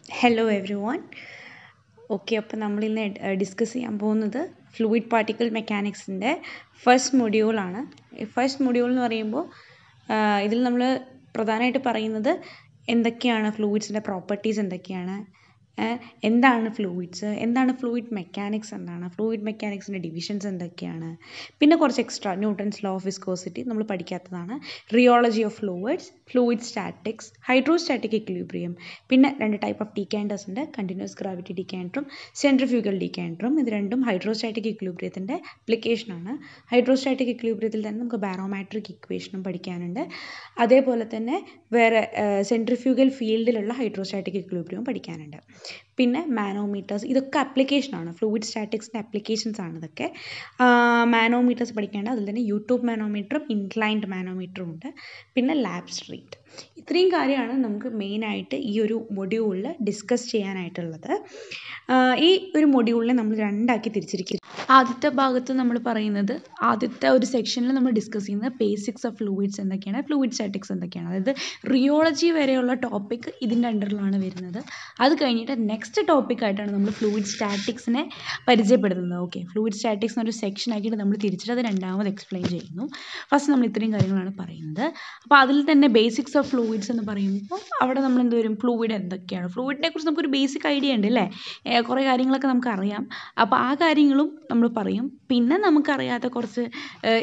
Hello everyone. Okay, അപ്പോൾ നമ്മളിന്ന് discuss ചെയ്യാൻ പോകുന്നത് ഫ്ലൂയിഡ് പാർട്ടിക്കിൾ മെക്കാനിക്സിൻ്റെ ഫസ്റ്റ് മൊഡ്യൂളാണ്. ഫസ്റ്റ് മൊഡ്യൂൾ എന്ന് പറയുമ്പോൾ ഇതിൽ നമ്മൾ പ്രധാനമായിട്ട് പറയുന്നത് എന്തൊക്കെയാണ് ഫ്ലൂയിഡ്സിൻ്റെ പ്രോപ്പർട്ടീസ് എന്തൊക്കെയാണ്, എന്താണ് ഫ്ലൂയിഡ്സ്, എന്താണ് ഫ്ലൂയിഡ് മെക്കാനിക്സ്, എന്താണ് ഫ്ലൂയിഡ് മെക്കാനിക്സിൻ്റെ ഡിവിഷൻസ് എന്തൊക്കെയാണ്, പിന്നെ കുറച്ച് extra Newton's law of viscosity നമ്മൾ പഠിക്കാത്തതാണ്, rheology of fluids, fluid statics, hydrostatic equilibrium, പിന്നെ രണ്ട് ടൈപ്പ് ഓഫ് ഡീക്കാൻഡേഴ്സ് ഉണ്ട്, കണ്ടിന്യൂസ് ഗ്രാവിറ്റി ഡീക്കാൻഡറും സെൻട്രിഫ്യൂഗൽ ഡീക്കാൻഡറും. ഇത് രണ്ടും ഹൈഡ്രോസ്റ്റാറ്റിക് ഇക്വിലിബ്രിയത്തിൻ്റെ അപ്ലിക്കേഷനാണ്. ഹൈഡ്രോസ്റ്റാറ്റിക് ഇക്വിലിബ്രിയത്തിൽ തന്നെ നമുക്ക് ബാരോമാട്രിക് ഇക്വേഷനും പഠിക്കാനുണ്ട്. അതേപോലെ തന്നെ വേറെ സെൻട്രിഫ്യൂഗൽ ഫീൽഡിലുള്ള ഹൈഡ്രോസ്റ്റാറ്റിക് ഇക്വിലിബ്രിയവും പഠിക്കാനുണ്ട്. പിന്നെ മാനോമീറ്റേഴ്സ്, ഇതൊക്കെ അപ്ലിക്കേഷനാണ്, ഫ്ലൂയിഡ് സ്റ്റാറ്റിക്സിൻ്റെ അപ്ലിക്കേഷൻസ് ആണ് ഇതൊക്കെ. മാനോമീറ്റേഴ്സ് പഠിക്കേണ്ടത്, അതിൽ തന്നെ യൂട്യൂബ് മാനോമീറ്ററും ഇൻക്ലൈൻഡ് മാനോമീറ്ററും ഉണ്ട്. പിന്നെ ലാബ് സ്ട്രീറ്റ്. ഇത്രയും കാര്യമാണ് നമുക്ക് മെയിനായിട്ട് ഈ ഒരു മൊഡ്യൂളിൽ ഡിസ്കസ് ചെയ്യാനായിട്ടുള്ളത്. ഈ ഒരു മൊഡ്യൂളിനെ നമ്മൾ രണ്ടാക്കി തിരിച്ചിരിക്കുന്നു. ആദ്യത്തെ ഭാഗത്ത് നമ്മൾ പറയുന്നത്, ആദ്യത്തെ ഒരു സെക്ഷനിൽ നമ്മൾ ഡിസ്കസ് ചെയ്യുന്നത് ബേസിക്സ് ഓഫ് ഫ്ലൂയിഡ്സ് എന്തൊക്കെയാണ്, ഫ്ലൂയിഡ് സ്റ്റാറ്റിക്സ് എന്തൊക്കെയാണ്, അതായത് റിയോളജി വരെയുള്ള ടോപ്പിക് ഇതിൻ്റെ അണ്ടറിലാണ് വരുന്നത്. അത് കഴിഞ്ഞിട്ട് നെക്സ്റ്റ് ടോപ്പിക്കായിട്ടാണ് നമ്മൾ ഫ്ലൂയിഡ് സ്റ്റാറ്റിക്സിനെ പരിചയപ്പെടുത്തുന്നത്. ഓക്കെ, ഫ്ലൂയിഡ് സ്റ്റാറ്റിക്സ് എന്നൊരു സെക്ഷൻ ആക്കിയിട്ട് നമ്മൾ തിരിച്ചിട്ട് അത് രണ്ടാമത് എക്സ്പ്ലെയിൻ ചെയ്യുന്നു. ഫസ്റ്റ് നമ്മൾ ഇത്രയും കാര്യങ്ങളാണ് പറയുന്നത്. അപ്പോൾ അതിൽ തന്നെ ബേസിക്സ് ഓഫ് ഫ്ലൂയിഡ്സ് എന്ന് പറയുമ്പോൾ അവിടെ നമ്മൾ എന്ത് വരും, ഫ്ലൂയിഡ് എന്തൊക്കെയാണ്, ഫ്ലൂയിഡിനെ കുറിച്ച് നമുക്കൊരു ബേസിക് ഐഡിയ ഉണ്ട് അല്ലേ, കുറേ കാര്യങ്ങളൊക്കെ നമുക്കറിയാം. അപ്പോൾ ആ കാര്യങ്ങളും നമ്മൾ പറയും. പിന്നെ നമുക്കറിയാത്ത കുറച്ച്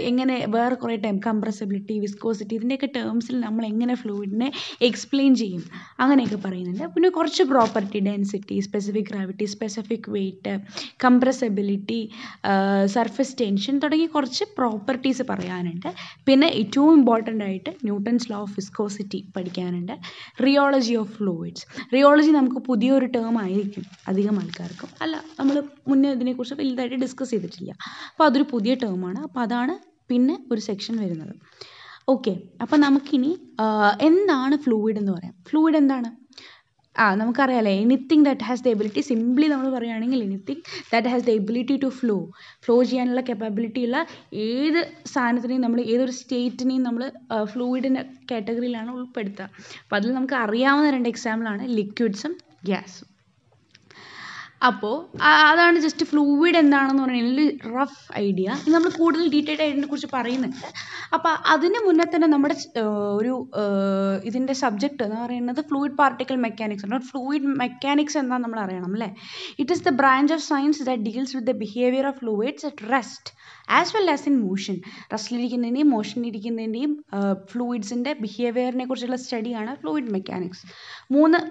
എങ്ങനെ വേറെ കുറേ ടൈം കംപ്രസിബിലിറ്റി, വിസ്കോസിറ്റി, ഇതിൻ്റെയൊക്കെ ടേംസിൽ നമ്മൾ എങ്ങനെ ഫ്ലൂയിഡിനെ എക്സ്പ്ലെയിൻ ചെയ്യും അങ്ങനെയൊക്കെ പറയുന്നുണ്ട്. പിന്നെ കുറച്ച് property, density, specific gravity, specific weight, compressibility, surface tension തുടങ്ങി കുറച്ച് പ്രോപ്പർട്ടീസ് പറയാനുണ്ട്. പിന്നെ ഏറ്റവും ഇമ്പോർട്ടൻ്റ് ആയിട്ട് ന്യൂട്ടൺസ് ലോ ഓഫ് വിസ്കോസിറ്റി പഠിക്കാനുണ്ട്. റിയോളജി ഓഫ് ഫ്ലൂയിഡ്സ്, റിയോളജി നമുക്ക് പുതിയൊരു ടേം ആയിരിക്കും അധികം ആൾക്കാർക്കും, അല്ല നമ്മൾ മുന്നേ ഇതിനെക്കുറിച്ച് വലുതായിട്ട് ഡിസ്കസ് ചെയ്തിട്ടില്ല. അപ്പോൾ അതൊരു പുതിയ ടേമാണ്. അപ്പോൾ അതാണ് പിന്നെ ഒരു സെക്ഷൻ വരുന്നത്. ഓക്കെ, അപ്പോൾ നമുക്കിനി എന്താണ് ഫ്ലൂയിഡ് എന്ന് പറയാം. ഫ്ലൂയിഡ് എന്താണ്? നമുക്കറിയാമല്ലേ, anything that has the ability, simply നമ്മൾ പറയുകയാണെങ്കിൽ anything that has the ability to flow ചെയ്യാനുള്ള കപ്പാബിലിറ്റി ഉള്ള ഏത് സാധനത്തിനെയും നമ്മൾ, ഏതൊരു സ്റ്റേറ്റിനെയും നമ്മൾ ഫ്ലൂയിഡിൻ്റെ കാറ്റഗറിയിലാണ് ഉൾപ്പെടുത്തുക. അപ്പോൾ അതിൽ നമുക്ക് അറിയാവുന്ന രണ്ട് എക്സാമ്പിളാണ് ലിക്വിഡ്സും ഗ്യാസും. അപ്പോൾ അതാണ് ജസ്റ്റ് ഫ്ലൂയിഡ് എന്താണെന്ന് പറയുന്നത് റഫ് ഐഡിയ. ഇനി നമ്മൾ കൂടുതൽ ഡീറ്റെയിൽഡ് ആയിട്ട് ഇതിനെക്കുറിച്ച് പറയുന്നുണ്ട്. അപ്പോൾ അതിന് മുന്നേ തന്നെ നമ്മുടെ ഒരു ഇതിൻ്റെ സബ്ജക്റ്റ് എന്ന് പറയുന്നത് ഫ്ലൂയിഡ് പാർട്ടിക്കിൾ മെക്കാനിക്സ് ആണ്. ഫ്ലൂയിഡ് മെക്കാനിക്സ് എന്താണെന്ന് നമ്മൾ അറിയണം അല്ലേ. It is the branch of science that deals with the behaviour of fluids at rest as well as in motion. റെസ്റ്റിലിരിക്കുന്നതിൻ്റെയും മോഷനിലിരിക്കുന്നതിൻ്റെയും ഫ്ലൂയിഡ്സിൻ്റെ ബിഹേവിയറിനെ കുറിച്ചുള്ള സ്റ്റഡിയാണ് ഫ്ലൂയിഡ് മെക്കാനിക്സ്. 3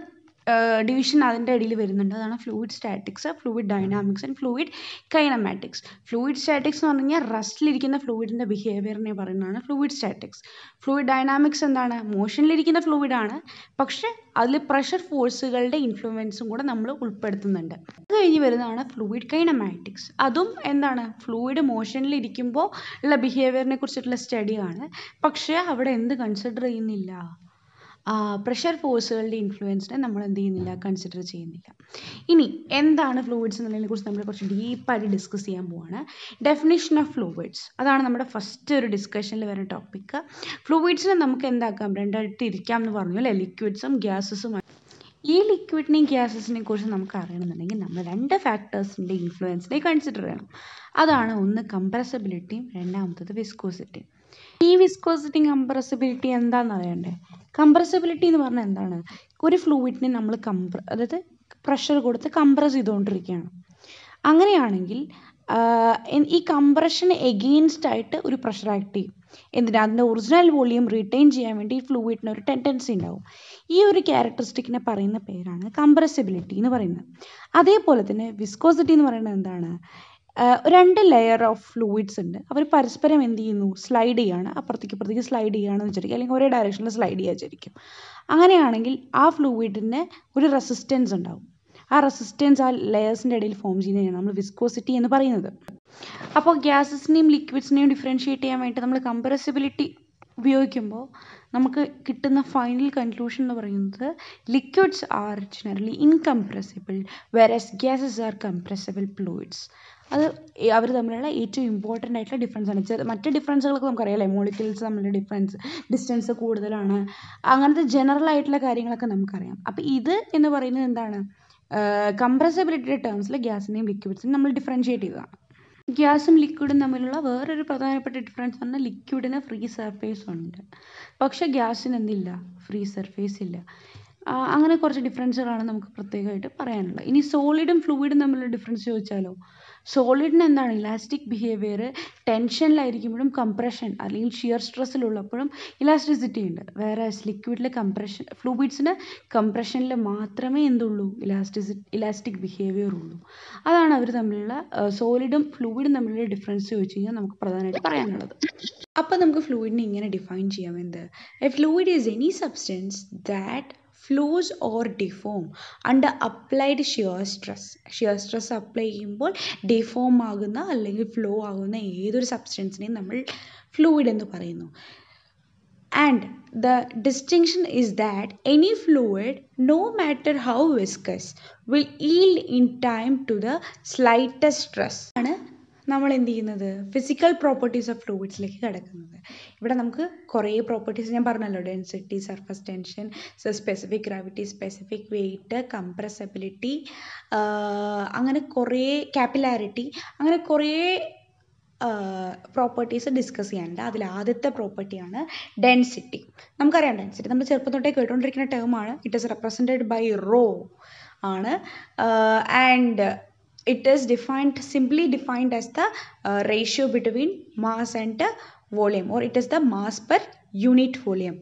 ഡിവിഷൻ അതിൻ്റെ ഇടയിൽ വരുന്നുണ്ട്. അതാണ് fluid statics, fluid dynamics and fluid kinematics. Fluid statics എന്ന് പറഞ്ഞാൽ റെസ്റ്റിലിരിക്കുന്ന ഫ്ലൂയിഡിൻ്റെ ബിഹേവിയറിനെ പറയുന്നതാണ് ഫ്ലൂയിഡ് സ്റ്റാറ്റിക്സ്. ഫ്ലൂയിഡ് ഡൈനാമിക്സ് എന്താണ്, മോഷനിലിരിക്കുന്ന ഫ്ലൂയിഡാണ്, പക്ഷേ അതിൽ പ്രഷർ ഫോഴ്സുകളുടെ ഇൻഫ്ലുവൻസും കൂടെ നമ്മൾ ഉൾപ്പെടുത്തുന്നുണ്ട്. അത് കഴിഞ്ഞ് വരുന്നതാണ് ഫ്ലൂയിഡ് കൈനമാറ്റിക്സ്. അതും എന്താണ്, ഫ്ലൂയിഡ് മോഷനിലിരിക്കുമ്പോൾ ഉള്ള ബിഹേവിയറിനെ കുറിച്ചിട്ടുള്ള സ്റ്റഡിയാണ്, പക്ഷേ അവിടെ എന്ത് കൺസിഡർ ചെയ്യുന്നില്ല, പ്രഷർ ഫോഴ്സുകളുടെ ഇൻഫ്ലുവൻസിനെ നമ്മൾ എന്ത് ചെയ്യുന്നില്ല, കൺസിഡർ ചെയ്യുന്നില്ല. ഇനി എന്താണ് ഫ്ലൂയിഡ്സ് എന്നുള്ളതിനെ കുറിച്ച് നമ്മൾ കുറച്ച് ഡീപ്പായിട്ട് ഡിസ്കസ് ചെയ്യാൻ പോവാണ്. ഡെഫിനിഷൻ ഓഫ് ഫ്ലൂയിഡ്സ്, അതാണ് നമ്മുടെ ഫസ്റ്റ് ഒരു ഡിസ്കഷനിൽ വരുന്ന ടോപ്പിക്ക്. ഫ്ലൂയിഡ്സിനെ നമുക്ക് എന്താക്കാം, രണ്ടായിട്ട് ഇരിക്കാം എന്ന് പറഞ്ഞു അല്ലേ, ലിക്വിഡ്സും ഗ്യാസസും. ഈ ലിക്വിഡിനെയും ഗ്യാസസിനെ കുറിച്ച് നമുക്ക് അറിയണമെന്നുണ്ടെങ്കിൽ നമ്മൾ രണ്ട് ഫാക്ടേഴ്സിൻ്റെ ഇൻഫ്ലുവൻസിനെ കൺസിഡർ ചെയ്യണം. അതാണ് ഒന്ന് കംപ്രസിബിലിറ്റിയും രണ്ടാമത്തത് വിസ്കോസിറ്റിയും. ഈ വിസ്കോസിറ്റി കംപ്രസിബിലിറ്റി എന്താണെന്ന് അറിയണ്ടേ. കംപ്രസിബിലിറ്റി എന്ന് പറഞ്ഞാൽ എന്താണ്, ഒരു ഫ്ലൂയിഡിനെ നമ്മൾ അതായത് പ്രഷർ കൊടുത്ത് കംപ്രസ് ചെയ്തുകൊണ്ടിരിക്കുകയാണ്. അങ്ങനെയാണെങ്കിൽ ഈ കംപ്രഷന് എഗെയിൻസ്റ്റ് ആയിട്ട് ഒരു പ്രഷർ ആക്ട് ചെയ്യും. എന്തിനാ, അതിൻ്റെ ഒറിജിനൽ വോളിയം റിട്ടൈൻ ചെയ്യാൻ വേണ്ടി ഈ ഫ്ലൂയിഡിന് ഒരു ടെൻഡൻസി ഉണ്ടാവും. ഈ ഒരു ക്യാരക്ടറിസ്റ്റിക്കിനെ പറയുന്ന പേരാണ് കംപ്രസിബിലിറ്റി എന്ന് പറയുന്നത്. അതേപോലെ തന്നെ വിസ്കോസിറ്റി എന്ന് പറയുന്നത് എന്താണ്, രണ്ട് ലെയർ ഓഫ് ഫ്ലൂയിഡ്സ് ഉണ്ട്, അവർ പരസ്പരം എന്ത് ചെയ്യുന്നു, സ്ലൈഡ് ചെയ്യാണ്, അപ്പുറത്തേക്ക് സ്ലൈഡ് ചെയ്യുകയാണെന്ന് വിചാരിക്കും, അല്ലെങ്കിൽ ഒരേ ഡയറക്ഷനിൽ സ്ലൈഡ് ചെയ്യുക വിചാരിക്കും. അങ്ങനെയാണെങ്കിൽ ആ ഫ്ലൂയിഡിന് ഒരു റെസിസ്റ്റൻസ് ഉണ്ടാവും. ആ റെസിസ്റ്റൻസ് ആ ലെയേഴ്സിൻ്റെ ഇടയിൽ ഫോം ചെയ്യുന്നതിനാണ് നമ്മൾ വിസ്കോസിറ്റി എന്ന് പറയുന്നത്. അപ്പോൾ ഗ്യാസസിനെയും ലിക്വിഡ്സിനെയും ഡിഫറൻഷിയേറ്റ് ചെയ്യാൻ വേണ്ടി നമ്മൾ കംപ്രസിബിലിറ്റി ഉപയോഗിക്കുമ്പോൾ നമുക്ക് കിട്ടുന്ന ഫൈനൽ കൺക്ലൂഷൻ എന്ന് പറയുന്നത് liquids are generally incompressible whereas gases are compressible fluids. അത് അവർ തമ്മിലുള്ള ഏറ്റവും ഇമ്പോർട്ടൻ്റ് ആയിട്ടുള്ള ഡിഫറൻസ് ആണ്. മറ്റ് ഡിഫറൻസുകളൊക്കെ നമുക്കറിയാമല്ലേ, മോളിക്യൂൾസ് തമ്മിലുള്ള ഡിസ്റ്റൻസ് കൂടുതലാണ്, അങ്ങനത്തെ ജനറൽ ആയിട്ടുള്ള കാര്യങ്ങളൊക്കെ നമുക്കറിയാം. അപ്പോൾ ഇത് എന്ന് പറയുന്നത് എന്താണ്, കംപ്രസബിലിറ്റിയുടെ ടേംസിൽ ഗ്യാസിനെയും ലിക്വിഡ്സിനെയും നമ്മൾ ഡിഫറൻഷിയേറ്റ് ചെയ്തതാണ്. ഗ്യാസും ലിക്വിഡും തമ്മിലുള്ള വേറൊരു പ്രധാനപ്പെട്ട ഡിഫറൻസ് പറഞ്ഞാൽ ലിക്വിഡിന് ഫ്രീ സർഫേസ് ഉണ്ട്, പക്ഷെ ഗ്യാസിന് എന്തില്ല, ഫ്രീ സർഫേസ് ഇല്ല. അങ്ങനെ കുറച്ച് ഡിഫറൻസുകളാണ് നമുക്ക് പ്രത്യേകമായിട്ട് പറയാനുള്ളത്. ഇനി സോളിഡും ഫ്ലൂയിഡും തമ്മിലുള്ള ഡിഫറൻസ് ചോദിച്ചാലോ, സോളിഡിന് എന്താണ് ഇലാസ്റ്റിക് ബിഹേവിയർ, ടെൻഷനിലായിരിക്കുമ്പോഴും കംപ്രഷൻ അല്ലെങ്കിൽ ഷിയർ സ്ട്രെസ്സിലുള്ളപ്പോഴും ഇലാസ്റ്റിസിറ്റി ഉണ്ട്. വേറെ ലിക്വിഡിൽ ഫ്ലൂയിഡ്സിന് കംപ്രഷനിൽ മാത്രമേ എന്തുള്ളൂ, ഇലാസ്റ്റിക് ബിഹേവിയർ ഉള്ളൂ. അതാണ് അവർ തമ്മിലുള്ള സോളിഡും ഫ്ലൂയിഡും തമ്മിലുള്ള ഡിഫറൻസ് ചോദിച്ചു കഴിഞ്ഞാൽ നമുക്ക് പ്രധാനമായിട്ട് പറയാനുള്ളത്. അപ്പോൾ നമുക്ക് ഫ്ലൂയിഡിനെ ഇങ്ങനെ ഡിഫൈൻ ചെയ്യാം. എന്ത്, A fluid is any substance that flows or deform under applied shear stress. Shear stress apply ചെയ്യുമ്പോൾ ഡിഫോം ആകുന്ന അല്ലെങ്കിൽ ഫ്ലോ ആകുന്ന ഏതൊരു സബ്സ്റ്റൻസിനെയും നമ്മൾ ഫ്ലൂയിഡ് എന്ന് പറയുന്നു. And the distinction is that any fluid, no matter how viscous, will yield in time to the slightest stress. ആണ് നമ്മൾ എന്ത് ചെയ്യുന്നത്, ഫിസിക്കൽ പ്രോപ്പർട്ടീസ് ഓഫ് ഫ്ലൂയിഡ്സിലേക്ക് കിടക്കുന്നത്. ഇവിടെ നമുക്ക് കുറേ പ്രോപ്പർട്ടീസ് ഞാൻ പറഞ്ഞല്ലോ, density, surface tension, specific gravity, specific weight, compressibility, അങ്ങനെ കുറേ കാപ്പിലാരിറ്റി, അങ്ങനെ കുറേ പ്രോപ്പർട്ടീസ് ഡിസ്കസ് ചെയ്യാനുണ്ട്. അതിൽ ആദ്യത്തെ പ്രോപ്പർട്ടിയാണ് ഡെൻസിറ്റി. നമുക്കറിയാം ഡെൻസിറ്റി നമ്മൾ ചെറുപ്പം തൊട്ടേ കേട്ടുകൊണ്ടിരിക്കുന്ന ടേമാണ്. It is represented by rho ആണ്. And it is simply defined as the ratio between mass and volume, or it is the mass per unit volume.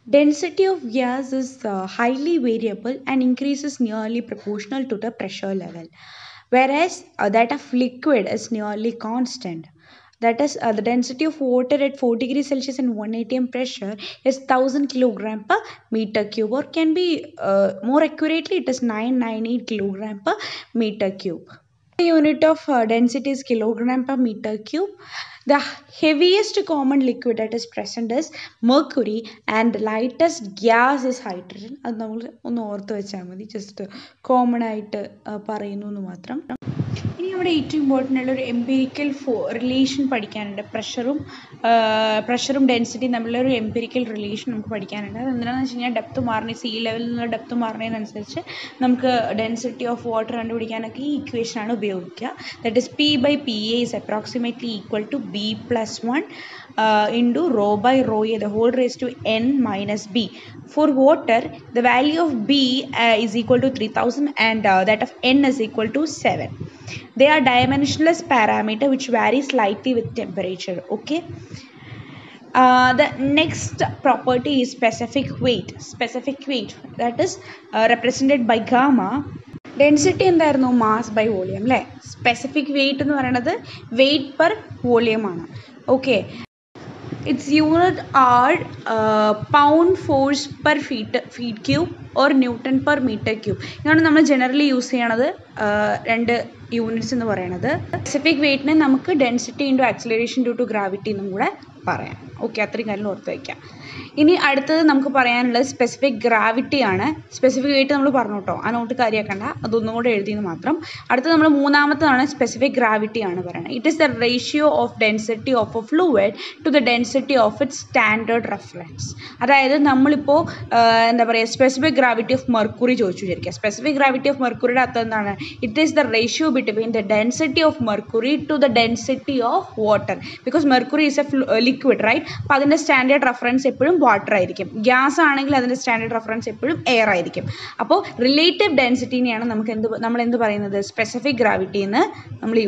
Density of gas is highly variable and increases nearly proportional to the pressure level, whereas that of liquid is nearly constant. That is, the density of water at 4 degrees Celsius and 1 atm pressure is 1000 kilogram per meter cube, or can be more accurately it is 998 kilogram per meter cube. The unit of density is kilogram per meter cube. The heaviest common liquid that is present is mercury and the lightest gas is hydrogen. അത് നമ്മൾ ഒന്ന് ഓർത്ത് വെച്ചാൽ മതി, just common ആയിട്ട് പറയുന്നു എന്ന് മാത്രം. ഇനി നമ്മുടെ ഏറ്റവും ഇമ്പോർട്ടൻ്റ് ആയിട്ടുള്ള ഒരു എംപിരിക്കൽ റിലേഷൻ പഠിക്കാനുണ്ട്. പ്രഷറും ഡെൻസിറ്റിയും തമ്മിലുള്ള ഒരു എംപിരിക്കൽ റിലേഷൻ നമുക്ക് പഠിക്കാനുണ്ട്. അത് എന്താണെന്ന് വെച്ച് കഴിഞ്ഞാൽ ഡെപ്ത് മാറുന്ന സീ ലെവലിൽ നിന്നുള്ള ഡെപ്ത് മാറുന്നതിനനുസരിച്ച് നമുക്ക് ഡെൻസിറ്റി ഓഫ് വാട്ടർ കണ്ടുപിടിക്കാനൊക്കെ ഈ ഇക്വേഷനാണ് ഉപയോഗിക്കുക. That is P by PA is approximately equal to B plus 1 into rho by rho A the whole raised to N minus B. For water, the value of B is equal to 3000 and that of N is equal to 7. They are dimensionless parameter which vary slightly with temperature. Okay. The next property is specific weight. Specific weight, that is represented by gamma. Density എന്തായിരുന്നു, mass by volume അല്ലേ. Specific weight എന്ന് പറയുന്നത് weight per volume ആണ്. Okay, its unit are pound force per feet cube or Newton per meter cube. ഇതാണ് നമ്മൾ generally use ചെയ്യണത് രണ്ട് units എന്ന് പറയുന്നത്. സ്പെസിഫിക് വെയിറ്റിനെ നമുക്ക് density into acceleration due to gravity എന്നും കൂടെ പറയാം. ഓക്കെ, അത്രയും കാര്യം ഓർത്ത് വയ്ക്കാം. ഇനി അടുത്തത് നമുക്ക് പറയാനുള്ളത് സ്പെസിഫിക് ഗ്രാവിറ്റി ആണ്. സ്പെസിഫിക് വെയിറ്റ് നമ്മൾ പറഞ്ഞു കേട്ടോ, ആ നോട്ട് കാര്യമാക്കണ്ട, അതൊന്നും കൂടെ എഴുതിയെന്ന് മാത്രം. അടുത്തത് നമ്മൾ മൂന്നാമത്തതാണ് സ്പെസിഫിക് ഗ്രാവിറ്റി ആണ് പറയുന്നത്. It is the ratio of density of a fluid to the density of its standard reference. അതായത് നമ്മളിപ്പോൾ എന്താ പറയുക, സ്പെസിഫിക് ഗ്രാവിറ്റി ഓഫ് മെർക്കുറി ചോദിച്ചു വിചാരിക്കുക. സ്പെസിഫിക് ഗ്രാവിറ്റി ഓഫ് മെർക്കുറിയുടെ അർത്ഥം എന്താണ്, it is the ratio between the density of mercury to the density of water. Because mercury is a liquid, right. അപ്പോൾ അതിൻ്റെ സ്റ്റാൻഡേർഡ് റെഫറൻസ് എപ്പോഴും വാട്ടർ ആയിരിക്കും. ഗ്യാസ് ആണെങ്കിൽ അതിൻ്റെ സ്റ്റാൻഡേർഡ് റെഫറൻസ് എപ്പോഴും എയർ ആയിരിക്കും. അപ്പോൾ റിലേറ്റീവ് ഡെൻസിറ്റിനെയാണ് നമ്മൾ എന്ത് പറയുന്നത്, സ്പെസിഫിക് ഗ്രാവിറ്റി എന്ന് നമ്മൾ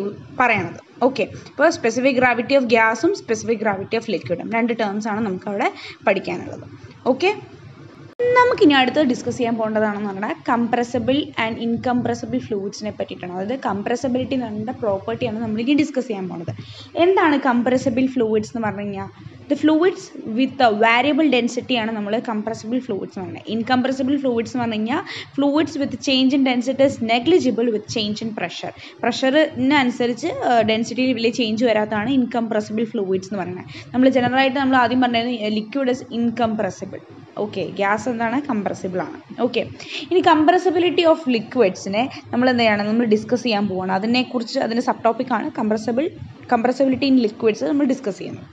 പറയണത്. ഓക്കെ, അപ്പോൾ സ്പെസിഫിക് ഗ്രാവിറ്റി ഓഫ് ഗ്യാസും സ്പെസിഫിക് ഗ്രാവിറ്റി ഓഫ് ലിക്വിഡും രണ്ട് ടേംസ് ആണ് നമുക്കവിടെ പഠിക്കാനുള്ളത്. ഓക്കെ, നമുക്കിനി അടുത്ത് ഡിസ്കസ് ചെയ്യാൻ പോകേണ്ടതാണെന്ന് പറഞ്ഞാൽ കംപ്രസബിൾ ആൻഡ് ഇൻകംപ്രസബിൾ ഫ്ലൂയിഡ്സിനെ പറ്റിയിട്ടാണ്. അതായത് കംപ്രസബിലിറ്റി എന്ന് പറഞ്ഞ പ്രോപ്പർട്ടിയാണ് നമ്മളിനി ഡിസ്കസ് ചെയ്യാൻ പോകുന്നത്. എന്താണ് കംപ്രസബിൾ ഫ്ലൂയിഡ്സ് എന്ന് പറഞ്ഞു കഴിഞ്ഞാൽ, the fluids with variable density ആണ് നമ്മൾ കംപ്രസിബിൾ ഫ്ലൂയിഡ്സ് എന്ന് പറയുന്നത്. ഇൻകംപ്രസിബിൾ ഫ്ലൂയിഡ്സ് എന്ന് പറഞ്ഞു കഴിഞ്ഞാൽ fluids with change in density is negligible with change in pressure. പ്രഷറിനനുസരിച്ച് ഡെൻസിറ്റിയിൽ വലിയ ചേഞ്ച് വരാത്തതാണ് ഇൻകംപ്രസിബിൾ ഫ്ലൂയിഡ്സ് എന്ന് പറയുന്നത്. നമ്മൾ ജനറലായിട്ട് നമ്മൾ ആദ്യം പറഞ്ഞത് liquid is incompressible. Okay, gas എന്താണ്? കംപ്രസിബിൾ ആണ്. ഓക്കെ, ഇനി കംപ്രസിബിലിറ്റി ഓഫ് ലിക്വിഡ്സിനെ നമ്മൾ എന്ത് ചെയ്യണം? നമ്മൾ ഡിസ്കസ് ചെയ്യാൻ പോവുകയാണ്. അതിനെക്കുറിച്ച് അതിൻ്റെ സബ് ടോപ്പിക്കാണ് കംപ്രസിബിലിറ്റി ഇൻ ലിക്വിഡ്സ് നമ്മൾ ഡിസ്കസ് ചെയ്യുന്നത്.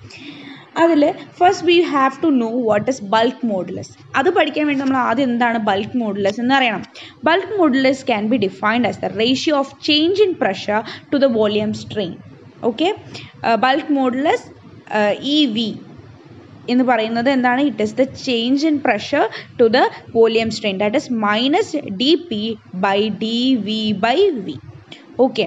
അതിൽ first we have to know what is bulk modulus. അത് പഠിക്കാൻ വേണ്ടി നമ്മൾ ആദ്യം എന്താണ് ബൾക്ക് മോഡുലസ് എന്ന് അറിയണം. Bulk modulus can be defined as the ratio of change in pressure to the volume strain. Okay, bulk modulus EV എന്ന് പറയുന്നത് എന്താണ്? It is the change in pressure to the volume strain, that is minus dP/dV/V. Okay,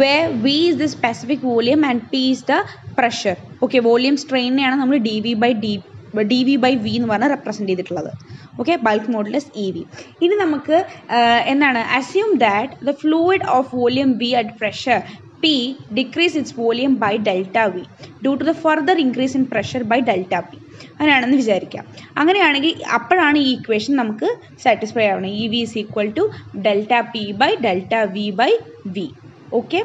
where V is the specific volume and P is the pressure. Okay, volume strain നെയാണ് നമ്മൾ dV/V എന്ന് പറഞ്ഞാൽ represent ചെയ്തിട്ടുള്ളത്. Okay, bulk modulus EV. ഇനി നമുക്ക് എന്താണ്? assume that the fluid of volume V at pressure P decrease its volume by delta V due to the further increase in pressure by delta P. അങ്ങനെയാണെന്ന് വിചാരിക്കാം. അങ്ങനെയാണെങ്കിൽ അപ്പോഴാണ് ഈ equation നമുക്ക് satisfy ആവണം. EV is equal to delta P by delta V/V. Okay,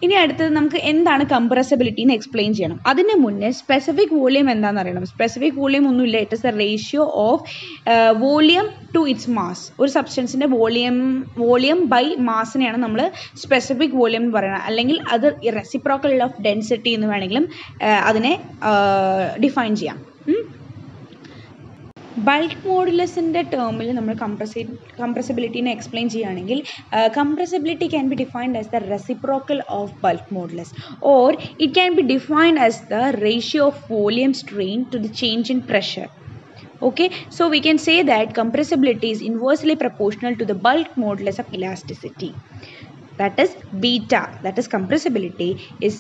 ഇനി അടുത്തത് നമുക്ക് എന്താണ് കംപ്രസിബിലിറ്റി എന്ന് എക്സ്പ്ലെയിൻ ചെയ്യണം. അതിന് മുന്നേ സ്പെസിഫിക് വോളിയം എന്താണെന്ന് അറിയണം. സ്പെസിഫിക് വോളിയം ഒന്നുമില്ല, it is the ratio of volume to its mass. ഒരു സബ്സ്റ്റൻസിൻ്റെ വോളിയം ബൈ മാസിനെയാണ് നമ്മൾ സ്പെസിഫിക് വോളിയം എന്ന് പറയുന്നത്. അല്ലെങ്കിൽ അത് റെസിപ്രോക്കൽ ഓഫ് ഡെൻസിറ്റി എന്ന് വേണമെങ്കിലും അതിനെ ഡിഫൈൻ ചെയ്യാം. ബൾക്ക് മോഡുലസിൻ്റെ ടേമിൽ നമ്മൾ കംപ്രസിബിലിറ്റിനെ എക്സ്പ്ലെയിൻ ചെയ്യുകയാണെങ്കിൽ compressibility can be defined as the reciprocal of bulk modulus or it can be defined as the ratio of volume strain to the change in pressure. Okay, so we can say that compressibility is inversely proportional to the bulk modulus of elasticity. That is beta. That is compressibility is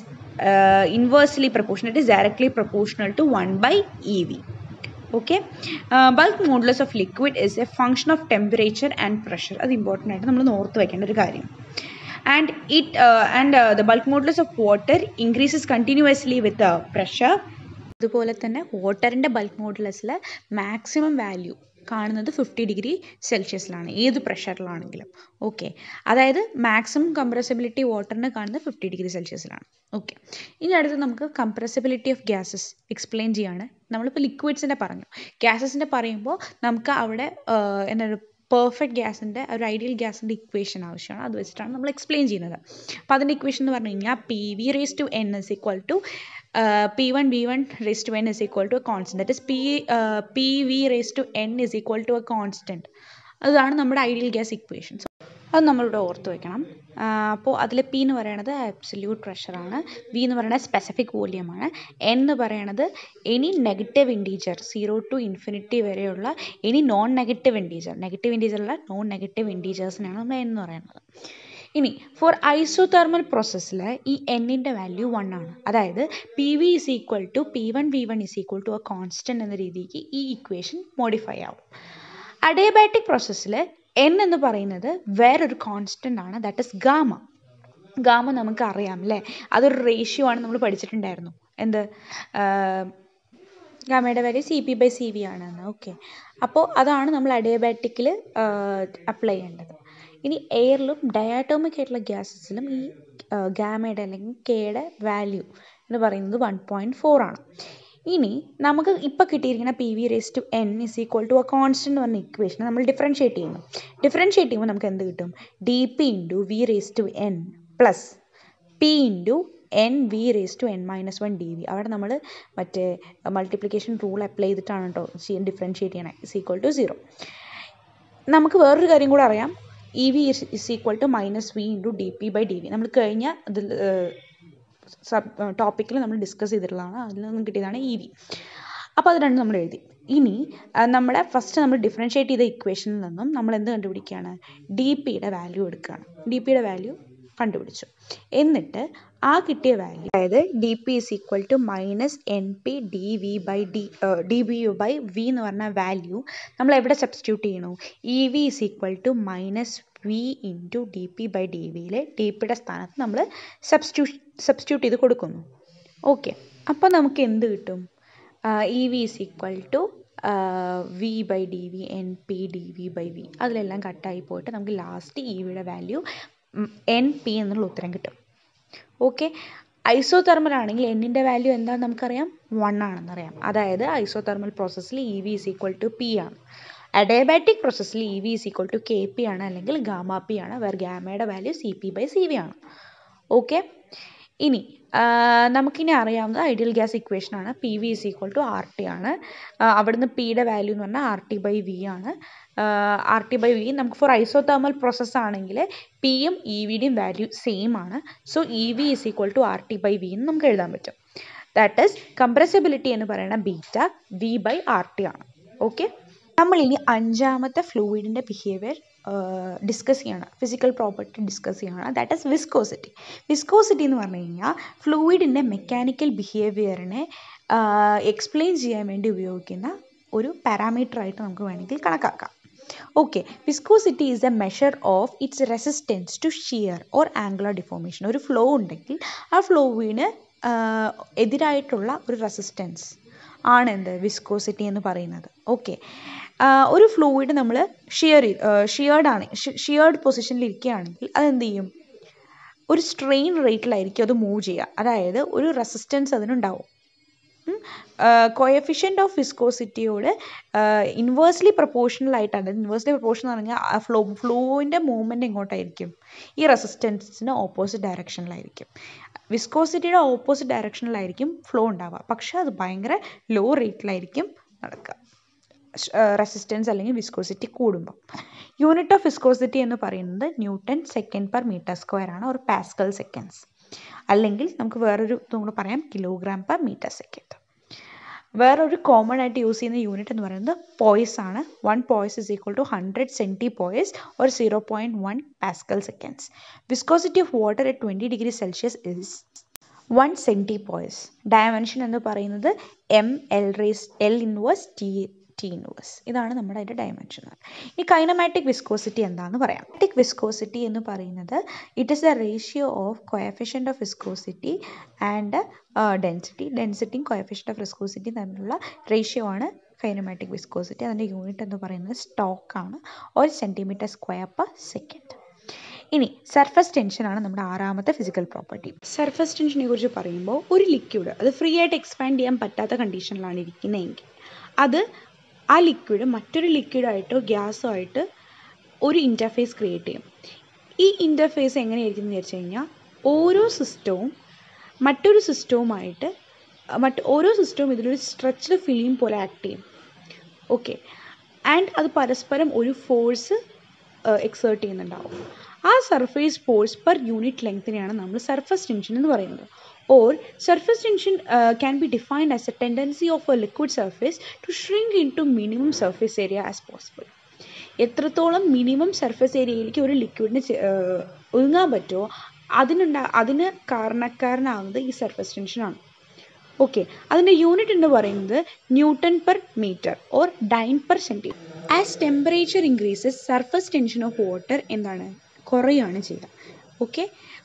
inversely proportional. It is directly proportional to 1/EV. Okay, bulk modulus of liquid is a function of temperature and pressure. അത് important ആയിട്ട് നമ്മൾ ഓർത്ത് വയ്ക്കേണ്ട ഒരു കാര്യം. And the bulk modulus of water increases continuously with the pressure. അതുപോലെ തന്നെ വാട്ടറിൻ്റെ ബൾക്ക് മോഡുലസിൽ മാക്സിമം വാല്യൂ കാണുന്നത് 50 ഡിഗ്രി സെൽഷ്യസിലാണ്, ഏത് പ്രഷറിലാണെങ്കിലും. ഓക്കെ, അതായത് മാക്സിമം കംപ്രസിബിലിറ്റി വാട്ടറിന് കാണുന്നത് 50 ഡിഗ്രി സെൽഷ്യസിലാണ്. ഓക്കെ, ഇനി അടുത്ത് നമുക്ക് കംപ്രസിബിലിറ്റി ഓഫ് ഗ്യാസസ് എക്സ്പ്ലെയിൻ ചെയ്യാണ്. നമ്മളിപ്പോൾ ലിക്വിഡ്സിൻ്റെ പറഞ്ഞു, ഗ്യാസസിൻ്റെ പറയുമ്പോൾ നമുക്ക് അവിടെ എന്താണ് പെർഫെക്റ്റ് ഗ്യാസിൻ്റെ ഒരു ഐഡിയൽ ഗ്യാസിൻ്റെ ഇക്വേഷൻ ആവശ്യമാണ്. അത് വെച്ചിട്ടാണ് നമ്മൾ എക്സ്പ്ലെയിൻ ചെയ്യുന്നത്. അപ്പോൾ അതിൻ്റെ ഇക്വേഷൻ എന്ന് പറഞ്ഞു കഴിഞ്ഞാൽ PV/N is equal to P1V1/N is equal to a constant. That is PV/N is equal to a constant. അതാണ് നമ്മുടെ ഐഡിയൽ ഗ്യാസ് ഇക്വേഷൻ. അത് നമ്മളിവിടെ ഓർത്ത് വയ്ക്കണം. അപ്പോൾ അതിൽ P എന്ന് പറയുന്നത് ആബ്സല്യൂട്ട് പ്രഷറാണ്, V എന്ന് പറയുന്നത് സ്പെസിഫിക് വോളിയമാണ്, N എന്ന് പറയുന്നത് any negative integer 0 to infinity വരെയുള്ള എനി നോൺ നെഗറ്റീവ് ഇൻറ്റീജറുള്ള നോൺ നെഗറ്റീവ് ഇൻറ്റീജേഴ്സിനാണ് നമ്മൾ N എന്ന് പറയുന്നത്. ഇനി ഫോർ ഐസോതെർമൽ പ്രോസസ്സിൽ ഈ എന്നിൻ്റെ വാല്യൂ 1 ആണ്. അതായത് PV is equal to P1V1 is equal to a constant എന്ന രീതിക്ക് ഈ ഇക്വേഷൻ മോഡിഫൈ ആവും. അഡിയബാറ്റിക് പ്രോസസ്സിൽ N എന്ന് പറയുന്നത് വേറൊരു കോൺസ്റ്റൻ്റ് ആണ്, ദാറ്റ് ഇസ് ഗാമ. നമുക്ക് അറിയാം അല്ലേ, അതൊരു റേഷ്യോ ആണ്, നമ്മൾ പഠിച്ചിട്ടുണ്ടായിരുന്നു. എന്ത് ഗാമയുടെ വാല്യൂ CP/CV ആണെന്ന്. ഓക്കെ, അപ്പോൾ അതാണ് നമ്മൾ അഡിയബാറ്റിക്കിൽ അപ്ലൈ ചെയ്യേണ്ടത്. ഇനി എയറിലും ഡയാറ്റോമിക് ആയിട്ടുള്ള ഗ്യാസസിലും ഈ ഗാമയുടെ അല്ലെങ്കിൽ കെയുടെ വാല്യൂ എന്ന് പറയുന്നത് 1.4 ആണ്. ഇനി നമുക്ക് ഇപ്പോൾ കിട്ടിയിരിക്കുന്ന PV/N is equal to a constant എന്ന് പറഞ്ഞ ഇക്വേഷൻ നമ്മൾ ഡിഫറൻഷ്യേറ്റ് ചെയ്യുമ്പോൾ നമുക്ക് എന്ത് കിട്ടും? dP/V/N പ്ലസ് P/NV/N-1 അവിടെ നമ്മൾ മറ്റേ മൾട്ടിപ്ലിക്കേഷൻ റൂൾ അപ്ലൈ ചെയ്തിട്ടാണ് കേട്ടോ ഡിഫറൻഷ്യേറ്റ് ചെയ്യണേ. is equal to 0. നമുക്ക് വേറൊരു കാര്യം കൂടെ അറിയാം, EV is equal to -V into dP/dV. നമ്മൾ കഴിഞ്ഞ ഇതിൽ ടോപ്പിക്കിൽ നമ്മൾ ഡിസ്കസ് ചെയ്തിട്ടുള്ളതാണ്, അതിൽ നിന്നും കിട്ടിയതാണ് EV. അപ്പോൾ അത് രണ്ടും നമ്മൾ എഴുതി. ഇനി നമ്മുടെ ഫസ്റ്റ് നമ്മൾ ഡിഫറൻഷ്യേറ്റ് ചെയ്ത ഇക്വേഷനിൽ നിന്നും നമ്മൾ എന്ത് കണ്ടുപിടിക്കുകയാണ്? DPയുടെ വാല്യൂ എടുക്കുകയാണ്. DPയുടെ വാല്യൂ കണ്ടുപിടിച്ചു. എന്നിട്ട് ആ കിട്ടിയ വാല്യൂ, അതായത് DP is equal to -NP/dBu/V എന്ന് പറഞ്ഞ വാല്യൂ നമ്മൾ എവിടെ സബ്സ്റ്റിറ്റ്യൂട്ട് ചെയ്യണു? EV is equal to -V into dP/dVയിലെ DPയുടെ സ്ഥാനത്ത് നമ്മൾ സബ്സ്റ്റിറ്റ്യൂട്ട് ചെയ്ത് കൊടുക്കുന്നു. ഓക്കെ, അപ്പോൾ നമുക്ക് എന്ത് കിട്ടും? EV is equal to V by D V N P D V by V. അതിലെല്ലാം കട്ടായി പോയിട്ട് നമുക്ക് ലാസ്റ്റ് ഇ വിയുടെ വാല്യൂ എൻ പി എന്നുള്ള ഉത്തരം കിട്ടും. ഓക്കെ, ഐസോതെർമൽ ആണെങ്കിൽ എന്നിൻ്റെ വാല്യൂ എന്താണെന്ന് നമുക്കറിയാം, 1 ആണെന്നറിയാം. അതായത് ഐസോതെർമൽ പ്രോസസ്സിൽ E V is equal to P ആണ്. അഡയബാറ്റിക് പ്രോസസ്സിൽ E V is equal to K P ആണ്, അല്ലെങ്കിൽ ഗാമ പി ആണ്, വേർ ഗാമയുടെ value C P by C V ആണ്. ഓക്കെ, ഇനി നമുക്കിനി അറിയാവുന്നത് ഐഡിയൽ ഗ്യാസ് ഇക്വേഷനാണ്. P V is equal to R T ആണ്. അവിടുന്ന് പിയുടെ വാല്യൂ എന്ന് പറഞ്ഞാൽ ആർ ടി ബൈ വി ആണ്. ആർ ടി ബൈ വി നമുക്ക് ഫോർ ഐസോതെർമൽ പ്രോസസ് ആണെങ്കിൽ പിയും ഇ വിയുടെയും വാല്യൂ സെയിം ആണ്. So E V is equal to R T by V എന്ന് നമുക്ക് എഴുതാൻ പറ്റും. ദാറ്റ് ഈസ് കംപ്രസിബിലിറ്റി എന്ന് പറയുന്ന beta V by R T ആണ്. ഓക്കെ, നമ്മളിനി അഞ്ചാമത്തെ ഫ്ലൂയിഡിൻ്റെ ബിഹേവിയർ ഡിസ്കസ് ചെയ്യണം, ഫിസിക്കൽ പ്രോപ്പർട്ടി ഡിസ്കസ് ചെയ്യണം. That is viscosity. വിസ്കോസിറ്റി എന്ന് പറഞ്ഞു കഴിഞ്ഞാൽ ഫ്ലൂയിഡിൻ്റെ മെക്കാനിക്കൽ ബിഹേവിയറിനെ എക്സ്പ്ലെയിൻ ചെയ്യാൻ വേണ്ടി ഉപയോഗിക്കുന്ന ഒരു പാരാമീറ്റർ ആയിട്ട് നമുക്ക് വേണമെങ്കിൽ കണക്കാക്കാം. Okay, viscosity is a measure of its resistance to shear or angular deformation. ഒരു ഫ്ലോ ഉണ്ടെങ്കിൽ ആ ഫ്ലോവിന് എതിരായിട്ടുള്ള ഒരു റെസിസ്റ്റൻസ് ആണ് എന്ത് വിസ്കോസിറ്റി എന്ന് പറയുന്നത്. ഓക്കെ, ഒരു ഫ്ലൂയിഡ് നമ്മൾ ഷിയേർഡ് പൊസിഷനിൽ ഇരിക്കുകയാണെങ്കിൽ അതെന്ത് ചെയ്യും, ഒരു സ്ട്രെയിൻ റേറ്റിലായിരിക്കും അത് മൂവ് ചെയ്യുക. അതായത് ഒരു റെസിസ്റ്റൻസ് അതിനുണ്ടാവും. കോഎഫിഷ്യൻ്റ് ഓഫ് വിസ്കോസിറ്റിയോട് ഇൻവേഴ്സ്ലി പ്രൊപ്പോർഷണൽ ആയിട്ടാണ്. ഇൻവേഴ്സ്ലി പ്രൊപ്പോർഷണൽ എന്ന് പറഞ്ഞാൽ ഫ്ലോവിൻ്റെ മൂവ്മെൻറ്റ് എങ്ങോട്ടായിരിക്കും, ഈ റെസിസ്റ്റൻസിന് ഓപ്പോസിറ്റ് ഡയറക്ഷനിലായിരിക്കും. വിസ്കോസിറ്റിയുടെ ഓപ്പോസിറ്റ് ഡയറക്ഷനിലായിരിക്കും ഫ്ലോ ഉണ്ടാവുക, പക്ഷേ അത് ഭയങ്കര ലോ റേറ്റിലായിരിക്കും നടക്കുക, റെസിസ്റ്റൻസ് അല്ലെങ്കിൽ വിസ്കോസിറ്റി കൂടുമ്പോൾ. യൂണിറ്റ് ഓഫ് വിസ്കോസിറ്റി എന്ന് പറയുന്നത് Newton second per metre square ആണ്, ഒരു പാസ്കൽ സെക്കൻഡ്സ്, അല്ലെങ്കിൽ നമുക്ക് വേറൊരു ഇതും പറയാം, കിലോഗ്രാം പെർ മീറ്റർ സെക്കൻഡ്. വേറൊരു കോമൺ ആയിട്ട് യൂസ് ചെയ്യുന്ന യൂണിറ്റ് എന്ന് പറയുന്നത് പോയ്സ് ആണ്. 1 poise is equal to 100 centipoise or 0.1 pascal seconds. Viscosity of water at 20 degree Celsius is 1 centipoise. Dimension എന്ന് പറയുന്നത് എൽ ഇൻവേഴ്സ് ടി ഇൻവേഴ്സ്. ഇതാണ് നമ്മുടെ അതിൻ്റെ ഡയമെൻഷൻ. ഈ കൈനമാറ്റിക് വിസ്കോസിറ്റി എന്താണെന്ന് പറയാം. കൈനമാറ്റിക് വിസ്കോസിറ്റി എന്ന് പറയുന്നത് it is the ratio of coefficient of viscosity and ഡെൻസിറ്റിയും കോഎഫിഷ്യൻ്റ് ഓഫ് വിസ്കോസിറ്റി തമ്മിലുള്ള റേഷ്യോ ആണ് കൈനമാറ്റിക് വിസ്കോസിറ്റി. അതിൻ്റെ യൂണിറ്റ് എന്ന് പറയുന്നത് സ്റ്റോക്കാണ്, ഒരു സെൻറ്റിമീറ്റർ സ്ക്വയർ പെർ സെക്കൻഡ്. ഇനി സർഫസ് ടെൻഷനാണ് നമ്മുടെ ആറാമത്തെ ഫിസിക്കൽ പ്രോപ്പർട്ടി. സർഫസ് ടെൻഷനെ കുറിച്ച് പറയുമ്പോൾ ഒരു ലിക്വിഡ് അത് ഫ്രീ ആയിട്ട് എക്സ്പാൻഡ് ചെയ്യാൻ പറ്റാത്ത കണ്ടീഷനിലാണ് ഇരിക്കുന്നതെങ്കിൽ അത് ആ ലിക്വിഡ് മറ്റൊരു ലിക്വിഡായിട്ടോ ഗ്യാസോ ആയിട്ട് ഒരു ഇൻ്റർഫേസ് ക്രിയേറ്റ് ചെയ്യും. ഈ ഇൻ്റർഫേസ് എങ്ങനെയായിരിക്കും എന്ന് വിചാരിച്ചു കഴിഞ്ഞാൽ ഓരോ സിസ്റ്റവും മറ്റൊരു സിസ്റ്റവുമായിട്ട് ഓരോ സിസ്റ്റവും ഇതിലൊരു സ്ട്രെച്ച്ഡ് ഫിലിം പോലെ ആക്ട് ചെയ്യും. ഓക്കെ, ആൻഡ് അത് പരസ്പരം ഒരു ഫോഴ്സ് എക്സേർട്ട് ചെയ്യുന്നുണ്ടാവും. ആ സർഫേസ് ഫോഴ്സ് പെർ യൂണിറ്റ് ലെങ്ത്തിനെയാണ് നമ്മൾ സർഫസ് ടെൻഷൻ എന്ന് പറയുന്നത്. Or surface tension can be defined as a tendency of a liquid surface to shrink into minimum surface area as possible. എത്രത്തോളം minimum surface ഏരിയയിലേക്ക് ഒരു ലിക്വിഡിന് ഒതുങ്ങാൻ പറ്റുമോ അതിന് കാരണക്കാരനാകുന്നത് ഈ സർഫസ് ടെൻഷനാണ്. ഓക്കെ, അതിൻ്റെ യൂണിറ്റ് എന്ന് പറയുന്നത് newton per metre or dyne per centimetre. As temperature increases surface tension of water എന്താണ് കുറയുകയാണ് ചെയ്യുക. ഓക്കെ,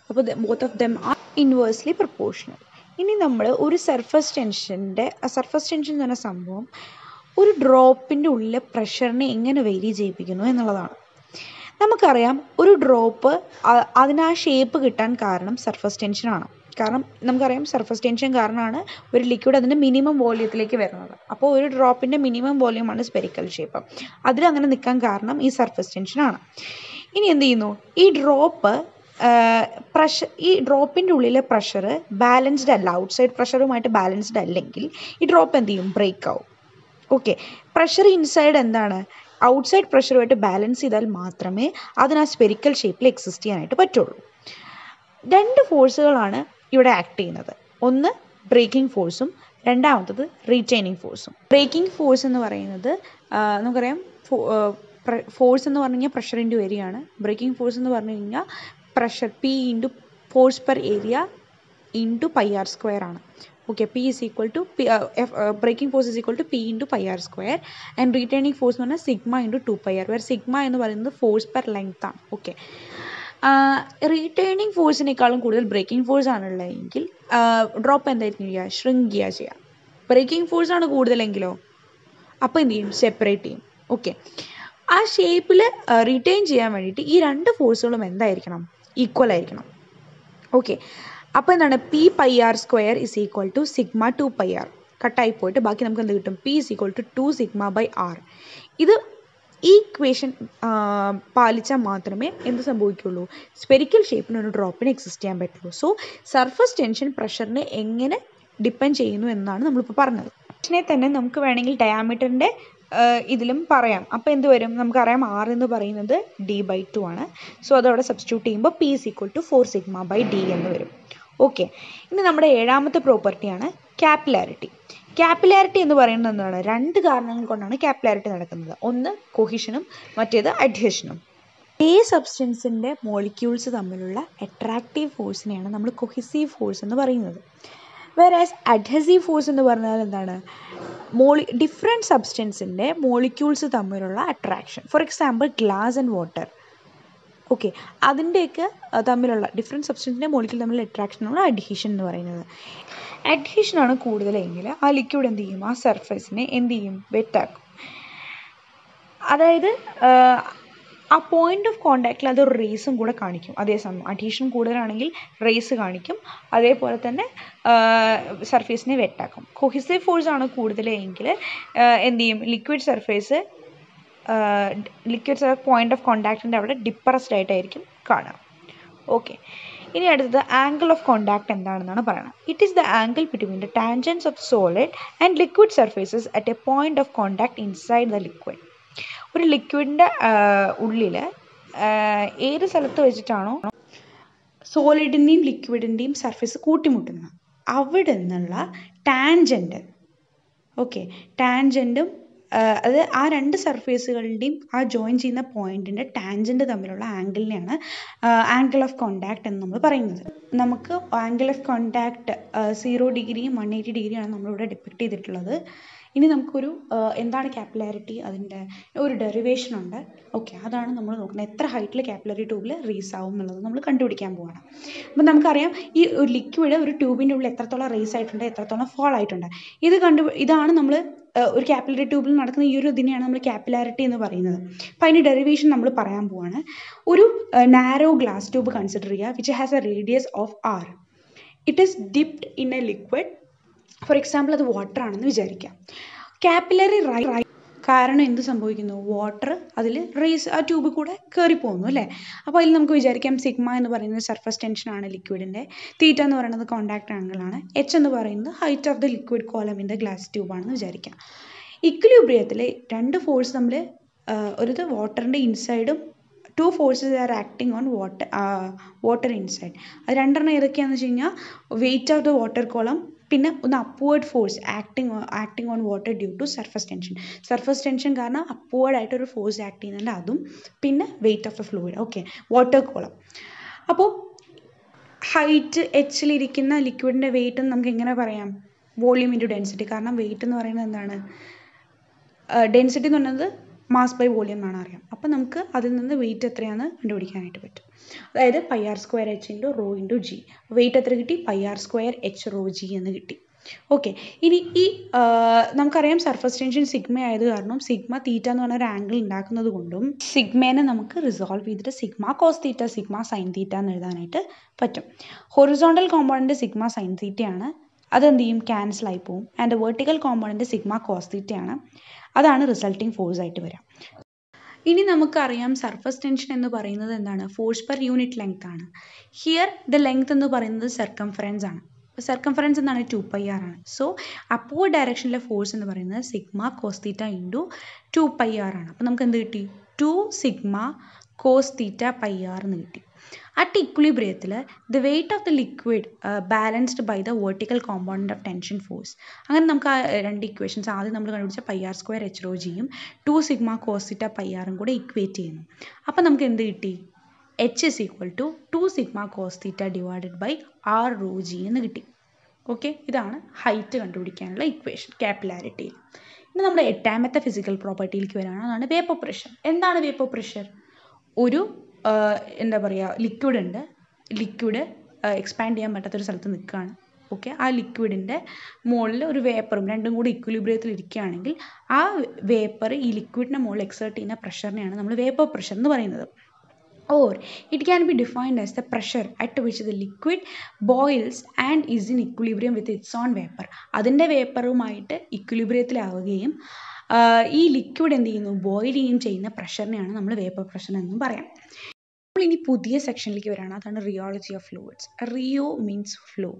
അപ്പോൾ both of them are inversely proportional. ഇനി നമ്മൾ ഒരു സർഫസ് ടെൻഷൻ എന്ന് പറഞ്ഞ സംഭവം ഒരു ഡ്രോപ്പിൻ്റെ ഉള്ളിലെ പ്രഷറിനെ എങ്ങനെ വേരി ചെയ്യിപ്പിക്കുന്നു എന്നുള്ളതാണ്. നമുക്കറിയാം ഒരു ഡ്രോപ്പ് അതിന് ആ ഷേപ്പ് കിട്ടാൻ കാരണം സർഫസ് ടെൻഷനാണ്. കാരണം നമുക്കറിയാം സർഫസ് ടെൻഷൻ കാരണമാണ് ഒരു ലിക്വിഡ് അതിൻ്റെ മിനിമം വോള്യത്തിലേക്ക് വരുന്നത്. അപ്പോൾ ഒരു ഡ്രോപ്പിൻ്റെ മിനിമം വോള്യമാണ് സ്പെരിക്കൽ ഷേപ്പ്. അതിലങ്ങനെ നിൽക്കാൻ കാരണം ഈ സർഫസ് ടെൻഷനാണ്. ഇനി എന്ത് ചെയ്യുന്നു, ഈ ഡ്രോപ്പിൻ്റെ ഉള്ളിലെ പ്രഷർ ബാലൻസ്ഡ് അല്ല, ഔട്ട്സൈഡ് പ്രഷറുമായിട്ട് ബാലൻസ്ഡ് അല്ലെങ്കിൽ ഈ ഡ്രോപ്പ് എന്ത് ചെയ്യും, ബ്രേക്ക് ആവും. ഓക്കെ, പ്രഷർ ഇൻസൈഡ് എന്താണ്, ഔട്ട്സൈഡ് പ്രഷറുമായിട്ട് ബാലൻസ് ചെയ്താൽ മാത്രമേ അതിന് ആ സ്പെരിക്കൽ ഷേപ്പിൽ എക്സിസ്റ്റ് ചെയ്യാനായിട്ട് പറ്റുള്ളൂ. 2 ഫോഴ്സുകളാണ് ഇവിടെ ആക്ട് ചെയ്യുന്നത്. ഒന്ന് ബ്രേക്കിംഗ് ഫോഴ്സും രണ്ടാമത്തത് റീറ്റെയിനിങ് ഫോഴ്സും. ബ്രേക്കിംഗ് ഫോഴ്സ് എന്ന് പറയുന്നത് നമുക്കറിയാം ഫോഴ്സ് എന്ന് പറഞ്ഞു കഴിഞ്ഞാൽ പ്രഷർ ഇൻറ്റു ഏരിയ ആണ്. ബ്രേക്കിംഗ് ഫോഴ്സ് എന്ന് പറഞ്ഞു കഴിഞ്ഞാൽ pressure P into force per area into pi R square ആണ്. Okay, P is equal to breaking force is equal to P into pi R square and retaining force എന്ന് പറഞ്ഞാൽ sigma into 2πr, where sigma എന്ന് പറയുന്നത് force per length ആണ്. Okay, retaining ഫോഴ്സിനേക്കാളും കൂടുതൽ breaking force ആണുള്ളതെങ്കിൽ drop എന്തായിരിക്കും ചെയ്യുക, shrink ചെയ്യുക. ബ്രേക്കിംഗ് ഫോഴ്സാണ് കൂടുതലെങ്കിലോ അപ്പോൾ എന്ത് ചെയ്യും? സെപ്പറേറ്റ് ചെയ്യും. ഓക്കെ, ആ ഷേപ്പിൽ റിറ്റെയിൻ ചെയ്യാൻ വേണ്ടിയിട്ട് ഈ രണ്ട് ഫോഴ്സുകളും എന്തായിരിക്കണം? ഈക്വൽ ആയിരിക്കണം. ഓക്കെ, അപ്പോൾ എന്താണ്? P pi R square is equal to sigma 2 pi R. കട്ടായി പോയിട്ട് ബാക്കി നമുക്ക് എന്ത് കിട്ടും? P is equal to 2 sigma by R. ഇത് ഈ ഇക്വേഷൻ പാലിച്ചാൽ മാത്രമേ എന്ത് സംഭവിക്കുള്ളൂ? സ്പെരിക്കൽ ഷേപ്പിന് ഒരു ഡ്രോപ്പിന് എക്സിസ്റ്റ് ചെയ്യാൻ പറ്റുള്ളൂ. സോ സർഫസ് ടെൻഷൻ പ്രഷറിനെ എങ്ങനെ ഡിപ്പെൻഡ് ചെയ്യുന്നു എന്നാണ് നമ്മളിപ്പോൾ പറഞ്ഞത്. ടെൻഷനെ തന്നെ നമുക്ക് വേണമെങ്കിൽ ഡയാമീറ്ററിൻ്റെ ഇതിലും പറയാം. അപ്പോൾ എന്ത് വരും? നമുക്കറിയാം ആർ എന്ന് പറയുന്നത് d/2 ആണ്. സോ അതവിടെ സബ്സ്റ്റിറ്റ്യൂട്ട് ചെയ്യുമ്പോൾ P is equal to 4 sigma by D എന്ന് വരും. ഓക്കെ, ഇനി നമ്മുടെ ഏഴാമത്തെ പ്രോപ്പർട്ടിയാണ് ക്യാപ്പിലാരിറ്റി. ക്യാപ്പിലാരിറ്റി എന്ന് പറയുന്നത് എന്താണ്? രണ്ട് കാരണങ്ങൾ കൊണ്ടാണ് ക്യാപ്പിലാരിറ്റി നടക്കുന്നത്. ഒന്ന് കൊഹിഷനും മറ്റേത് അഡ്ഹഷനും. ഒരേ സബ്സ്റ്റൻസിൻ്റെ മോളിക്യൂൾസ് തമ്മിലുള്ള അട്രാക്റ്റീവ് ഫോഴ്സിനെയാണ് നമ്മൾ കൊഹിസീവ് ഫോഴ്സ് എന്ന് പറയുന്നത്. വേറാസ് അഡ്ഹസീവ് ഫോഴ്സ് എന്ന് പറഞ്ഞാൽ എന്താണ്? ഡിഫറെൻറ്റ് സബ്സ്റ്റൻസിൻ്റെ മോളിക്യൂൾസ് തമ്മിലുള്ള attraction. For example glass and water. Okay, അതിൻ്റെയൊക്കെ തമ്മിലുള്ള ഡിഫറെൻറ്റ് സബ്സ്റ്റൻസിൻ്റെ മോളിക്യൂൾ തമ്മിലുള്ള അട്രാക്ഷനാണ് അഡ്ഹീഷൻ എന്ന് പറയുന്നത്. അഡ്ഹീഷനാണ് കൂടുതലെങ്കിൽ ആ ലിക്വിഡ് എന്ത് ചെയ്യും? ആ സർഫേസിനെ എന്ത് ചെയ്യും? വെറ്റാക്കും. അതായത് ആ പോയിന്റ് ഓഫ് കോണ്ടാക്റ്റിൽ അതൊരു റേസും കൂടെ കാണിക്കും. അതേസമയം അഡ്ഹീഷൻ കൂടുതലാണെങ്കിൽ റേസ് കാണിക്കും, അതേപോലെ തന്നെ സർഫേസിനെ വെറ്റാക്കും. കൊഹിസീവ് ഫോഴ്സ് ആണ് കൂടുതലെങ്കിൽ എന്ത് ചെയ്യും? ലിക്വിഡ് സർഫേസ് പോയിന്റ് ഓഫ് കോണ്ടാക്റ്റിൻ്റെ അവിടെ ഡിപ്രസ്ഡ് ആയിട്ടായിരിക്കും കാണുക. ഓക്കെ, ഇനി അടുത്തത് ആംഗിൾ ഓഫ് കോണ്ടാക്ട് എന്താണെന്നാണ് പറയുന്നത്. It is the angle between the tangents of solid and liquid surfaces at A point of contact inside the liquid. ഒരു ലിക്വിഡിൻ്റെ ഉള്ളിൽ ഏത് സ്ഥലത്ത് വെച്ചിട്ടാണോ സോളിഡിൻ്റെയും ലിക്വിഡിൻ്റെയും സർഫേസ് കൂട്ടിമുട്ടുന്നത് അവിടെ നിന്നുള്ള ടാൻജൻറ്റ്, ഓക്കെ, ടാൻജൻറ്റും അത് ആ രണ്ട് സർഫേസുകളുടെയും ആ ജോയിൻ ചെയ്യുന്ന പോയിൻറ്റിൻ്റെ ടാൻജൻറ്റ് തമ്മിലുള്ള ആംഗിളിനെയാണ് ആംഗിൾ ഓഫ് കോണ്ടാക്ട് എന്ന് നമ്മൾ പറയുന്നത്. നമുക്ക് ആംഗിൾ ഓഫ് കോണ്ടാക്ട് 0 ഡിഗ്രിയും 180 ഡിഗ്രിയാണ് നമ്മളിവിടെ ഡിപ്പെക്റ്റ് ചെയ്തിട്ടുള്ളത്. ഇനി നമുക്കൊരു എന്താണ് ക്യാപ്പിലാരിറ്റി, അതിൻ്റെ ഒരു ഡെറിവേഷൻ ഉണ്ട്. ഓക്കെ, അതാണ് നമ്മൾ നോക്കുന്നത്. എത്ര ഹൈറ്റിൽ ക്യാപ്പിലറി ട്യൂബിൽ റേസ് ആവും എന്നുള്ളത് നമ്മൾ കണ്ടുപിടിക്കാൻ പോവാണ്. അപ്പം നമുക്കറിയാം ഈ ഒരു ലിക്വിഡ് ഒരു ട്യൂബിൻ്റെ ഉള്ളിൽ എത്രത്തോളം റേസ് ആയിട്ടുണ്ട്, എത്രത്തോളം ഫോൾ ആയിട്ടുണ്ട്. ഇതാണ് നമ്മൾ ഒരു ക്യാപ്പിലറി ട്യൂബിൽ നടക്കുന്ന ഈ ഒരു ഇതിനെയാണ് നമ്മൾ ക്യാപ്പിലാരിറ്റി എന്ന് പറയുന്നത്. അപ്പം അതിൻ്റെ ഡെറിവേഷൻ നമ്മൾ പറയാൻ പോവാണ്. ഒരു നാരോ ഗ്ലാസ് ട്യൂബ് കൺസിഡർ ചെയ്യുക, which has A radius of r. It is dipped in A liquid. For example അത് വാട്ടർ ആണെന്ന് വിചാരിക്കാം. ക്യാപ്പിലറി കാരണം എന്ത് സംഭവിക്കുന്നു? വാട്ടർ അതിൽ റേസ് ആ ട്യൂബിൽ കൂടെ കയറി പോകുന്നു അല്ലേ. അപ്പോൾ അതിൽ നമുക്ക് വിചാരിക്കാം സിഗ്മ എന്ന് പറയുന്നത് സർഫസ് ടെൻഷനാണ് ലിക്വിഡിൻ്റെ, തീറ്റ എന്ന് പറയുന്നത് കോണ്ടാക്ട് ആംഗിളാണ്, എച്ച് എന്ന് പറയുന്നത് height of the liquid column in the glass ട്യൂബാണെന്ന് വിചാരിക്കാം. ഇക്വിലിബ്രിയത്തിൽ രണ്ട് ഫോഴ്സ് തമ്മിൽ ഒരു വാട്ടറിൻ്റെ ഇൻസൈഡും two forces are acting on water inside. അത് രണ്ടെണ്ണം ഏതൊക്കെയാണെന്ന് വെച്ച് കഴിഞ്ഞാൽ weight of the water column, പിന്നെ ഒന്ന് upward force acting on water due to surface tension കാരണം അപ്വേർഡ് ആയിട്ടൊരു ഫോഴ്സ് ആക്ട് ചെയ്യുന്നുണ്ട് അതും, പിന്നെ weight of the fluid, okay, water column. അപ്പോൾ ഹൈറ്റ് എച്ചിലിരിക്കുന്ന ലിക്വിഡിൻ്റെ വെയിറ്റ് നമുക്ക് എങ്ങനെ പറയാം? Volume into density. കാരണം വെയിറ്റ് എന്ന് പറയുന്നത് എന്താണ്? ഡെൻസിറ്റി എന്ന് പറയുന്നത് മാസ് ബൈ വോളിയം എന്നാണ് അറിയാം. അപ്പം നമുക്ക് അതിൽ നിന്ന് വെയിറ്റ് എത്രയാണെന്ന് കണ്ടുപിടിക്കാനായിട്ട് പറ്റും. അതായത് πr² h into rho into G. Weight എത്ര കിട്ടി? πr² h റോ ജി എന്ന് കിട്ടി. ഓക്കെ, ഇനി ഈ നമുക്കറിയാം സർഫസ് ടെൻഷൻ സിഗ്മ ആയത് കാരണം സിഗ്മ തീറ്റ എന്ന് പറഞ്ഞ ഒരു ആംഗിൾ ഉണ്ടാക്കുന്നത് കൊണ്ടും സിഗ്മേനെ നമുക്ക് റിസോൾവ് ചെയ്തിട്ട് sigma cos theta sigma sine theta എന്ന് എഴുതാനായിട്ട് പറ്റും. ഹൊറിസോണ്ടൽ കോമ്പോണൻറ്റ് സിഗ്മ സൈൻ തീറ്റയാണ്, അതെന്ത് ചെയ്യും? ക്യാൻസൽ ആയി പോവും. And vertical component sigma cos തീറ്റയാണ്, അതാണ് റിസൾട്ടിങ് ഫോഴ്സ് ആയിട്ട് വരാം. ഇനി നമുക്കറിയാം സർഫസ് ടെൻഷൻ എന്ന് പറയുന്നത് എന്താണ്? ഫോഴ്സ് പെർ യൂണിറ്റ് ലെങ്ത് ആണ്. ഹിയർ ദ ലെങ്ത് എന്ന് പറയുന്നത് സർക്കംഫറൻസ് ആണ്. സർക്കംഫറൻസ് എന്താണ്? 2πr ആണ്. സോ അപ്വേർഡ് ഡയറക്ഷനിലെ ഫോഴ്സ് എന്ന് പറയുന്നത് sigma cos theta into 2πr ആണ്. അപ്പോൾ നമുക്ക് എന്ത് കിട്ടി? 2 സിഗ്മ കോസ് തീറ്റ πr എന്ന് കിട്ടി. അറ്റ് ഇക്വിലിബ്രിയത്തിൽ the weight of the liquid balanced by the vertical component of tension force. അങ്ങനെ നമുക്ക് ആ രണ്ട് ഇക്വേഷൻസ് ആദ്യം നമ്മൾ കണ്ടുപിടിച്ച πr² h റോ ജിയും 2 സിഗ്മ കോസ് തീറ്റ πrഉം കൂടെ ഇക്വേറ്റ് ചെയ്യുന്നു. അപ്പോൾ നമുക്ക് എന്ത് കിട്ടി? h is equal to 2 sigma cos theta divided by r rho G എന്ന് കിട്ടി. ഓക്കെ, ഇതാണ് ഹൈറ്റ് കണ്ടുപിടിക്കാനുള്ള ഇക്വേഷൻ ക്യാപ്പിലാരിറ്റിയിൽ. ഇനി നമ്മുടെ എട്ടാമത്തെ ഫിസിക്കൽ പ്രോപ്പർട്ടിയിലേക്ക് വരികയാണ്, അതാണ് വേപ്പർ പ്രഷർ. എന്താണ് വേപ്പർ പ്രഷർ? ഒരു എന്താ പറയുക, ലിക്വിഡ് ഉണ്ട്, ലിക്വിഡ് എക്സ്പാൻഡ് ചെയ്യാൻ പറ്റാത്തൊരു സ്ഥലത്ത് നിൽക്കുകയാണ്. ഓക്കെ, ആ ലിക്വിഡിൻ്റെ മുകളിൽ ഒരു വേപ്പറും രണ്ടും കൂടി ഇക്വിലിബ്രിയത്തിൽ ഇരിക്കുകയാണെങ്കിൽ ആ വേപ്പർ ഈ ലിക്വിഡിൻ്റെ മുകളിൽ എക്സേർട്ട് ചെയ്യുന്ന പ്രഷറിനെയാണ് നമ്മൾ വേപ്പർ പ്രഷർ എന്ന് പറയുന്നത്. Or it can be defined as the pressure at which the liquid boils and is in equilibrium with its own vapor. അതിൻ്റെ വേപ്പറുമായിട്ട് ഇക്വിലിബ്രിയത്തിലാവുകയും ഈ ലിക്വിഡ് എന്ത് ചെയ്യുന്നു, ബോയിൽ ചെയ്യുന്ന പ്രഷറിനെയാണ് നമ്മൾ വേപ്പർ പ്രഷർ എന്നും പറയാം. നമ്മൾ ഇനി പുതിയ സെക്ഷനിലേക്ക് വരികയാണ്, അതാണ് rheology of fluids. Rheo means flow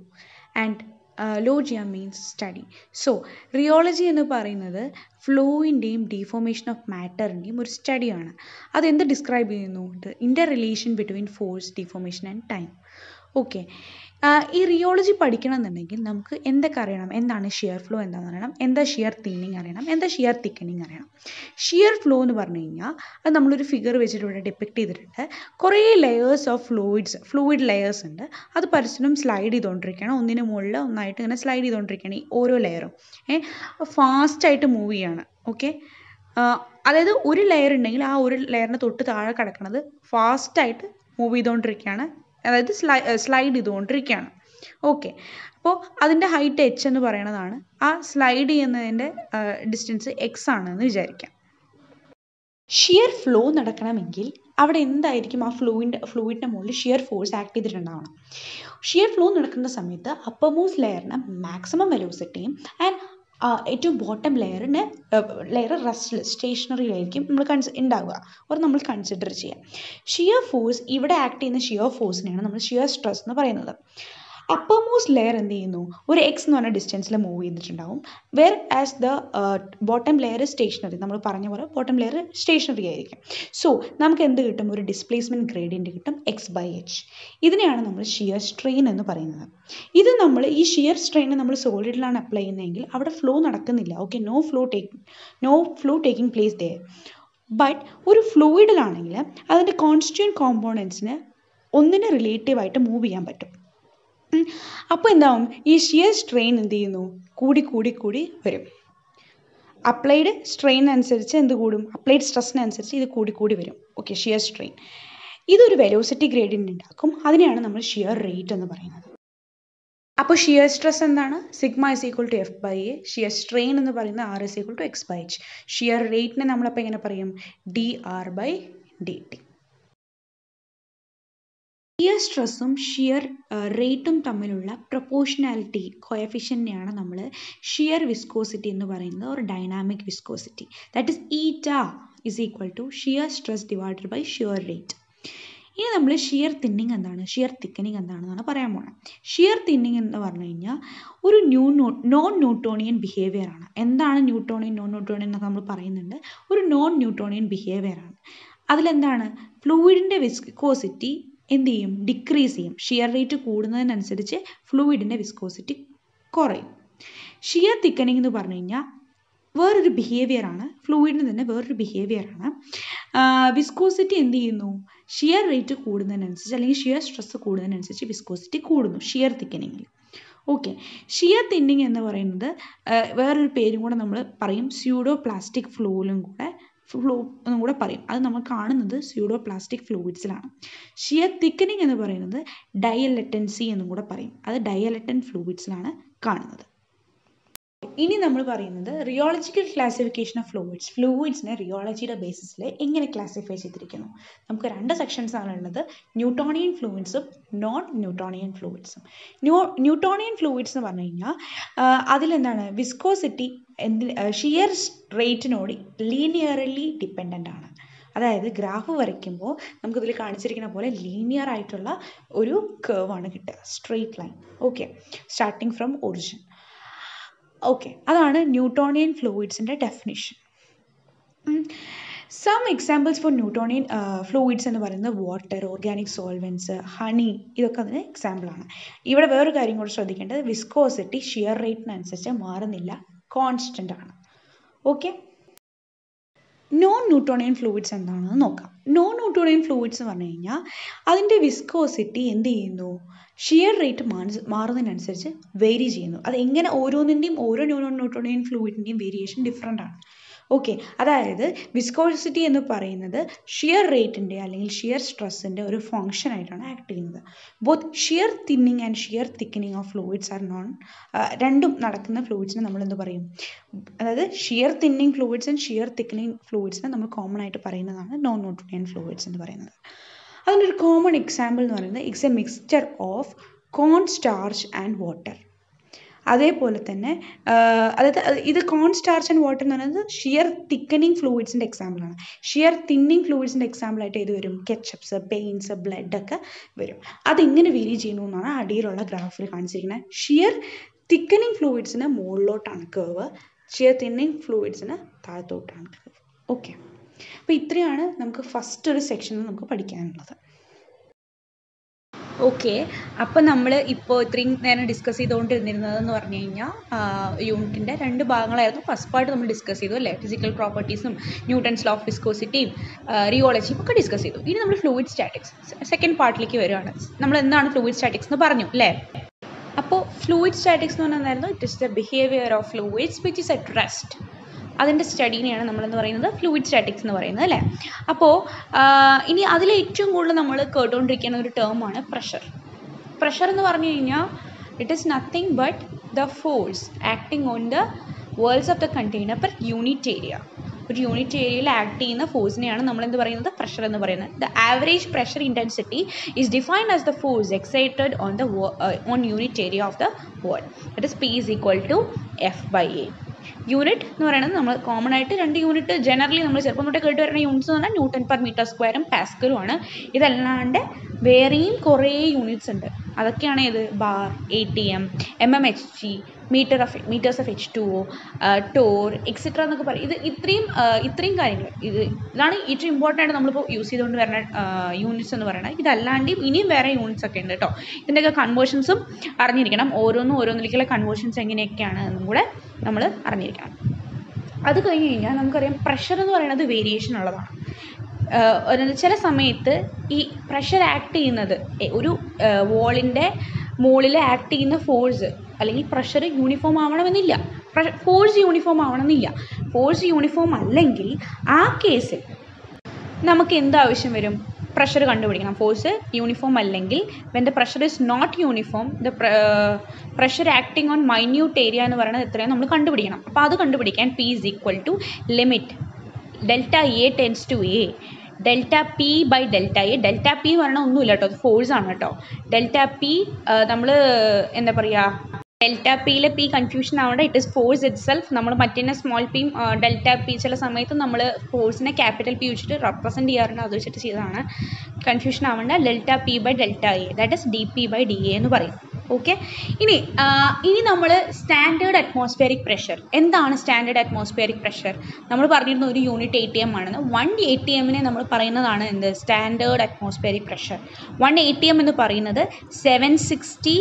and logia means study. So rheology എന്ന് പറയുന്നത് ഫ്ലോയിൻ്റെയും ഡീഫോർമേഷൻ ഓഫ് മാറ്ററിൻ്റെയും ഒരു സ്റ്റഡിയാണ്. അതെന്ത് ഡിസ്ക്രൈബ് ചെയ്യുന്നു? Interrelation between force, deformation and time. Okay, ഈ റിയോളജി പഠിക്കണമെന്നുണ്ടെങ്കിൽ നമുക്ക് എന്തൊക്കെ അറിയണം? എന്താണ് ഷിയർ ഫ്ലോ എന്താണെന്ന് അറിയണം, എന്താ ഷിയർ തിന്നിങ് അറിയണം, എന്താ ഷിയർ തിക്കനിങ് അറിയണം. ഷിയർ ഫ്ലോ എന്ന് പറഞ്ഞു കഴിഞ്ഞാൽ അത് നമ്മളൊരു ഫിഗർ വെച്ചിട്ട് ഇവിടെ ഡിപ്പിക്ട് ചെയ്തിട്ടുണ്ട്. കുറേ ലെയേഴ്സ് ഓഫ് ഫ്ലൂയിഡ് ലെയേഴ്സ് ഉണ്ട്. അത് പരസ്പരം സ്ലൈഡ് ചെയ്തുകൊണ്ടിരിക്കുകയാണ്, ഒന്നിന് മുകളിൽ ഒന്നായിട്ട് ഇങ്ങനെ സ്ലൈഡ് ചെയ്തുകൊണ്ടിരിക്കുകയാണ് ഈ ഓരോ ലെയറും. ഫാസ്റ്റായിട്ട് മൂവ് ചെയ്യാണ്. ഓക്കെ, അതായത് ഒരു ലെയർ ഉണ്ടെങ്കിൽ ആ ഒരു ലെയറിന് തൊട്ട് താഴെ കിടക്കുന്നത് ഫാസ്റ്റായിട്ട് മൂവ് ചെയ്തുകൊണ്ടിരിക്കുകയാണ്, അതായത് സ്ലൈഡ് ചെയ്തുകൊണ്ടിരിക്കുകയാണ്. ഓക്കെ, അപ്പോൾ അതിൻ്റെ ഹൈറ്റ് എച്ച് എന്ന് പറയുന്നതാണ്. ആ സ്ലൈഡ് ചെയ്യുന്നതിൻ്റെ ഡിസ്റ്റൻസ് എക്സ് ആണെന്ന് വിചാരിക്കാം. ഷിയർ ഫ്ലോ നടക്കണമെങ്കിൽ അവിടെ എന്തായിരിക്കും ആ ഫ്ലൂയിഡിൻ്റെ മുകളിൽ ഷിയർ ഫോഴ്സ് ആക്ട് ചെയ്തിട്ടുണ്ടാവണം. ഷിയർ ഫ്ലോ നടക്കുന്ന സമയത്ത് അപ്പർ മോസ്റ്റ് ലെയറിന് മാക്സിമം വെലോസിറ്റിയും ആൻഡ് ഏറ്റവും ബോട്ടം ലെയർ റെസ്റ്റ്ലെസ് സ്റ്റേഷനറിയിലായിരിക്കും ഉണ്ടാവുക, or നമ്മൾ കൺസിഡർ ചെയ്യാം. ഷിയർ ഫോഴ്സ് ഇവിടെ ആക്ട് ചെയ്യുന്ന ഷിയർ ഫോഴ്സിനെയാണ് നമ്മൾ ഷിയർ സ്ട്രെസ് എന്ന് പറയുന്നത്. അപ്പർ മോസ്റ്റ് ലെയർ എന്ത് ചെയ്യുന്നു, ഒരു എക്സ് എന്ന് പറഞ്ഞ ഡിസ്റ്റൻസിൽ മൂവ് ചെയ്തിട്ടുണ്ടാവും. Whereas the bottom layer stationary, നമ്മൾ പറഞ്ഞ പോലെ ബോട്ടം ലെയർ സ്റ്റേഷനറി ആയിരിക്കും. സോ നമുക്ക് എന്ത് കിട്ടും, ഒരു ഡിസ്പ്ലേസ്മെൻറ്റ് ഗ്രേഡിയൻറ്റ് കിട്ടും, x/h. ഇതിനെയാണ് നമ്മൾ ഷിയർ സ്ട്രെയിൻ എന്ന് പറയുന്നത്. ഇത് നമ്മൾ ഈ ഷിയർ സ്ട്രെയിൻ നമ്മൾ സോളിഡിലാണ് അപ്ലൈ ചെയ്യുന്നതെങ്കിൽ അവിടെ ഫ്ലോ നടക്കുന്നില്ല. Okay, no flow taking place there. But ഒരു ഫ്ലൂയിഡിലാണെങ്കിൽ അതിൻ്റെ കോൺസ്റ്റിറ്റ്യൂവൻറ്റ് കോമ്പോണൻസിന് ഒന്നിന് റിലേറ്റീവായിട്ട് മൂവ് ചെയ്യാൻ പറ്റും. അപ്പോൾ എന്താവും, ഈ ഷിയർ സ്ട്രെയിൻ എന്ത് ചെയ്യുന്നു, കൂടി വരും. അപ്ലൈഡ് സ്ട്രെയിൻ അനുസരിച്ച് എന്ത് കൂടും, അപ്ലൈഡ് സ്ട്രെസ്സിനനുസരിച്ച് ഇത് കൂടി വരും. ഓക്കെ, ഷിയർ സ്ട്രെയിൻ ഇതൊരു വെലോസിറ്റി ഗ്രേഡിയൻ്റ് ഉണ്ടാക്കും. അതിനെയാണ് നമ്മൾ ഷിയർ റേറ്റ് എന്ന് പറയുന്നത്. അപ്പോൾ ഷിയർ സ്ട്രെസ് എന്താണ്, sigma is equal to F/A. Shear strain എന്ന് പറയുന്നത് R is equal to x/h. Shear റേറ്റിനെ നമ്മളപ്പോൾ എങ്ങനെ പറയും, dR/dt. ഷിയർ സ്ട്രെസ്സും ഷിയർ റേറ്റും തമ്മിലുള്ള പ്രൊപ്പോർഷണാലിറ്റി കോഎഫിഷ്യൻ്റിനെയാണ് നമ്മൾ ഷിയർ വിസ്കോസിറ്റി എന്ന് പറയുന്നത്, ഒരു dynamic viscosity. That is eta is equal to shear stress divided by shear rate. ഇനി നമ്മൾ ഷിയർ തിന്നിങ് എന്താണ്, ഷിയർ തിക്കനിങ് എന്താണെന്നാണ് പറയാൻ പോകുന്നത്. ഷിയർ തിന്നിങ് എന്ന് പറഞ്ഞു കഴിഞ്ഞാൽ ഒരു നോൺ ന്യൂട്ടോണിയൻ ബിഹേവിയർ ആണ്. എന്താണ് ന്യൂട്ടോണിയൻ, നോൺ ന്യൂട്ടോണിയൻ എന്നൊക്കെ നമ്മൾ പറയുന്നുണ്ട്. ഒരു നോൺ ന്യൂട്ടോണിയൻ ബിഹേവിയർ ആണ്. അതിലെന്താണ്, ഫ്ലൂയിഡിൻ്റെ വിസ്കോസിറ്റി എന്ത് ചെയ്യും, ഡിക്രീസ് ചെയ്യും. ഷിയർ റേറ്റ് കൂടുന്നതിനനുസരിച്ച് ഫ്ലൂയിഡിൻ്റെ വിസ്കോസിറ്റി കുറയും. ഷിയർ തിക്കനിങ് എന്ന് പറഞ്ഞു കഴിഞ്ഞാൽ വേറൊരു ബിഹേവിയറാണ്, ഫ്ലൂയിഡിന് തന്നെ വേറൊരു ബിഹേവിയറാണ്. വിസ്കോസിറ്റി എന്ത് ചെയ്യുന്നു, ഷിയർ റേറ്റ് കൂടുന്നതിനനുസരിച്ച് അല്ലെങ്കിൽ ഷിയർ സ്ട്രെസ് കൂടുന്നതിനനുസരിച്ച് വിസ്കോസിറ്റി കൂടുന്നു ഷിയർ തിക്കനിങ്ങിൽ. ഓക്കെ, ഷിയർ തിന്നിങ് എന്ന് പറയുന്നത് വേറൊരു പേരും കൂടെ നമ്മൾ പറയും, സ്യൂഡോ പ്ലാസ്റ്റിക് ഫ്ലോ എന്നും കൂടെ പറയും. അത് നമ്മൾ കാണുന്നത് സ്യൂഡോ പ്ലാസ്റ്റിക് ഫ്ലൂയിഡ്സിലാണ്. ഷിയർ തിക്കനിങ് എന്ന് പറയുന്നത് ഡയലറ്റൻസി എന്നും കൂടെ പറയും. അത് ഡയലറ്റൻറ്റ് ഫ്ലൂയിഡ്സിലാണ് കാണുന്നത്. ഇനി നമ്മൾ പറയുന്നത് റിയോളജിക്കൽ ക്ലാസിഫിക്കേഷൻ ഓഫ് ഫ്ലൂയിഡ്സിനെ റിയോളജിയുടെ ബേസിസിൽ എങ്ങനെ ക്ലാസിഫൈ ചെയ്തിരിക്കുന്നു. നമുക്ക് രണ്ട് സെക്ഷൻസ് ആണ് ഉള്ളത്, ന്യൂട്ടോണിയൻ ഫ്ലൂയിഡ്സും നോൺ ന്യൂട്ടോണിയൻ ഫ്ലൂയിഡ്സും. ന്യൂട്ടോണിയൻ ഫ്ലൂയിഡ്സ് എന്ന് പറഞ്ഞു കഴിഞ്ഞാൽ അതിലെന്താണ്, വിസ്കോസിറ്റി ഷിയർ റേറ്റിനോട് ലീനിയർലി ഡിപ്പെൻഡൻ്റ് ആണ്. അതായത് ഗ്രാഫ് വരയ്ക്കുമ്പോൾ നമുക്കിതിൽ കാണിച്ചിരിക്കുന്ന പോലെ ലീനിയർ ആയിട്ടുള്ള ഒരു കർവാണ് കിട്ടുക, straight line. Okay, starting from origin. Okay, അതാണ് ന്യൂട്ടോണിയൻ ഫ്ലൂയിഡ്സിൻ്റെ definition. Some examples for Newtonian fluids എന്ന് പറയുന്നത് വാട്ടർ, ഓർഗാനിക് സോൾവെൻറ്റ്സ്, ഹണി, ഇതൊക്കെ അതിന് എക്സാമ്പിളാണ്. ഇവിടെ വേറൊരു കാര്യം കൂടി ശ്രദ്ധിക്കേണ്ടത്, വിസ്കോസിറ്റി ഷിയർ റേറ്റിനനുസരിച്ച് മാറുന്നില്ല, കോൺസ്റ്റൻ്റ് ആണ്. ഓക്കെ, നോൺ ന്യൂട്ടോണിയൻ ഫ്ലൂയിഡ്സ് എന്താണെന്ന് നോക്കാം. നോൺ ന്യൂട്ടോണിയൻ ഫ്ലൂയിഡ്സ് എന്ന് പറഞ്ഞു കഴിഞ്ഞാൽ അതിൻ്റെ വിസ്കോസിറ്റി എന്ത് ചെയ്യുന്നു, ഷിയർ റേറ്റ് മാറുന്നതിനനുസരിച്ച് വേരി ചെയ്യുന്നു. അത് എങ്ങനെ ഓരോന്നിൻ്റെയും ഓരോ നോൺ ന്യൂട്ടോണിയൻ ഫ്ലൂയിഡിൻ്റെയും വേരിയേഷൻ ഡിഫറെൻ്റ് ആണ്. ഓക്കെ, അതായത് വിസ്കോസിറ്റി എന്ന് പറയുന്നത് ഷിയർ റേറ്റിൻ്റെ അല്ലെങ്കിൽ ഷിയർ സ്ട്രെസ്സിൻ്റെ ഒരു ഫങ്ഷൻ ആയിട്ടാണ് ആക്ട് ചെയ്യുന്നത്. Both shear thinning and shear thickening of fluids are known, രണ്ടും നടക്കുന്ന ഫ്ലൂയിഡ്സിനെ നമ്മൾ എന്ത് പറയും? അതായത് shear thinning fluids and shear thickening ഫ്ലൂയിഡ്സിനെ നമ്മൾ കോമൺ ആയിട്ട് പറയുന്നതാണ് നോൺ ന്യൂട്രിയൻ ഫ്ലൂയിഡ്സ് എന്ന് പറയുന്നത്. അതിൻ്റെ ഒരു കോമൺ എക്സാമ്പിൾ എന്ന് പറയുന്നത് it's A mixture of cone starch and water. അതേപോലെ തന്നെ അതായത് ഇത് കോൺ സ്റ്റാർച്ച് ആൻഡ് വാട്ടർ എന്ന് പറയുന്നത് ഷിയർ തിക്കനിങ് ഫ്ലൂയിഡ്സിൻ്റെ എക്സാമ്പിളാണ്. ഷിയർ തിന്നിങ് ഫ്ലൂയിഡ്സിൻ്റെ എക്സാമ്പിളായിട്ട് ഇത് വരും കെച്ചപ്സ്, പെയിൻസ്, ബ്ലഡ് ഒക്കെ വരും. അതെങ്ങനെ വേരി ചെയ്യുന്നു എന്നാണ് അടിയിലുള്ള ഗ്രാഫിൽ കാണിച്ചിരിക്കുന്നത്. ഷിയർ തിക്കനിങ് ഫ്ലൂയിഡ്സിന് മുകളിലോട്ടാണ് കർവ്, ഷിയർ തിന്നിങ് ഫ്ലൂയിഡ്സിന് താഴത്തോട്ടാണ് കർവ്. ഓക്കെ, അപ്പോൾ ഇത്രയാണ് നമുക്ക് ഫസ്റ്റ് ഒരു സെക്ഷനിൽ നമുക്ക് പഠിക്കാനുള്ളത്. ഓക്കെ, അപ്പോൾ നമ്മൾ ഇപ്പോൾ ഇത്രയും നേരം ഡിസ്കസ് ചെയ്തുകൊണ്ടിരുന്നതെന്ന് പറഞ്ഞു കഴിഞ്ഞാൽ യൂണിറ്റിൻ്റെ 2 ഭാഗങ്ങളായിരുന്നു. ഫസ്റ്റ് പാർട്ട് നമ്മൾ ഡിസ്കസ് ചെയ്തു അല്ലേ, ഫിസിക്കൽ പ്രോപ്പർട്ടീസും ന്യൂട്ടൺസ് ലോ ഓഫ് വിസ്കോസിറ്റിയും റിയോളജിയും ഒക്കെ ഡിസ്കസ് ചെയ്തു. ഇനി നമ്മൾ ഫ്ലൂയിഡ് സ്റ്റാറ്റിക്സ് സെക്കൻഡ് പാർട്ടിലേക്ക് വരികയാണ്. നമ്മൾ എന്താണ് ഫ്ലൂയിഡ് സ്റ്റാറ്റിക്സ് എന്ന് പറഞ്ഞു അല്ലേ. അപ്പോൾ ഫ്ലൂയിഡ് സ്റ്റാറ്റിക്സ് എന്ന് പറഞ്ഞാൽ എന്തായിരുന്നു? It is the behaviour of fluids which is at rest. അതിൻ്റെ സ്റ്റഡീനെയാണ് നമ്മളെന്ന് പറയുന്നത് ഫ്ലൂയിഡ് സ്റ്റാറ്റിക്സ് എന്ന് പറയുന്നത് അല്ലേ. അപ്പോൾ ഇനി അതിൽ ഏറ്റവും കൂടുതൽ നമ്മൾ കേട്ടുകൊണ്ടിരിക്കുന്ന ഒരു ടേമാണ് പ്രഷർ. പ്രഷർ എന്ന് പറഞ്ഞു കഴിഞ്ഞാൽ it is nothing but the force acting on the world's of the container per unit area. ഒരു യൂണിറ്റ് ഏരിയയിൽ ആക്ട് ചെയ്യുന്ന ഫോഴ്സിനെയാണ് നമ്മൾ എന്ത് പറയുന്നത്? പ്രഷർ എന്ന് പറയുന്നത്. The average pressure intensity is defined as the force excited on unit area of the world. That is P is equal to F/A. Unit എന്ന് പറയുന്നത് നമ്മൾ കോമൺ ആയിട്ട് 2 യൂണിറ്റ് ജനറലി നമ്മൾ ചെറുപ്പം തൊട്ടേ കേട്ട് വരുന്ന യൂണിറ്റ്സ് എന്ന് പറഞ്ഞാൽ ന്യൂട്ടൺ പെർ മീറ്റർ സ്ക്വയറും പാസ്കലുമാണ്. ഇതല്ലാണ്ട് വേറെയും കുറേ യൂണിറ്റ്സ് ഉണ്ട്. അതൊക്കെയാണ് ഇത് bar, ATM, mmHg, metres of H2O, torr etcetera എന്നൊക്കെ പറയും. ഇത് ഇത്രയും കാര്യങ്ങൾ ഇതാണ് ഏറ്റവും ഇമ്പോർട്ടൻ്റ് ആയിട്ട് നമ്മളിപ്പോൾ യൂസ് ചെയ്തുകൊണ്ട് വരുന്ന യൂണിറ്റ്സ് എന്ന് പറയുന്നത്. ഇതല്ലാണ്ട് ഇനിയും വേറെ യൂണിറ്റ്സ് ഒക്കെ ഉണ്ട് കേട്ടോ. ഇതിൻ്റെയൊക്കെ കൺവേർഷൻസും അറിഞ്ഞിരിക്കണം. ഓരോന്നിലേക്കുള്ള കൺവേർഷൻസ് എങ്ങനെയൊക്കെയാണ് എന്നും കൂടെ നമ്മൾ അറിഞ്ഞിരിക്കണം. അത് കഴിഞ്ഞ് കഴിഞ്ഞാൽ നമുക്കറിയാം പ്രഷർ എന്ന് പറയുന്നത് വേരിയേഷൻ ഉള്ളതാണ്. ചില സമയത്ത് ഈ പ്രഷർ ആക്ട് ചെയ്യുന്നത് ഒരു വോളിൻ്റെ മുകളിൽ ആക്ട് ചെയ്യുന്ന ഫോഴ്സ് അല്ലെങ്കിൽ പ്രഷർ യൂണിഫോം ആവണമെന്നില്ല. ഫോഴ്സ് യൂണിഫോം ആവണമെന്നില്ല. ഫോഴ്സ് യൂണിഫോം അല്ലെങ്കിൽ ആ കേസിൽ നമുക്ക് എന്താവശ്യം വരും? പ്രഷർ കണ്ടുപിടിക്കണം. ഫോഴ്സ് യൂണിഫോം അല്ലെങ്കിൽ when the pressure is not uniform the pressure acting on minute area എന്ന് പറയുന്നത് എത്രയാണ് നമ്മൾ കണ്ടുപിടിക്കണം. അപ്പോൾ അത് കണ്ടുപിടിക്കാൻ P is equal to limit delta A tends to A delta P by delta A. Delta P എന്ന് പറഞ്ഞാൽ ഒന്നുമില്ല കേട്ടോ, അത് ഫോഴ്സ് ആണ് കേട്ടോ. ഡെൽറ്റ P നമ്മൾ എന്താ പറയുക, ഡെൽറ്റ പിയിലെ P കൺഫ്യൂഷൻ ആവേണ്ട, it is force it self. നമ്മൾ മറ്റേ സ്മോൾ പിയും ഡെൽറ്റ P ചില സമയത്ത് നമ്മൾ ഫോഴ്സിനെ ക്യാപിറ്റൽ P വെച്ചിട്ട് റെപ്രസെൻറ്റ് ചെയ്യാറുണ്ട്, അത് വെച്ചിട്ട് ചെയ്തതാണ്. കൺഫ്യൂഷൻ ആവേണ്ട. Delta P by delta A that is DP by DA എന്ന് പറയും. ഓക്കെ, ഇനി നമ്മൾ സ്റ്റാൻഡേർഡ് അറ്റ്മോസ്ഫിയറിക് പ്രഷർ. എന്താണ് സ്റ്റാൻഡേർഡ് അറ്റ്മോസ്ഫിയറിക് പ്രഷർ? നമ്മൾ പറഞ്ഞിരുന്ന ഒരു യൂണിറ്റ് ATM ആണെന്ന്. 1 ATM നമ്മൾ പറയുന്നതാണ് എന്ത്? Standard atmospheric pressure. 1 ATM എന്ന് പറയുന്നത് 760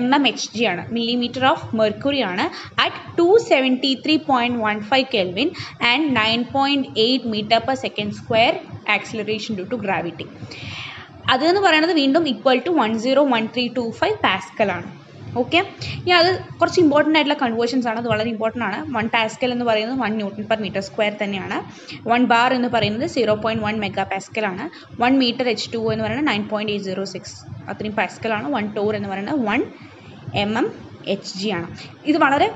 mmHg ആണ്, മില്ലിമീറ്റർ ഓഫ് മെർക്കുറി ആണ്, at 273.15 Kelvin and 9.8 meter per second square acceleration due to gravity. അതെന്ന് പറയുന്നത് വീണ്ടും ഈക്വൽ ടു 101325 പാസ്കൽ ആണ്. ഓക്കെ, ഇനി അത് കുറച്ച് ഇമ്പോർട്ടൻ്റ് ആയിട്ടുള്ള കൺവേർഷൻസ് ആണ്. അത് വളരെ ഇമ്പോർട്ടൻ്റ് ആണ്. 1 പാസ്കൽ എന്ന് പറയുന്നത് 1 ന്യൂട്ടൺ പെർ മീറ്റർ സ്ക്വയർ തന്നെയാണ്. 1 ബാർ എന്ന് പറയുന്നത് 0.1 മെഗാ പാസ്കൽ ആണ്. 1 മീറ്റർ H2O എന്ന് പറയുന്നത് 9.806 അത്രയും പാസ്കൽ ആണ്. 1 ടോർ എന്ന് പറയുന്നത് 1 mmHg ആണ്. ഇത് വളരെ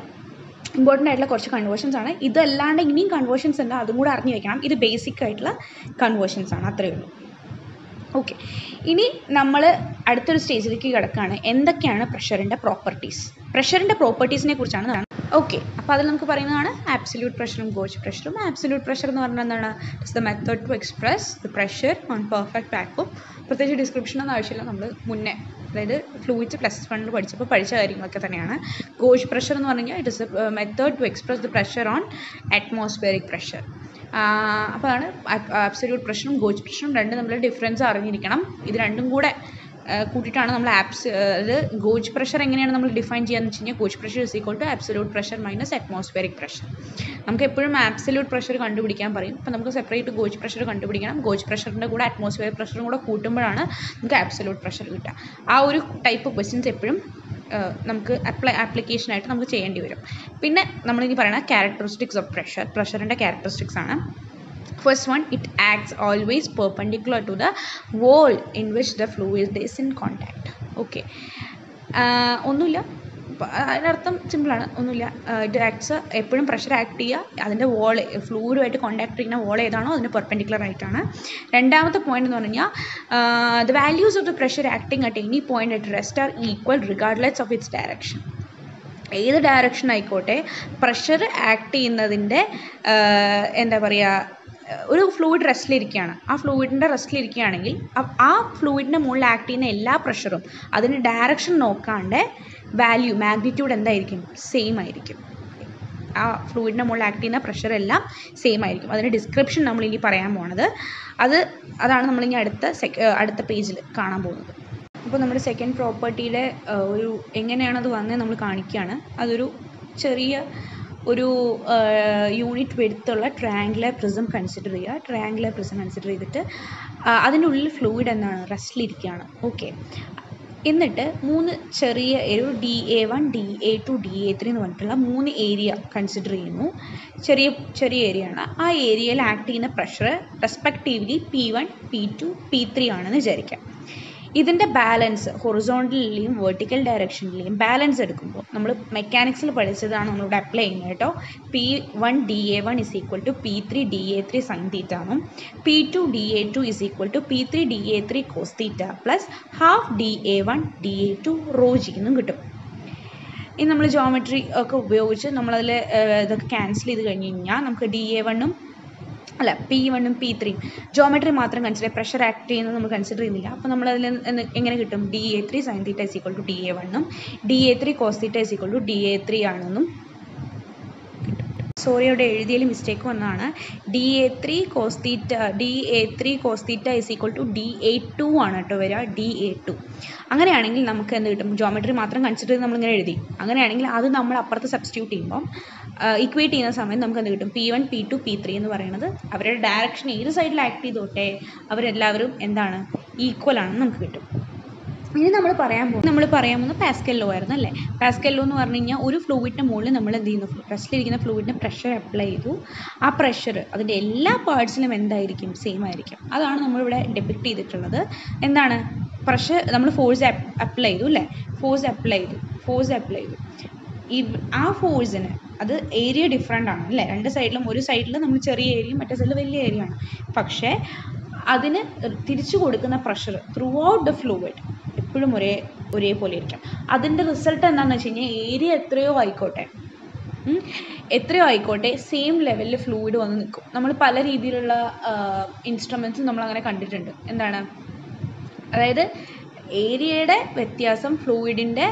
ഇമ്പോർട്ടൻ്റ് ആയിട്ടുള്ള കുറച്ച് കൺവേർഷൻസ് ആണ്. ഇതല്ലാണ്ട് ഇനിയും കൺവേർഷൻസ് ഉണ്ട്, അതും കൂടെ അറിഞ്ഞു വെക്കണം. ഇത് ബേസിക് ആയിട്ടുള്ള കൺവേർഷൻസ് ആണ്, അത്രയേ ഉള്ളൂ. ഓക്കെ, ഇനി നമ്മൾ അടുത്തൊരു സ്റ്റേജിലേക്ക് കിടക്കുകയാണ്. എന്തൊക്കെയാണ് പ്രഷറിൻ്റെ പ്രോപ്പർട്ടീസ്? പ്രഷറിൻ്റെ പ്രോപ്പർട്ടീസിനെ കുറിച്ചാണ്. ഓക്കെ, അപ്പോൾ അതിൽ നമുക്ക് പറയുന്നതാണ് ആബ്സല്യൂട്ട് പ്രഷറും ഗോജ് പ്രഷറും. ആബ്സല്യൂട്ട് പ്രഷർ എന്ന് പറഞ്ഞാൽ എന്താണ്? It's the method to express the pressure on perfect vacuum. പ്രത്യേകിച്ച് ഡിസ്ക്രിപ്ഷനൊന്നും ആവശ്യമില്ല, നമ്മൾ മുന്നേ അതായത് ഫ്ലൂയിഡ്സ് +1 പഠിച്ചപ്പോൾ പഠിച്ച കാര്യങ്ങളൊക്കെ തന്നെയാണ്. ഗോജ് പ്രഷർ എന്ന് പറഞ്ഞു കഴിഞ്ഞാൽ it is the method to express the pressure on atmospheric pressure. അപ്പോൾ അതാണ് ആബ്സല്യൂട്ട് പ്രഷറും ഗോജ് പ്രഷറും രണ്ടും നമ്മൾ ഡിഫറൻസ് അറിഞ്ഞിരിക്കണം. ഇത് രണ്ടും കൂടെ കൂട്ടിയിട്ടാണ് നമ്മൾ ഗോജ് പ്രഷർ എങ്ങനെയാണ് നമ്മൾ ഡിഫൈൻ ചെയ്യാന്ന് വെച്ച് കഴിഞ്ഞാൽ gauge pressure is equal to absolute pressure minus atmospheric pressure. നമുക്ക് എപ്പോഴും ആബ്സല്യൂട്ട് പ്രഷർ കണ്ടുപിടിക്കാൻ പറയും. അപ്പോൾ നമുക്ക് സെപ്പറേറ്റ് ഗോജ് പ്രഷർ കണ്ടുപിടിക്കണം. ഗോജ് പ്രഷറിൻ്റെ കൂടെ അറ്റ്മോസ്ഫിയറിക് പ്രഷറും കൂടെ കൂട്ടുമ്പോഴാണ് നമുക്ക് ആബ്സല്യൂട്ട് പ്രഷർ കിട്ടുക. ആ ഒരു ടൈപ്പ് ക്വസ്റ്റ്യൻസ് എപ്പോഴും നമുക്ക് ആപ്ലിക്കേഷനായിട്ട് നമുക്ക് ചെയ്യേണ്ടി വരും. പിന്നെ നമ്മളിനി പറയുന്ന ക്യാരക്ടറിസ്റ്റിക്സ് ഓഫ് പ്രഷറിൻ്റെ ക്യാരക്ടറിസ്റ്റിക്സ് ആണ്. First one, it acts always perpendicular to the wall in which the fluid is in contact. Okay. ഒന്നുമില്ല, അതിനർത്ഥം സിമ്പിളാണ്, ഒന്നുമില്ല. ഇറ്റ് ആക്ട്സ് എപ്പോഴും പ്രഷർ ആക്ട് ചെയ്യുക അതിൻ്റെ വോൾ ഫ്ലൂയിഡുമായിട്ട് കോൺടാക്ട് ചെയ്യുന്ന വോൾ ഏതാണോ അതിന് പെർപെൻഡിക്കുലർ ആയിട്ടാണ്. രണ്ടാമത്തെ പോയിന്റ് എന്ന് പറഞ്ഞാൽ the values of the pressure acting at any point at rest are equal regardless of its direction. ഏത് ഡയറക്ഷൻ ആയിക്കോട്ടെ പ്രഷർ ആക്ട് ചെയ്യുന്നതിൻ്റെ എന്താ പറയുക, ഒരു ഫ്ലൂയിഡ് റെസ്റ്റിലിരിക്കുകയാണ്, ആ ഫ്ലൂയിഡിൻ്റെ റെസ്റ്റിലിരിക്കുകയാണെങ്കിൽ ആ ഫ്ലൂയിഡിൻ്റെ മുകളിൽ ആക്ട് ചെയ്യുന്ന എല്ലാ പ്രഷറും അതിന് ഡയറക്ഷൻ നോക്കാണ്ട് വാല്യൂ മാഗ്നിറ്റ്യൂഡ് എന്തായിരിക്കും, സെയിം ആയിരിക്കും. ആ ഫ്ലൂയിഡിൻ്റെ മുകളിൽ ആക്ട് ചെയ്യുന്ന പ്രഷർ എല്ലാം സെയിം ആയിരിക്കും. അതിൻ്റെ ഡിസ്ക്രിപ്ഷൻ നമ്മളിനി പറയാൻ പോകുന്നത് അതാണ് നമ്മളിനി അടുത്ത പേജിൽ കാണാൻ പോകുന്നത്. അപ്പോൾ നമ്മുടെ സെക്കൻഡ് പ്രോപ്പർട്ടിയുടെ ഒരു എങ്ങനെയാണത് വന്നത് നമ്മൾ കാണിക്കുകയാണ്. അതൊരു ചെറിയ ഒരു യൂണിറ്റ് വെടുത്തുള്ള ട്രയാങ്കുലർ പ്രിസം കൺസിഡർ ചെയ്യുക. ട്രയാങ്കുലർ പ്രിസം കൺസിഡർ ചെയ്തിട്ട് അതിൻ്റെ ഉള്ളിൽ ഫ്ലൂയിഡ് എന്താണ്, റെസ്റ്റിലിരിക്കുകയാണ്. ഓക്കെ. എന്നിട്ട് 3 ചെറിയ ഒരു DA1 DA2 DA3 എന്ന് പറഞ്ഞിട്ടുള്ള 3 ഏരിയ കൺസിഡർ ചെയ്യുന്നു. ചെറിയ ഏരിയ ആണ്. ആ ഏരിയയിൽ ആക്ട് ചെയ്യുന്ന pressure respectively P1 P2 P3 ആണെന്ന് വിചാരിക്കാം. ഇതിൻ്റെ ബാലൻസ് ഹൊറിസോണ്ടലിലെയും വെർട്ടിക്കൽ ഡയറക്ഷനിലെയും ബാലൻസ് എടുക്കുമ്പോൾ നമ്മൾ മെക്കാനിക്സിൽ പഠിച്ചതാണ് നമ്മളിവിടെ അപ്ലൈ ചെയ്യുന്നത് കേട്ടോ. P1 DA1 is equal to P3 DA3 sin theta എന്നും P2 DA2 is equal to P3 DA3 cos theta plus half DA1 DA2 rho g എന്നും കിട്ടും. ഇനി നമ്മൾ ജോമെട്രി ഒക്കെ ഉപയോഗിച്ച് നമ്മളതിൽ ഇതൊക്കെ ക്യാൻസൽ ചെയ്ത് കഴിഞ്ഞ് കഴിഞ്ഞാൽ നമുക്ക് DA1 P1 P3 ജോമെട്രി മാത്രം കൺസിഡർ, പ്രഷർ ആക്ട് ചെയ്യുന്നത് നമ്മൾ കൺസിഡർ ചെയ്യുന്നില്ല. അപ്പോൾ നമ്മളതിൽ എങ്ങനെ കിട്ടും, DA3 sin theta is equal to DA1 എന്നും DA3 cos theta is equal to DA3 ആണെന്നും കിട്ടും. സോറി, അവിടെ എഴുതിയതിൽ മിസ്റ്റേക്ക് വന്നതാണ്. DA3 cos theta is equal to DA2 ആണ് കേട്ടോ വരിക, DA2. അങ്ങനെയാണെങ്കിൽ നമുക്ക് എന്ത് കിട്ടും, ജോമെട്രി മാത്രം കൺസിഡർ ചെയ്ത് നമ്മളിങ്ങനെ എഴുതി. അങ്ങനെയാണെങ്കിൽ അത് നമ്മൾ അപ്പുറത്ത് സബ്സ്റ്റിറ്റ്യൂട്ട് ചെയ്യുമ്പോൾ ഇക്വേറ്റ് ചെയ്യുന്ന സമയത്ത് നമുക്ക് എന്ത് കിട്ടും, P1 P2 P3 എന്ന് പറയുന്നത് അവരുടെ ഡയറക്ഷൻ ഏത് സൈഡിൽ ആക്ട് ചെയ്തോട്ടെ അവരെല്ലാവരും എന്താണ്, ഈക്വൽ ആണെന്ന് നമുക്ക് കിട്ടും. ഇനി നമ്മൾ പറയാൻ പോകുന്നത് പാസ്കൽ ലോ ആയിരുന്നു അല്ലേ. പാസ്കൽ ലോ എന്ന് പറഞ്ഞു കഴിഞ്ഞാൽ ഒരു ഫ്ലൂയിഡിൻ്റെ മുകളിൽ നമ്മൾ എന്ത് ചെയ്യുന്നു, റെസ്റ്റിലിരിക്കുന്ന ഫ്ലൂയിഡിന് പ്രഷർ അപ്ലൈ ചെയ്തു. ആ പ്രഷർ അതിൻ്റെ എല്ലാ പാർട്സിലും എന്തായിരിക്കും, സെയിം ആയിരിക്കും. അതാണ് നമ്മളിവിടെ ഡെപിക്റ്റ് ചെയ്തിട്ടുള്ളത്. എന്താണ്, പ്രഷർ നമ്മൾ ഫോഴ്സ് അപ്ലൈ ചെയ്തു അല്ലേ, ഫോഴ്സ് അപ്ലൈ ചെയ്തു. ആ ഫോഴ്സിന് അത് ഏരിയ ഡിഫറെൻ്റ് ആണ് അല്ലേ. രണ്ട് സൈഡിലും, ഒരു സൈഡിൽ നമ്മൾ ചെറിയ ഏരിയയും മറ്റേ സൈഡിൽ വലിയ ഏരിയ ആണ്. പക്ഷേ അതിന് തിരിച്ചു കൊടുക്കുന്ന pressure through out the fluid എപ്പോഴും ഒരേപോലെ ഇരിക്കും. അതിൻ്റെ റിസൾട്ട് എന്താണെന്ന് വെച്ച് കഴിഞ്ഞാൽ ഏരിയ എത്രയോ ആയിക്കോട്ടെ സെയിം ലെവലിൽ ഫ്ലൂയിഡ് വന്ന് നിൽക്കും. നമ്മൾ പല രീതിയിലുള്ള ഇൻസ്ട്രുമെൻറ്റ്സ് നമ്മളങ്ങനെ കണ്ടിട്ടുണ്ട്. എന്താണ്, അതായത് ഏരിയയുടെ വ്യത്യാസം ഫ്ലൂയിഡിൻ്റെ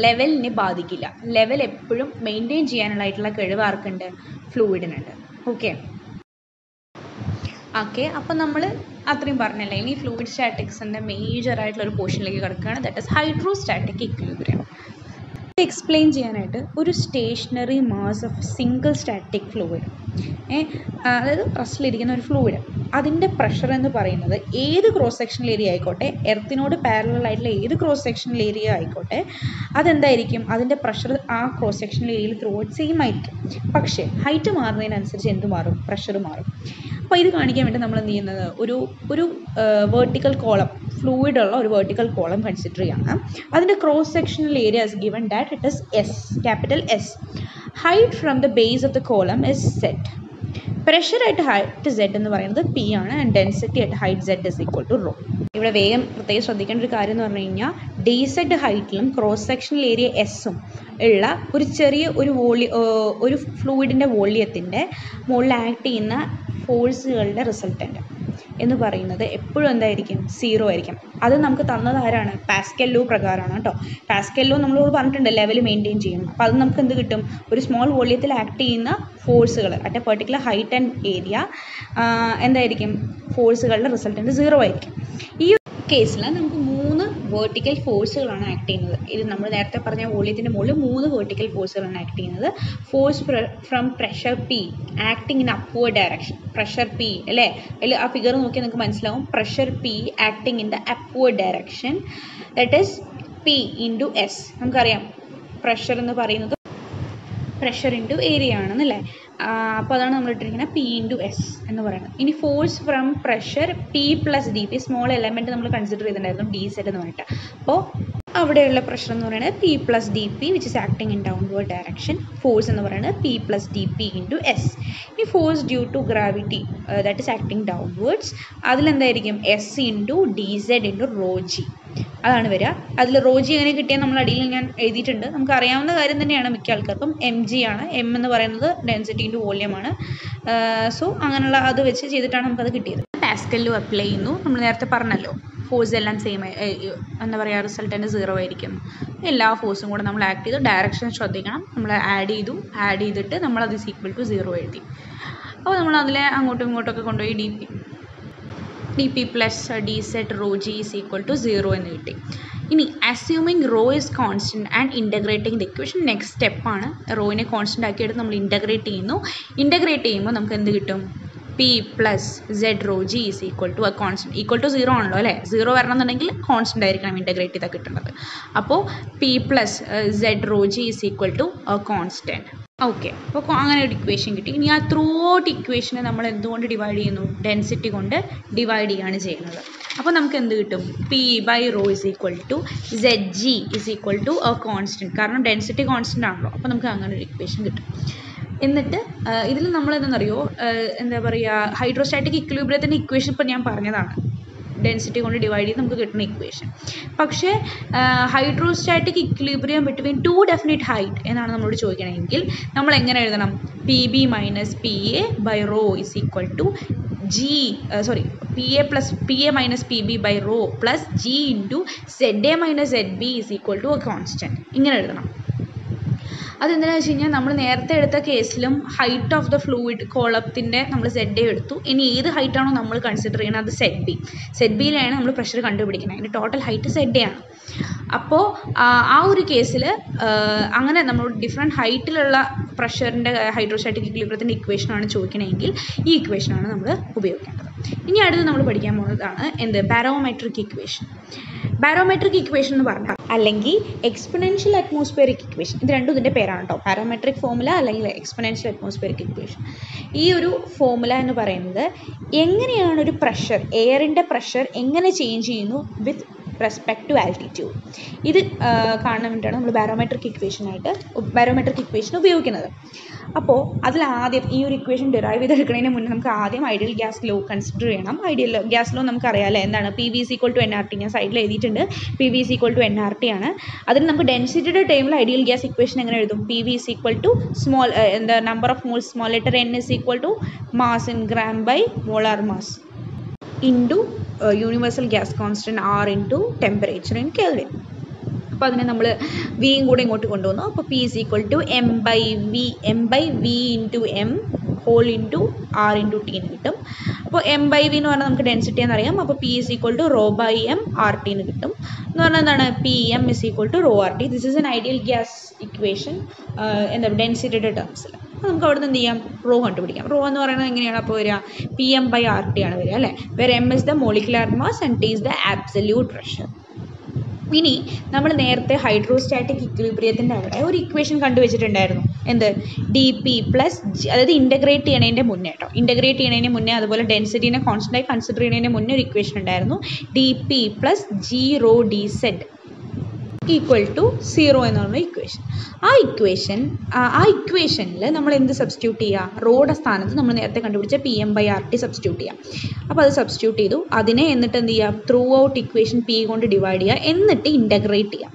ലെവലിനെ ബാധിക്കില്ല. ലെവൽ എപ്പോഴും മെയിൻറ്റെയിൻ ചെയ്യാനുള്ളതായിട്ടുള്ള കഴിവ് ആർക്കുണ്ട്, ഫ്ലൂയിഡിനുണ്ട്. ഓക്കെ. അപ്പം നമ്മൾ അത്രയും പറഞ്ഞല്ലേ. ഇനി ഫ്ലൂയിഡ് സ്റ്റാറ്റിക്സിൻ്റെ മേജറായിട്ടുള്ള ഒരു പോർഷനിലേക്ക് കിടക്കുകയാണ്, that is hydrostatic equilibrium. Explain ചെയ്യാനായിട്ട് ഒരു stationary mass of single static fluid, അതായത് റെസ്റ്റിലിരിക്കുന്ന ഒരു ഫ്ലൂയിഡ്, അതിൻ്റെ പ്രഷർ എന്ന് പറയുന്നത് ഏത് ക്രോസ് സെക്ഷണൽ ഏരിയ ആയിക്കോട്ടെ, എർത്തിനോട് പാരലൽ ആയിട്ടുള്ള ഏത് ക്രോസ് സെക്ഷണൽ ഏരിയ ആയിക്കോട്ടെ, അതെന്തായിരിക്കും, അതിൻ്റെ പ്രഷർ ആ ക്രോസ് സെക്ഷണൽ ഏരിയയിൽ ത്രൂ ഔട്ട് സെയിം ആയിരിക്കും. പക്ഷേ ഹൈറ്റ് മാറുന്നതിനനുസരിച്ച് എന്ത് മാറും, പ്രഷർ മാറും. അപ്പോൾ ഇത് കാണിക്കാൻ വേണ്ടി നമ്മൾ എന്ത് ചെയ്യുന്നത്, ഒരു വെർട്ടിക്കൽ കോളം, ഫ്ലൂയിഡ് ഉള്ള ഒരു വെർട്ടിക്കൽ കോളം കൺസിഡർ ചെയ്യാണ്. അതിൻ്റെ cross sectional area is given that it is S, capital S. Height from the base of the column is Z. Pressure at height Z എന്ന് പറയുന്നത് P ആണ്, and density at height Z is equal to rho. ഇവിടെ വേഗം പ്രത്യേകം ശ്രദ്ധിക്കേണ്ട ഒരു കാര്യം എന്ന് പറഞ്ഞു കഴിഞ്ഞാൽ DZ ഹൈറ്റിലും ക്രോസ് സെക്ഷണൽ ഏരിയ എസ്സും ഉള്ള ഒരു ചെറിയ ഒരു ഫ്ലൂയിഡിൻ്റെ വോള്യത്തിൻ്റെ മുകളിൽ ആക്ട് ചെയ്യുന്ന ഫോഴ്സുകളുടെ റിസൾട്ടൻ്റ് എന്ന് പറയുന്നത് എപ്പോഴും എന്തായിരിക്കും, 0 ആയിരിക്കും. അത് നമുക്ക് തന്നത് ആരാണ്, പാസ്കൽ ലോ പ്രകാരമാണ് കേട്ടോ. പാസ്കൽ ലോ നമ്മളോട് പറഞ്ഞിട്ടുണ്ട് ലെവൽ മെയിൻറ്റെയിൻ ചെയ്യണം. അപ്പോൾ അത് നമുക്ക് എന്ത് കിട്ടും, ഒരു സ്മോൾ വോള്യത്തിൽ ആക്ട് ചെയ്യുന്ന ഫോഴ്സുകൾ at A particular height and area എന്തായിരിക്കും, ഫോഴ്സുകളുടെ റിസൾട്ടൻ്റ് 0 ആയിരിക്കും. ഈ കേസിൽ നമുക്ക് 3 വെർട്ടിക്കൽ ഫോഴ്സുകളാണ് ആക്ട് ചെയ്യുന്നത്. ഇത് നമ്മൾ നേരത്തെ പറഞ്ഞ വോള്യത്തിൻ്റെ മുകളിൽ 3 വെർട്ടിക്കൽ ഫോഴ്സുകളാണ് ആക്ട് ചെയ്യുന്നത്. Force from pressure P acting in upward direction, pressure P അല്ലേ, അതിൽ ആ ഫിഗർ നോക്കിയാൽ നിങ്ങൾക്ക് മനസ്സിലാവും. Pressure P acting in the upward direction, that is P into S. നമുക്കറിയാം പ്രഷർ എന്ന് പറയുന്നത് പ്രഷർ ഇൻറ്റു ഏരിയ ആണെന്നല്ലേ. അപ്പോൾ അതാണ് നമ്മൾ ഇട്ടിരിക്കുന്നത് P ഇൻറ്റു എസ് എന്ന് പറയുന്നത്. ഇനി force from pressure P plus D P, small element നമ്മൾ കൺസിഡർ ചെയ്തിട്ടുണ്ടായിരുന്നു D Z എന്ന് പറഞ്ഞിട്ട്. അപ്പോൾ അവിടെയുള്ള പ്രഷർ എന്ന് പറയുന്നത് P plus D P which is acting in downward direction. Force എന്ന് പറയുന്നത് P plus D P into S. ഈ force due to gravity that is acting downwards, അതിലെന്തായിരിക്കും S into D Z into rho G അതാണ് വരിക. അതിൽ raw G എങ്ങനെ കിട്ടിയാൽ നമ്മൾ അടിയിൽ ഞാൻ എഴുതിയിട്ടുണ്ട്, നമുക്ക് അറിയാവുന്ന കാര്യം തന്നെയാണ് മിക്ക ആൾക്കാർക്കും. എം ജി ആണ്, എം എന്ന് പറയുന്നത് ഡെൻസിറ്റി ഇൻറ്റു വോളിയം ആണ്. സോ അങ്ങനെയുള്ള അത് വെച്ച് ചെയ്തിട്ടാണ് നമുക്കത് കിട്ടിയത്. പാസ്കലിലും അപ്ലൈ ചെയ്യുന്നു. നമ്മൾ നേരത്തെ പറഞ്ഞല്ലോ ഫോഴ്സ് എല്ലാം സെയിം, എന്താ പറയുക, റിസൾട്ടൻ്റ് 0 ആയിരിക്കും. എല്ലാ ഫോഴ്സും കൂടെ നമ്മൾ ആക്ട് ചെയ്ത് ഡയറക്ഷൻ ശ്രദ്ധിക്കണം. നമ്മൾ ആഡ് ചെയ്തിട്ട് നമ്മളത് ഈക്വൽ ടു 0 എഴുതി. അപ്പോൾ നമ്മൾ അതിലെ അങ്ങോട്ടും ഇങ്ങോട്ടൊക്കെ കൊണ്ടുപോയി D P plus D Z rho G is equal to 0 എന്ന് കിട്ടി. ഇനി assuming rho is constant and integrating the equation, next സ്റ്റെപ്പാണ്. റോയിനെ കോൺസ്റ്റൻ്റ് ആക്കിയെടുത്ത് നമ്മൾ ഇൻ്റഗ്രേറ്റ് ചെയ്യുന്നു. ഇൻ്റഗ്രേറ്റ് ചെയ്യുമ്പോൾ നമുക്ക് എന്ത് കിട്ടും? P plus Z rho G is equal to constant. Equal to 0 ആണല്ലോ അല്ലേ, 0 വരണമെന്നുണ്ടെങ്കിൽ കോൺസ്റ്റൻ്റ് ആയിരിക്കണം ഇൻ്റഗ്രേറ്റ് ചെയ്താൽ കിട്ടുന്നത്. അപ്പോൾ P plus Z rho G is equal to constant. Okay, അപ്പോൾ അങ്ങനെ ഒരു ഇക്വേഷൻ കിട്ടി. ഇനി ആ ത്രൂ ഔട്ട് ഇക്വേഷനെ നമ്മൾ എന്തുകൊണ്ട് ഡിവൈഡ് ചെയ്യുന്നു? ഡെൻസിറ്റി കൊണ്ട് ഡിവൈഡ് ചെയ്യുകയാണ് ചെയ്യുന്നത്. അപ്പോൾ നമുക്ക് എന്ത് കിട്ടും? P by rho is equal to Z G is equal to constant. കാരണം ഡെൻസിറ്റി കോൺസ്റ്റൻ്റ് ആണല്ലോ. അപ്പോൾ നമുക്ക് അങ്ങനെ ഒരു ഇക്വേഷൻ കിട്ടും. എന്നിട്ട് ഇതിൽ നമ്മൾ എന്താണെന്നറിയോ, എന്താ പറയുക, ഹൈഡ്രോസ്റ്റാറ്റിക് ഇക്വിലിബ്രിയത്തിൻ്റെ ഇക്വേഷൻ ഇപ്പോൾ ഞാൻ പറഞ്ഞതാണ്, ഡെൻസിറ്റി കൊണ്ട് ഡിവൈഡ് ചെയ്ത് നമുക്ക് കിട്ടുന്ന ഇക്വേഷൻ. പക്ഷേ hydrostatic equilibrium between 2 definite height എന്നാണ് നമ്മളോട് ചോദിക്കണമെങ്കിൽ നമ്മൾ എങ്ങനെ എഴുതണം? PB minus PA by rho is equal to PA minus PB by rho plus G into ZA minus ZB is equal to constant. ഇങ്ങനെ എഴുതണം. അതെന്തിനാണെന്ന് വെച്ച് കഴിഞ്ഞാൽ നമ്മൾ നേരത്തെ എടുത്ത കേസിലും ഹൈറ്റ് ഓഫ് ദ ഫ്ലൂയിഡ് കോളത്തിൻ്റെ നമ്മൾ ZA എടുത്തു. ഇനി ഏത് ഹൈറ്റാണോ നമ്മൾ കൺസിഡർ ചെയ്യുന്നത് അത് സെഡ് ബിയിലാണ് നമ്മൾ പ്രഷർ കണ്ടുപിടിക്കുന്നത്. അതിൻ്റെ ടോട്ടൽ ഹൈറ്റ് ZA ആണ്. അപ്പോൾ ആ ഒരു കേസിൽ അങ്ങനെ നമ്മൾ ഡിഫറെൻറ്റ് ഹൈറ്റിലുള്ള പ്രഷറിൻ്റെ ഹൈഡ്രോസ്റ്റാറ്റിക് ഇക്വിലിബ്രിയത്തിൻ്റെ ഇക്വേഷനാണ് ചോദിക്കണമെങ്കിൽ ഈ ഇക്വേഷനാണ് നമ്മൾ ഉപയോഗിക്കേണ്ടത്. ഇനി അടുത്ത് നമ്മൾ പഠിക്കാൻ പോകുന്നതാണ് എന്ത്? Barometric equation. ബാരോമെട്രിക് ഇക്വേഷൻ എന്ന് പറഞ്ഞാൽ അല്ലെങ്കിൽ എക്സ്പൊണൻഷ്യൽ അറ്റ്മോസ്ഫിയറിക് ഇക്വേഷൻ, ഇത് രണ്ടും ഇതിൻ്റെ പേരാണ് കേട്ടോ. ബാരോമെട്രിക് ഫോർമുല അല്ലെങ്കിൽ എക്സ്പൊണൻഷ്യൽ അറ്റ്മോസ്ഫിയറിക് ഇക്വേഷൻ. ഈ ഒരു ഫോർമുല എന്ന് പറയുന്നത് എങ്ങനെയാണ് ഒരു പ്രഷർ, എയറിൻ്റെ പ്രഷർ എങ്ങനെ ചേഞ്ച് ചെയ്യുന്നു വിത്ത് റെസ്പെക്ട് ടു ആൾട്ടിറ്റ്യൂഡ്. ഇത് കാണാൻ വേണ്ടിയിട്ടാണ് നമ്മൾ ബാരോമെട്രിക് ഇക്വേഷൻ ഉപയോഗിക്കുന്നത്. അപ്പോൾ അതിലാദ്യം ഈ ഒരു ഇക്വേഷൻ ഡിറൈവ് ചെയ്തെടുക്കുന്നതിന് മുന്നേ നമുക്ക് ആദ്യം ഐഡിയൽ ഗ്യാസ് ലോ കൺസിഡർ ചെയ്യണം. ഐഡിയൽ ഗ്യാസ് ലോ നമുക്കറിയാമല്ലോ എന്താണ്? PV is equal to nRT. ഞാൻ സൈഡിൽ എഴുതിയിട്ടുണ്ട്, PV is equal to nRT ആണ്. അതിന് നമുക്ക് ഡെൻസിറ്റിയുടെ ടൈമിൽ ഐഡിയൽ ഗ്യാസ് ഇക്വേഷൻ എങ്ങനെ എഴുതും? PV is equal to number of moles, small letter n is equal to mass in gram by molar mass into universal gas constant R into temperature in Kelvin. അപ്പോൾ അതിനെ നമ്മൾ വിയും കൂടെ ഇങ്ങോട്ട് കൊണ്ടുവന്നു. അപ്പോൾ P is equal to m by v into m whole into R into T എന്ന് കിട്ടും. അപ്പോൾ m by v എന്ന് പറഞ്ഞാൽ നമുക്ക് ഡെൻസിറ്റി എന്നറിയാം. അപ്പോൾ P is equal to rho by m RT എന്ന് കിട്ടും. എന്ന് പറഞ്ഞാൽ എന്താണ്? PM is equal to rho RT. This is N ideal gas equation എന്താ ഡെൻസിറ്റിയുടെ ടേംസിൽ. അപ്പോൾ നമുക്ക് അവിടെ നിന്ന് എന്ത് ചെയ്യാം? റോ കണ്ടുപിടിക്കാം. റോ എന്ന് പറയുന്നത് എങ്ങനെയാണ് അപ്പോൾ വരിക? PM by RT ആണ് വരിക അല്ലേ. Where m is the molecular mass and T is the absolute pressure. ഇനി നമ്മൾ നേരത്തെ ഹൈഡ്രോസ്റ്റാറ്റിക് ഇക്വിലിബ്രിയത്തിൻ്റെ അവിടെ ഒരു ഇക്വേഷൻ കണ്ടുവച്ചിട്ടുണ്ടായിരുന്നു. എന്ത്? DP പ്ലസ് G, അതായത് ഇൻ്റഗ്രേറ്റ് ചെയ്യണതിൻ്റെ മുന്നേ കേട്ടോ. ഇൻ്റഗ്രേറ്റ് ചെയ്യണതിന് മുന്നേ അതുപോലെ ഡെൻസിറ്റീനെ കോൺസ്റ്റൻ്റായി കൺസിഡർ ചെയ്യുന്നതിന് മുന്നേ ഒരു ഇക്വേഷൻ ഉണ്ടായിരുന്നു. DP plus G rho D Z equal to 0 എന്ന് പറഞ്ഞ ഇക്വേഷൻ. ആ ഇക്വേഷനിൽ നമ്മൾ എന്ത് സബ്സ്റ്റിറ്റ്യൂട്ട് ചെയ്യുക? റോയുടെ സ്ഥാനത്ത് നമ്മൾ നേരത്തെ കണ്ടുപിടിച്ച PM by RT സബ്സ്റ്റിറ്റ്യൂട്ട് ചെയ്യാം. അപ്പോൾ അത് സബ്സ്റ്റിറ്റ്യൂട്ട് ചെയ്തു. അതിനെ എന്നിട്ട് എന്ത് ചെയ്യുക? ത്രൂ ഔട്ട് ഇക്വേഷൻ P കൊണ്ട് ഡിവൈഡ് ചെയ്യുക. എന്നിട്ട് ഇൻ്റഗ്രേറ്റ് ചെയ്യാം.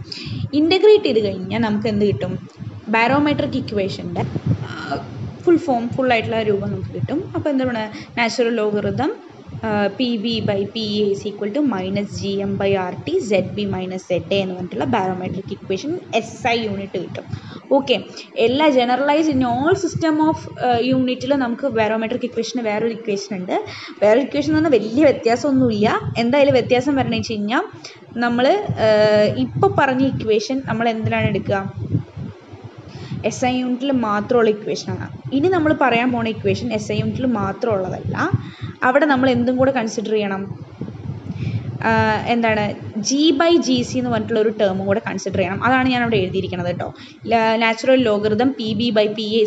ഇൻ്റഗ്രേറ്റ് ചെയ്ത് കഴിഞ്ഞാൽ നമുക്ക് എന്ത് കിട്ടും? ബാരോമെട്രിക് ഇക്വേഷൻ്റെ ഫുള്ളായിട്ടുള്ള രൂപം നമുക്ക് കിട്ടും. അപ്പോൾ എന്താണ്? Natural logarithm PV by PA is equal to minus GM by RT ZB minus ZA എന്ന് പറഞ്ഞിട്ടുള്ള ബാരോമെട്രിക് ഇക്വേഷൻ SI യൂണിറ്റ് കിട്ടും. ഓക്കെ, എല്ലാ generalise in all system of യൂണിറ്റിൽ നമുക്ക് ബാരോമെട്രിക് ഇക്വേഷന് വേറൊരു ഇക്വേഷൻ ഉണ്ട്. വേറൊരു ഇക്വേഷൻ എന്ന് പറഞ്ഞാൽ വലിയ വ്യത്യാസമൊന്നുമില്ല. എന്തായാലും വ്യത്യാസം വരണമെന്ന് വെച്ച് കഴിഞ്ഞാൽ നമ്മൾ ഇപ്പോൾ പറഞ്ഞ ഇക്വേഷൻ നമ്മൾ എന്തിനാണ് എടുക്കുക? SI യൂണിറ്റിൽ മാത്രമുള്ള ഇക്വേഷനാണ്. ഇനി നമ്മൾ പറയാൻ പോണ ഇക്വേഷൻ SI യൂണിറ്റിൽ മാത്രമുള്ളതല്ല. അവിടെ നമ്മൾ എന്തും കൂടെ കൺസിഡർ ചെയ്യണം? എന്താണ് G/GC എന്ന് പറഞ്ഞിട്ടുള്ള ഒരു ടേമും കൂടെ കൺസിഡർ ചെയ്യണം. അതാണ് ഞാൻ അവിടെ എഴുതിയിരിക്കുന്നത് കേട്ടോ. നാച്ചുറൽ ലോഗറിതം PB/PA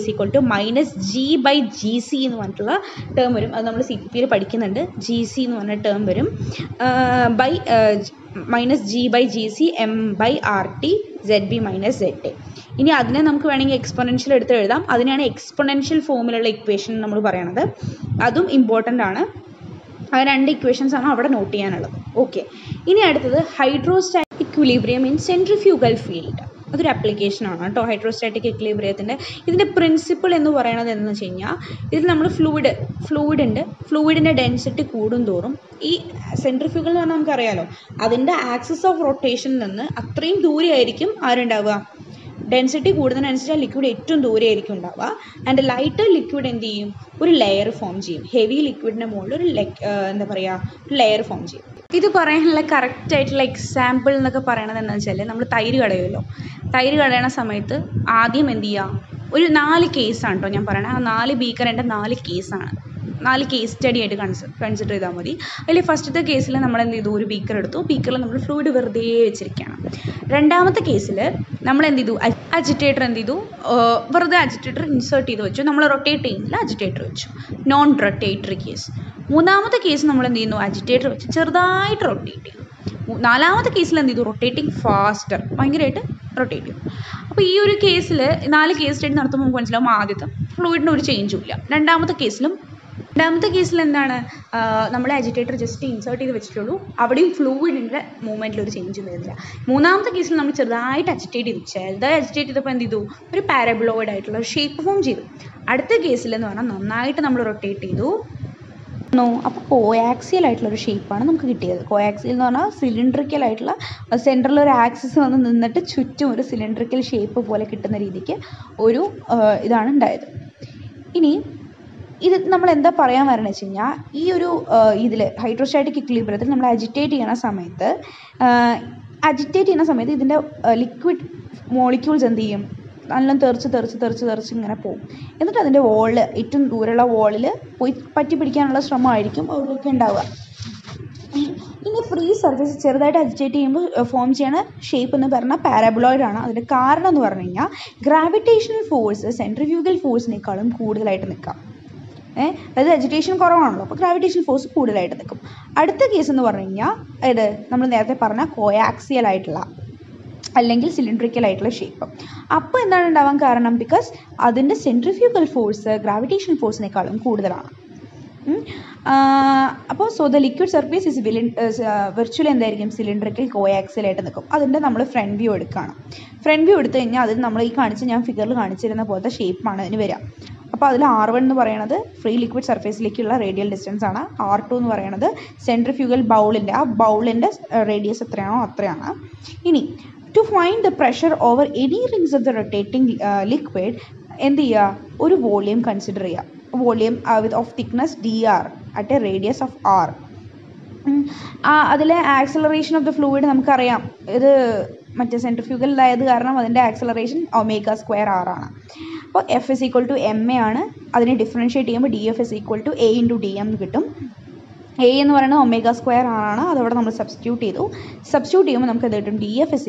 -G/GC എന്ന് പറഞ്ഞിട്ടുള്ള ടേം വരും. അത് നമ്മൾ CPP പഠിക്കുന്നുണ്ട്. GC എന്ന് പറഞ്ഞ ടേം വരും. -G/GC M/RT ZB - ZA. ഇനി അതിനെ നമുക്ക് വേണമെങ്കിൽ എക്സ്പൊണൻഷ്യൽ എടുത്ത് എഴുതാം. അതിനെയാണ് എക്സ്പൊണൻഷ്യൽ ഫോമിലുള്ള ഇക്വേഷൻ നമ്മൾ പറയണത്. അതും ഇമ്പോർട്ടൻ്റ് ആണ്. ആ 2 ഇക്വേഷൻസ് ആണ് അവിടെ നോട്ട് ചെയ്യാനുള്ളത്. ഓക്കെ, ഇനി അടുത്തത് hydrostatic equilibrium in centrifugal field. അതൊരു ആപ്ലിക്കേഷനാണ് കേട്ടോ, ഹൈഡ്രോസ്റ്റാറ്റിക് ഇക്വിലിബ്രിയത്തിൻ്റെ. ഇതിൻ്റെ പ്രിൻസിപ്പിൾ എന്ന് പറയുന്നത് എന്താണെന്ന് വെച്ച് കഴിഞ്ഞാൽ, ഇതിൽ നമ്മൾ ഫ്ലൂയിഡിൻ്റെ ഡെൻസിറ്റി കൂടുന്തോറും ഈ സെൻട്രിഫ്യൂഗൽ എന്ന് പറഞ്ഞാൽ നമുക്കറിയാലോ, അതിൻ്റെ ആക്സിസ് ഓഫ് റൊട്ടേഷനിൽ നിന്ന് അത്രയും ദൂരെയായിരിക്കും ആരുണ്ടാവുക, ഡെൻസിറ്റി കൂടുന്നതിനനുസരിച്ച് ആ ലിക്വിഡ് ഏറ്റവും ദൂരെ ആയിരിക്കും ഉണ്ടാവുക. ആൻഡ് ലൈറ്റർ ലിക്വിഡ് എന്ത് ചെയ്യും, ഒരു ലെയർ ഫോം ചെയ്യും. ഹെവി ലിക്വിഡിൻ്റെ മുകളിൽ ഒരു എന്താ പറയുക, ഒരു ലെയർ ഫോം ചെയ്യും. ഇത് പറയാനുള്ള കറക്റ്റ് ആയിട്ടുള്ള എക്സാമ്പിൾ എന്നൊക്കെ പറയണത് എന്താണെന്ന് വെച്ചാൽ, നമ്മൾ തൈര് കടയുമല്ലോ, തൈര് കടയണ സമയത്ത് ആദ്യം എന്ത് ചെയ്യുക, ഒരു 4 കേസാണ് കേട്ടോ ഞാൻ പറയണത്. ആ 4 ബീക്കറിൻ്റെ 4 കേസാണ്, 4 കേസ് സ്റ്റഡി ആയിട്ട് കൺസിഡർ ചെയ്താൽ മതി. അതിൽ ഫസ്റ്റത്തെ കേസിൽ നമ്മൾ എന്ത് ചെയ്തു, ഒരു ബീക്കർ എടുത്തു. ബീക്കറിൽ നമ്മൾ ഫ്ലൂയിഡ് വെറുതെ വെച്ചിരിക്കുകയാണ്. രണ്ടാമത്തെ കേസിൽ നമ്മൾ എന്ത് ചെയ്തു, അജിറ്റേറ്റർ എന്ത് ചെയ്തു, വെറുതെ അജിറ്റേറ്റർ ഇൻസേർട്ട് ചെയ്ത് വെച്ചു. നമ്മൾ റൊട്ടേറ്റ് ചെയ്യുന്നില്ല, അജിറ്റേറ്റർ വെച്ചു. Non rotatory case. മൂന്നാമത്തെ കേസ് നമ്മൾ എന്ത് ചെയ്യുന്നു, അജിറ്റേറ്റർ വെച്ച് ചെറുതായിട്ട് റൊട്ടേറ്റ് ചെയ്തു. നാലാമത്തെ കേസിൽ എന്ത് ചെയ്തു, റൊട്ടേറ്റിംഗ് ഫാസ്റ്റർ, ഭയങ്കരമായിട്ട് റൊട്ടേറ്റ് ചെയ്തു. അപ്പോൾ ഈ ഒരു കേസിൽ 4 കേസ് സ്റ്റഡി നടത്തുമ്പോൾ നമുക്ക് മനസ്സിലാവും, ആദ്യത്തെ ഫ്ലൂയിഡിന് ഒരു ചേഞ്ചും ഇല്ല. രണ്ടാമത്തെ കേസിൽ എന്താണ്, നമ്മൾ അജിറ്റേറ്റർ ജസ്റ്റ് ഇൻസേർട്ട് ചെയ്ത് വെച്ചിട്ടുള്ളൂ, അവിടെയും ഫ്ലൂയിഡിൻ്റെ മൂവ്മെൻറ്റിൽ ഒരു ചേഞ്ചും വരുന്നില്ല. മൂന്നാമത്തെ കേസിൽ നമ്മൾ ചെറുതായിട്ട് അജിറ്റേറ്റ് ചെയ്തപ്പോൾ എന്ത് ചെയ്തു, ഒരു പാരബോളോയിഡ് ആയിട്ടുള്ള ഒരു ഷേപ്പ് ഫോം ചെയ്തു. അടുത്ത കേസിൽ എന്ന് പറഞ്ഞാൽ നന്നായിട്ട് നമ്മൾ റൊട്ടേറ്റ് ചെയ്തു. അപ്പോൾ കോയാക്സിയൽ ആയിട്ടുള്ളൊരു ഷേപ്പാണ് നമുക്ക് കിട്ടിയത്. കോയാക്സിയൽ എന്ന് പറഞ്ഞാൽ സിലിണ്ട്രിക്കൽ ആയിട്ടുള്ള, സെൻറ്ററിൽ ഒരു ആക്സിസ് വന്ന് നിന്നിട്ട് ചുറ്റും ഒരു സിലിണ്ട്രിക്കൽ ഷേപ്പ് പോലെ കിട്ടുന്ന രീതിക്ക് ഒരു ഇതാണ് ഉണ്ടായത്. ഇനി ഇത് നമ്മൾ എന്താ പറയാൻ വരണമെന്ന് വെച്ച് കഴിഞ്ഞാൽ, ഈ ഒരു ഇതിൽ ഹൈഡ്രോസ്റ്റാറ്റിക് ഇക്വിലിബ്രിയത്തിൽ നമ്മൾ അജിറ്റേറ്റ് ചെയ്യുന്ന സമയത്ത് ഇതിൻ്റെ ലിക്വിഡ് മോളിക്യൂൾസ് എന്ത് ചെയ്യും, നല്ല തെറിച്ച് ഇങ്ങനെ പോകും. എന്നിട്ട് അതിൻ്റെ വോളിൽ, ഏറ്റവും ദൂരെയുള്ള വോളിൽ പോയി പറ്റി പിടിക്കാനുള്ള ശ്രമമായിരിക്കും അവിടെയൊക്കെ ഉണ്ടാവുക. ഇനി ഫ്രീ സർഫേസ് ചെറുതായിട്ട് അജിറ്റേറ്റ് ചെയ്യുമ്പോൾ ഫോം ചെയ്യണ ഷേപ്പ് എന്ന് പറഞ്ഞാൽ പാരബോളോയിഡ് ആണ്. അതിൻ്റെ കാരണം എന്ന് പറഞ്ഞു കഴിഞ്ഞാൽ, ഗ്രാവിറ്റേഷണൽ ഫോഴ്സ് സെൻട്രിഫ്യൂഗൽ ഫോഴ്സിനേക്കാളും കൂടുതലായിട്ട് നിൽക്കാം. അതായത് അജിറ്റേഷൻ കുറവാണല്ലോ, അപ്പോൾ ഗ്രാവിറ്റേഷൻ ഫോഴ്സ് കൂടുതലായിട്ട് നിൽക്കും. അടുത്ത കേസ് എന്ന് പറഞ്ഞു കഴിഞ്ഞാൽ, അതായത് നമ്മൾ നേരത്തെ പറഞ്ഞ കോയാക്സിയൽ ആയിട്ടുള്ള അല്ലെങ്കിൽ സിലിണ്ട്രിക്കൽ ആയിട്ടുള്ള ഷേപ്പ്. അപ്പോൾ എന്താണ് ഉണ്ടാവാൻ കാരണം, ബിക്കോസ് അതിൻ്റെ സെൻട്രിഫ്യൂഗൽ ഫോഴ്സ് ഗ്രാവിറ്റേഷൻ ഫോഴ്സിനേക്കാളും കൂടുതലാണ്. അപ്പോൾ so the liquid surface is virtually എന്തായിരിക്കും, സിലിണ്ട്രിക്കൽ കോയാക്സിയൽ ആയിട്ട് നിൽക്കും. അതിൻ്റെ നമ്മൾ ഫ്രണ്ട് വ്യൂ എടുക്കുകയാണ്. ഫ്രണ്ട് വ്യൂ എടുത്തു കഴിഞ്ഞാൽ അതിന് നമ്മൾ ഈ ഞാൻ ഫിഗറിൽ കാണിച്ചിരുന്ന പോലത്തെ ഷേപ്പാണ് അതിന് വരിക. അപ്പോൾ അതിൽ R1 എന്ന് പറയുന്നത് ഫ്രീ ലിക്വിഡ് സർഫേസിലേക്കുള്ള റേഡിയൽ ഡിസ്റ്റൻസ് ആണ്. R2 എന്ന് പറയുന്നത് സെൻട്രിഫ്യൂഗൽ ബൗളിൻ്റെ, ആ ബൗളിൻ്റെ റേഡിയസ് എത്രയാണോ അത്രയാണ്. ഇനി to find the pressure over any rings of the rotating liquid എന്ത് ചെയ്യുക, ഒരു വോളിയം കൺസിഡർ ചെയ്യുക. Volume of thickness dr at a radius of r. അതിലെ ആക്സലറേഷൻ ഓഫ് ദ ഫ്ലൂയിഡ് നമുക്കറിയാം, ഇത് മറ്റേ സെൻട്രിഫ്യൂഗലായത് കാരണം അതിൻ്റെ ആക്സലറേഷൻ ω² r ആണ്. അപ്പോൾ F = ma ആണ്. അതിനെ ഡിഫറൻഷ്യേറ്റ് ചെയ്യുമ്പോൾ dF = a × dm എന്ന് കിട്ടും. a എന്ന് പറയുന്നത് ω² r ആണ്. അതവിടെ നമ്മൾ സബ്സ്റ്റിറ്റ്യൂട്ട് ചെയ്യുമ്പോൾ നമുക്ക് അത് കിട്ടും, dF =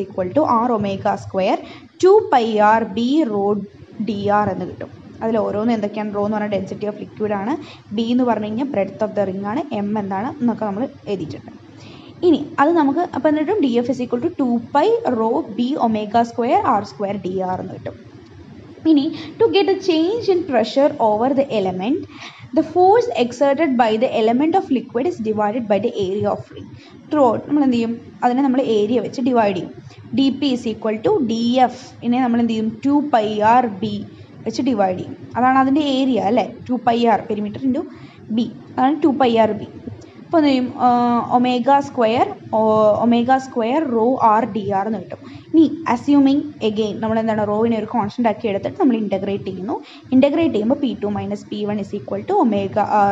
r ω² 2πr b rho dr എന്ന് കിട്ടും. അതിൽ ഓരോന്നും എന്തൊക്കെയാണ്, റോ എന്ന് പറഞ്ഞാൽ ഡെൻസിറ്റി ഓഫ് ലിക്വിഡ് ആണ്, ബി എന്ന് പറഞ്ഞു കഴിഞ്ഞാൽ ബ്രെഡ്ത്ത് ഓഫ് ദ റിംഗ് ആണ്, എം എന്താണ് എന്നൊക്കെ നമ്മൾ എഴുതിയിട്ടുണ്ട്. ഇനി അത് നമുക്ക് അപ്പോൾ എന്നിട്ടും dF = 2π rho b ω² r² dr എന്ന് കിട്ടും. ഇനി to get a change in pressure over the element, the force exerted by the element of liquid is divided by the area of ring. Throughout നമ്മൾ എന്ത് ചെയ്യും, അതിനെ നമ്മൾ ഏരിയ വെച്ച് divide ചെയ്യും. dP = dF, ഇനി നമ്മൾ എന്ത് ചെയ്യും, 2πr b വെച്ച് ഡിവൈഡ് ചെയ്യും. അതാണ് അതിൻ്റെ ഏരിയ അല്ലേ, 2πr പെരിമീറ്റർ ഇൻറ്റു b, അതാണ് 2πr b. അപ്പോൾ എന്ത് ചെയ്യും, ω² rho r dr എന്ന് കിട്ടും. ഇനി അസ്യൂമിങ് എഗെയിൻ നമ്മൾ എന്താണ്, റോവിനെ ഒരു കോൺസ്റ്റൻ്റ് ആക്കി എടുത്തിട്ട് നമ്മൾ ഇൻ്റഗ്രേറ്റ് ചെയ്യുന്നു. ഇൻ്റഗ്രേറ്റ് ചെയ്യുമ്പോൾ P2 - P1 =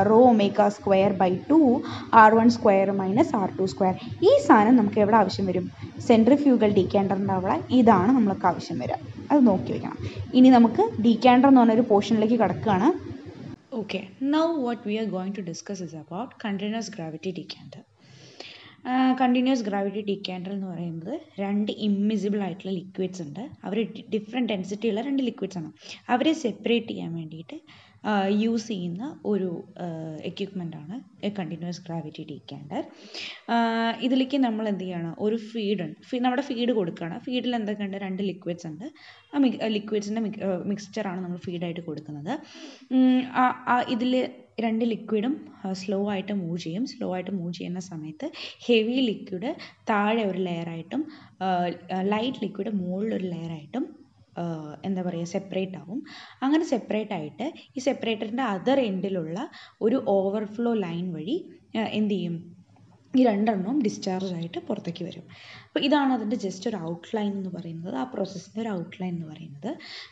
rho ω²/2 r1² - r2². ഈ സാധനം നമുക്ക് എവിടെ ആവശ്യം വരും, സെൻട്രിഫ്യൂഗൽ ഡീക്കാൻഡറിൻ്റെ അവിടെ ഇതാണ് നമ്മൾക്ക് ആവശ്യം വരിക. അത് നോക്കി വയ്ക്കണം. ഇനി നമുക്ക് ഡീക്കാൻഡർ എന്ന് പറഞ്ഞൊരു പോർഷനിലേക്ക് കടക്കുകയാണ്. Okay, now what we are going to discuss is about continuous gravity decanter. Continuous gravity decanter എന്ന് പറയുന്നത് രണ്ട് ഇമ്മിസിബിൾ ആയിട്ടുള്ള ലിക്വിഡ്സ് ഉണ്ട്. അവർ ഡിഫറെൻറ്റ് ഡെൻസിറ്റി ഉള്ള രണ്ട് ലിക്വിഡ്സ് ആണ്. അവരെ സെപ്പറേറ്റ് ചെയ്യാൻ വേണ്ടിയിട്ട് യൂസ് ചെയ്യുന്ന ഒരു എക്യുപ്മെൻ്റാണ് കണ്ടിന്യൂസ് ഗ്രാവിറ്റി ഡിക്കാൻഡർ. ഇതിലേക്ക് നമ്മൾ എന്ത് ചെയ്യണം, ഒരു നമ്മുടെ ഫീഡ് കൊടുക്കുകയാണ്. ഫീഡിൽ എന്തൊക്കെയുണ്ട്, രണ്ട് ലിക്വിഡ്സ് ഉണ്ട്. ആ ലിക്വിഡ്സിൻ്റെ മിക്സ്ചറാണ് നമ്മൾ ഫീഡായിട്ട് കൊടുക്കുന്നത്. ഇതിൽ രണ്ട് ലിക്വിഡും സ്ലോ ആയിട്ട് മൂവ് ചെയ്യും. സ്ലോ ആയിട്ട് മൂവ് ചെയ്യുന്ന സമയത്ത് ഹെവി ലിക്വിഡ് താഴെ ഒരു ലെയറായിട്ടും ലൈറ്റ് ലിക്വിഡ് മുകളിലൊരു ലെയറായിട്ടും എന്താ പറയുക, സെപ്പറേറ്റ് ആവും. അങ്ങനെ സെപ്പറേറ്റ് ആയിട്ട് ഈ സെപ്പറേറ്ററിൻ്റെ അതർ എൻഡിലുള്ള ഒരു ഓവർഫ്ലോ ലൈൻ വഴി എന്ത് ചെയ്യും, ഈ രണ്ടെണ്ണവും ഡിസ്ചാർജ് ആയിട്ട് പുറത്തേക്ക് വരും. അപ്പോൾ ഇതാണ് അതിൻ്റെ ജസ്റ്റ് ഒരു ഔട്ട്ലൈൻ എന്ന് പറയുന്നത്, ആ പ്രോസസ്സിൻ്റെ ഒരു ഔട്ട്ലൈൻ എന്ന് പറയുന്നത്.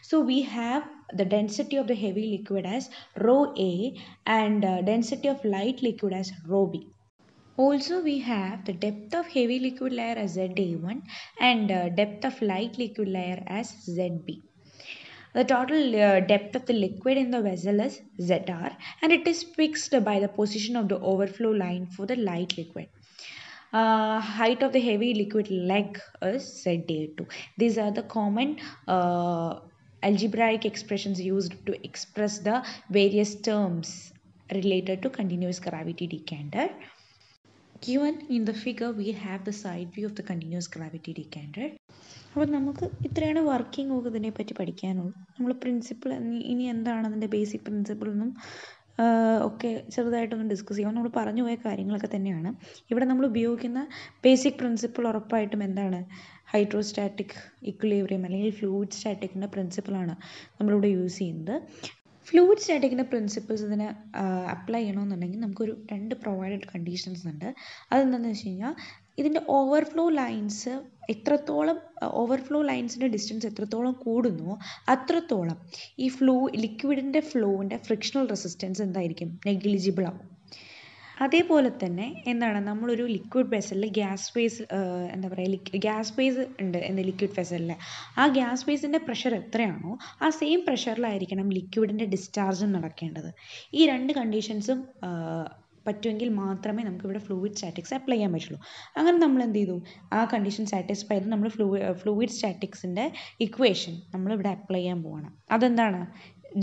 So we have the density of the heavy liquid as rho A and density of light liquid as rho B. Also we have the depth of heavy liquid layer as ZA1 and depth of light liquid layer as ZB. The total depth of the liquid in the vessel is ZR and it is fixed by the position of the overflow line for the light liquid. Height of the heavy liquid leg is ZA2. These are the common algebraic expressions used to express the various terms related to continuous gravity decanter. Given in the figure we have the side view of the continuous gravity decanter. അപ്പോൾ നമുക്ക് ഇത്രയാണ് working ഒക്കെ ഇതിനെപ്പറ്റി പഠിക്കാനുള്ളൂ. നമ്മൾ principle ഇനി എന്താണ് അതിൻ്റെ basic principle എന്നും ഒക്കെ ചെറുതായിട്ടൊന്ന് ഡിസ്കസ് ചെയ്യാം. നമ്മൾ പറഞ്ഞു പോയ കാര്യങ്ങളൊക്കെ തന്നെയാണ് ഇവിടെ നമ്മൾ ഉപയോഗിക്കുന്ന ബേസിക് പ്രിൻസിപ്പിൾ. ഉറപ്പായിട്ടും എന്താണ്, ഹൈഡ്രോസ്റ്റാറ്റിക് ഇക്വിലിബ്രിയം അല്ലെങ്കിൽ ഫ്ലൂയിഡ് സ്റ്റാറ്റിക്കിൻ്റെ പ്രിൻസിപ്പിളാണ് നമ്മളിവിടെ യൂസ് ചെയ്യുന്നത്. ഫ്ലൂയിഡ് സ്റ്റാറ്റിക്കിൻ്റെ പ്രിൻസിപ്പിൾസ് ഇതിന് അപ്ലൈ ചെയ്യണമെന്നുണ്ടെങ്കിൽ നമുക്കൊരു രണ്ട് പ്രൊവൈഡഡ് കണ്ടീഷൻസ് ഉണ്ട്. അതെന്താണെന്ന് വെച്ച് കഴിഞ്ഞാൽ ഇതിൻ്റെ ഓവർഫ്ലോ ലൈൻസ് എത്രത്തോളം, ഓവർഫ്ലോ ലൈൻസിൻ്റെ ഡിസ്റ്റൻസ് എത്രത്തോളം കൂടുന്നോ അത്രത്തോളം ഈ ലിക്വിഡിൻ്റെ ഫ്ലോവിൻ്റെ ഫ്രിക്ഷണൽ റെസിസ്റ്റൻസ് എന്തായിരിക്കും, നെഗ്ലിജിബിൾ ആവും. അതേപോലെ തന്നെ എന്താണ്, നമ്മളൊരു ലിക്വിഡ് വെസലിൽ ഗ്യാസ് ഫേസ് എന്താ പറയുക, ഗ്യാസ് ഫേസ് ഉണ്ട് എന്ന് ലിക്വിഡ് വെസലിൽ, ആ ഗ്യാസ് ഫേസിൻ്റെ പ്രഷർ എത്രയാണോ ആ സെയിം പ്രഷറിലായിരിക്കണം ലിക്വിഡിൻ്റെ ഡിസ്ചാർജും നടക്കേണ്ടത്. ഈ രണ്ട് കണ്ടീഷൻസും പറ്റുമെങ്കിൽ മാത്രമേ നമുക്കിവിടെ ഫ്ലൂയിഡ് സ്റ്റാറ്റിക്സ് അപ്ലൈ ചെയ്യാൻ പറ്റുള്ളൂ. അങ്ങനെ നമ്മൾ എന്ത് ചെയ്തു, ആ കണ്ടീഷൻ സാറ്റിസ്ഫൈ ചെയ്ത് നമ്മൾ ഫ്ലൂയിഡ് സ്റ്റാറ്റിക്സിൻ്റെ ഇക്വേഷൻ നമ്മളിവിടെ അപ്ലൈ ചെയ്യാൻ പോവാണ്. അതെന്താണ്,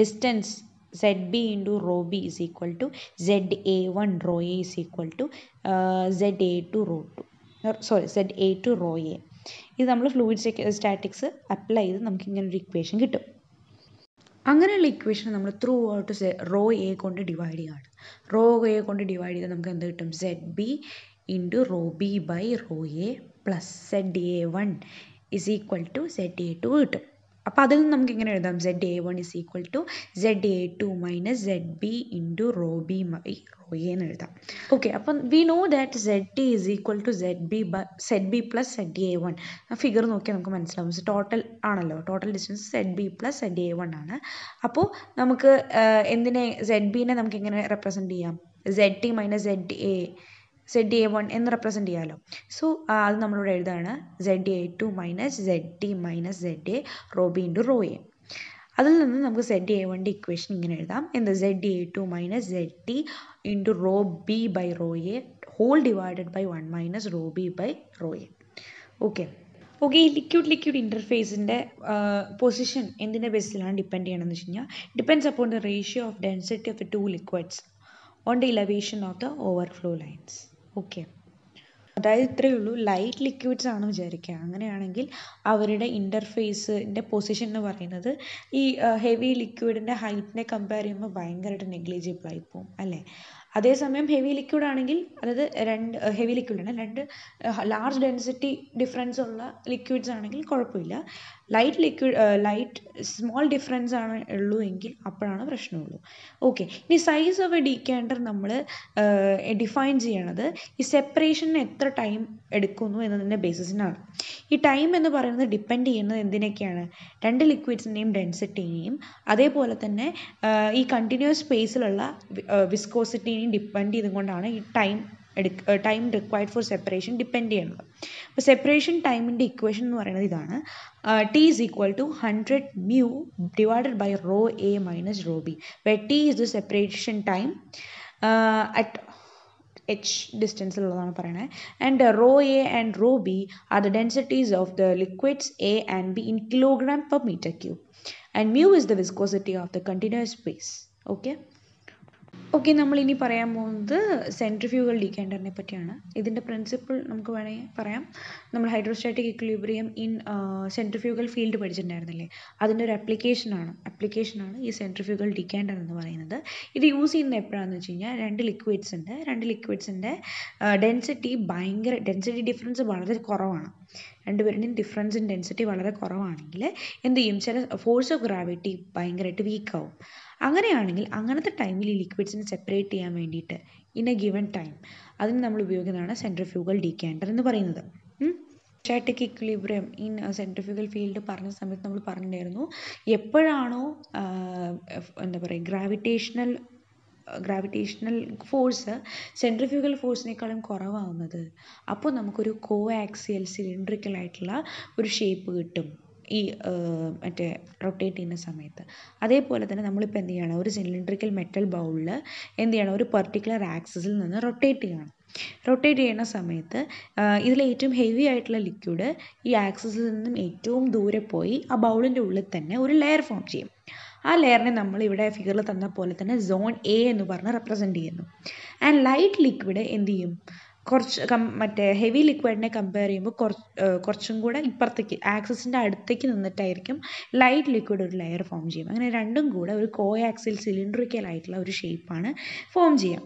distance ZB into rho B is equal to ZA1 rho A is equal to ZA2 rho 2 ZA2 rho A. ഇത് നമ്മൾ ഫ്ലൂയിഡ് സ്റ്റാറ്റിക്സ് അപ്ലൈ ചെയ്ത് നമുക്ക് ഇങ്ങനെ ഒരു ഇക്വേഷൻ കിട്ടും. അങ്ങനെയുള്ള ഇക്വേഷൻ നമ്മൾ ത്രൂ ഔട്ട് റോ എ കൊണ്ട് ഡിവൈഡ് ചെയ്യുകയാണ്. റോ എ കൊണ്ട് ഡിവൈഡ് ചെയ്താൽ നമുക്ക് എന്ത് കിട്ടും, ZB into rho B by rho A plus ZA1 is equal to ZA2 കിട്ടും. അപ്പോൾ അതിൽ നിന്ന് നമുക്ക് ഇങ്ങനെ എഴുതാം, ZA1 is equal to ZA2 minus ZB into rho B by rho A എന്ന് എഴുതാം. ഓക്കെ, അപ്പം we know that ZT is equal to ZB plus ZA1. ആ ഫിഗർ നോക്കിയാൽ നമുക്ക് മനസ്സിലാവും. ടോട്ടൽ ആണല്ലോ, total distance ZB plus ZA1 ആണ്. അപ്പോൾ നമുക്ക് എന്തിനെ, ZBനെ നമുക്ക് എങ്ങനെ റെപ്രസെൻറ്റ് ചെയ്യാം, ZT minus ZA1 എന്ന് റെപ്രസെൻറ്റ് ചെയ്യാമല്ലോ. സോ അത് നമ്മളിവിടെ എഴുതാണ് ZA2 minus ZT minus ZA rho B into rho A. അതിൽ നിന്ന് നമുക്ക് ZA1ൻ്റെ ഇക്വേഷൻ ഇങ്ങനെ എഴുതാം, എന്ത്, ZA2 minus ZT into rho B by rho A whole divided by 1 minus rho B by rho A. Okay, ഈ liquid ഇൻ്റർഫേസിൻ്റെ position എന്തിൻ്റെ ബേസിലാണ് depend ചെയ്യണമെന്ന് വെച്ച് കഴിഞ്ഞാൽ, depends upon the ratio of density of the two liquids on the elevation of the overflow lines. Okay, അതായത് ഇത്രയേ ഉള്ളൂ. Light liquids ആണ് വിചാരിക്കുക, അങ്ങനെയാണെങ്കിൽ അവരുടെ ഇൻ്റർഫേസിൻ്റെ പൊസിഷൻ എന്ന് പറയുന്നത് ഈ ഹെവി ലിക്വിഡിൻ്റെ ഹൈറ്റിനെ കമ്പയർ ചെയ്യുമ്പോൾ ഭയങ്കരമായിട്ട് നെഗ്ലിജിബിൾ ആയി പോകും അല്ലേ. അതേസമയം ഹെവി ലിക്വിഡ് ആണെങ്കിൽ, അതായത് ഹെവി ലിക്വിഡാണ്, രണ്ട് ലാർജ് ഡെൻസിറ്റി ഡിഫറൻസ് ഉള്ള ലിക്വിഡ്സ് ആണെങ്കിൽ കുഴപ്പമില്ല. ലൈറ്റ് സ്മോൾ ഡിഫറൻസ് ആണ് ഉള്ളൂ എങ്കിൽ അപ്പോഴാണ് പ്രശ്നമുള്ളൂ. ഓക്കെ, ഇനി സൈസ് ഓഫ് എ ഡീക്കാൻഡർ നമ്മൾ ഡിഫൈൻ ചെയ്യണത് ഈ സെപ്പറേഷന് എത്ര ടൈം എടുക്കുന്നു എന്നതിൻ്റെ ബേസിസിനാണ്. ഈ ടൈം എന്ന് പറയുന്നത് ഡിപ്പെൻഡ് ചെയ്യുന്നത് എന്തിനൊക്കെയാണ്, രണ്ട് ലിക്വിഡ്സിൻ്റെയും ഡെൻസിറ്റിനെയും അതേപോലെ തന്നെ ഈ കണ്ടിന്യൂസ് സ്പേസിലുള്ള വിസ്കോസിറ്റിനെയും ഡിപ്പെൻഡ് ചെയ്തുകൊണ്ടാണ് ഈ time required for separation depend ചെയ്യുന്നത്. അപ്പോൾ സെപ്പറേഷൻ ടൈമിൻ്റെ ഇക്വേഷൻ എന്ന് പറയുന്നത് ഇതാണ്, T is equal to 100 mu divided by rho A minus rho B, where T is the separation time at h ഡിസ്റ്റൻസിലുള്ളതാണ് പറയണേ. And rho A and rho B are the densities of the liquids A and B in kilogram per metre cube and mu is the viscosity of the continuous space. ഓക്കെ നമ്മളിനി പറയാൻ പോകുന്നത് centrifugal ഡീകാൻഡറിനെ പറ്റിയാണ്. ഇതിൻ്റെ principle നമുക്ക് വേണമെങ്കിൽ പറയാം. നമ്മൾ hydrostatic equilibrium in centrifugal field പഠിച്ചിട്ടുണ്ടായിരുന്നില്ലേ, അതിൻ്റെ ഒരു അപ്ലിക്കേഷനാണ് ഈ സെൻട്രിഫ്യൂഗൽ ഡീകാൻഡർ എന്ന് പറയുന്നത്. ഇത് യൂസ് ചെയ്യുന്നത് എപ്പോഴാണെന്ന് വെച്ച് കഴിഞ്ഞാൽ രണ്ട് ലിക്വിഡ്സിൻ്റെ ഡെൻസിറ്റി ഡിഫറൻസ് വളരെ കുറവാണ്. രണ്ടുപേരുടെയും ഡിഫറൻസ് ഇൻ ഡെൻസിറ്റി വളരെ കുറവാണെങ്കിൽ എന്ത് ചെയ്യും, ചില ഫോഴ്സ് ഓഫ് ഗ്രാവിറ്റി ഭയങ്കരമായിട്ട് വീക്കാവും. അങ്ങനെയാണെങ്കിൽ അങ്ങനത്തെ ടൈമിൽ ഈ ലിക്വിഡ്സിനെ സെപ്പറേറ്റ് ചെയ്യാൻ വേണ്ടിയിട്ട് ഇൻ എ ഗിവൺ ടൈം അതിന് നമ്മൾ ഉപയോഗിക്കുന്നതാണ് സെൻട്രിഫ്യൂഗൽ ഡീകാൻഡർ എന്ന് പറയുന്നത്. Static equilibrium in centrifugal field പറഞ്ഞ സമയത്ത് നമ്മൾ പറഞ്ഞിട്ടുണ്ടായിരുന്നു, എപ്പോഴാണോ എന്താ പറയുക ഗ്രാവിറ്റേഷണൽ ഫോഴ്സ് സെൻട്രിഫ്യൂഗൽ ഫോഴ്സിനേക്കാളും കുറവാകുന്നത്, അപ്പോൾ നമുക്കൊരു കോ ആക്സിയൽ സിലിണ്ടറിക്കൽ ആയിട്ടുള്ള ഒരു ഷേപ്പ് കിട്ടും ഈ മറ്റേ റൊട്ടേറ്റ് ചെയ്യുന്ന സമയത്ത്. അതേപോലെ തന്നെ നമ്മളിപ്പോൾ എന്ത് ചെയ്യണം, ഒരു സിലിണ്ടറിക്കൽ മെറ്റൽ ബൗളിൽ എന്ത് ചെയ്യണം, ഒരു പെർട്ടിക്കുലർ ആക്സിസിൽ നിന്ന് റൊട്ടേറ്റ് ചെയ്യുന്ന സമയത്ത് ഇതിൽ ഏറ്റവും ഹെവി ആയിട്ടുള്ള ലിക്വിഡ് ഈ ആക്സിസിൽ നിന്നും ഏറ്റവും ദൂരെ പോയി ആ ബൗളിൻ്റെ ഉള്ളിൽ തന്നെ ഒരു ലെയർ ഫോം ചെയ്യും. ആ ലെയറിനെ നമ്മൾ ഇവിടെ ഫിഗറിൽ തന്ന പോലെ തന്നെ സോൺ എ എന്ന് പറഞ്ഞ് റെപ്രസെൻറ്റ് ചെയ്യുന്നു. ആൻഡ് ലൈറ്റ് ലിക്വിഡ് എന്ത് ചെയ്യും, മറ്റേ ഹെവി ലിക്വിഡിനെ കമ്പയർ ചെയ്യുമ്പോൾ കുറച്ചും കൂടെ ഇപ്പുറത്തേക്ക് ആക്സിസിൻ്റെ അടുത്തേക്ക് നിന്നിട്ടായിരിക്കും ലൈറ്റ് ലിക്വിഡ് ഒരു ലെയർ ഫോം ചെയ്യും. അങ്ങനെ രണ്ടും കൂടെ ഒരു കോ ആക്സിൽ സിലിണ്ടറിക്കൽ ആയിട്ടുള്ള ഒരു ഷേപ്പാണ് ഫോം ചെയ്യാം.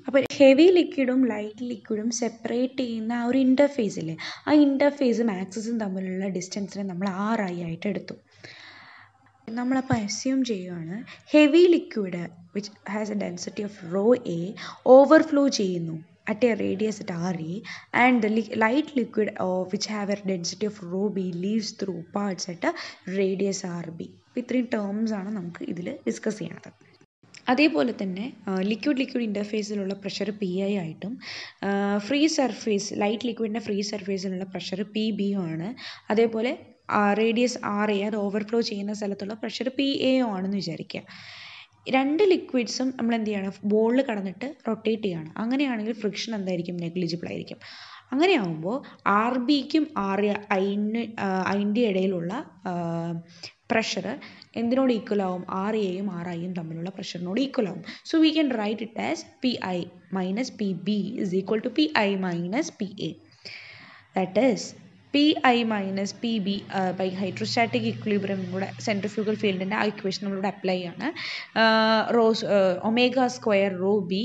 അപ്പോൾ ഹെവി ലിക്വിഡും ലൈറ്റ് ലിക്വിഡും സെപ്പറേറ്റ് ചെയ്യുന്ന ആ ഒരു ഇൻ്റർഫേസില്ലേ, ആ ഇൻ്റർഫേസും ആക്സിസും തമ്മിലുള്ള ഡിസ്റ്റൻസിനെ നമ്മൾ RI ആയിട്ട് എടുത്തു. നമ്മളപ്പോൾ അസ്യൂം ചെയ്യുകയാണ് heavy liquid which has a density of rho A overflow ചെയ്യുന്നു at a radius at RA, and the light liquid which have a density of rho B leaves through parts at a radius RB. ഇത്രയും terms ആണ് നമുക്ക് ഇതിൽ discuss ചെയ്യണത്. അതേപോലെ തന്നെ liquid ഇൻ്റർഫേസിലുള്ള pressure PI ആയിട്ടും ഫ്രീ സർഫേസ് ലൈറ്റ് ലിക്വിഡിൻ്റെ ഫ്രീ സർഫേസിലുള്ള പ്രഷർ PB ആണ്. അതേപോലെ റേഡിയസ് RA അത് ഓവർഫ്ലോ ചെയ്യുന്ന സ്ഥലത്തുള്ള പ്രഷർ PA ആണെന്ന് വിചാരിക്കുക. രണ്ട് ലിക്വിഡ്സും നമ്മൾ എന്ത് ചെയ്യണം, ബോളിൽ കടന്നിട്ട് റൊട്ടേറ്റ് ചെയ്യണം. അങ്ങനെയാണെങ്കിൽ ഫ്രിക്ഷൻ എന്തായിരിക്കും, നെഗ്ലിജിബിൾ ആയിരിക്കും. അങ്ങനെയാകുമ്പോൾ RBക്കും Iൻ്റെ ഇടയിലുള്ള പ്രഷർ എന്തിനോട് ഈക്വൽ ആവും, RAയും RIയും തമ്മിലുള്ള പ്രഷറിനോട് ഈക്വൽ ആവും. So we can write it as PI minus PB is equal to PI minus PA. That is PI minus PB by hydrostatic equilibrium കൂടെ സെൻട്രിഫ്യൂഗൽ ഫീൽഡിൻ്റെ ആ ഇക്വേഷൻ നമ്മളിവിടെ അപ്ലൈ ചെയ്യാണ്. Omega square rho B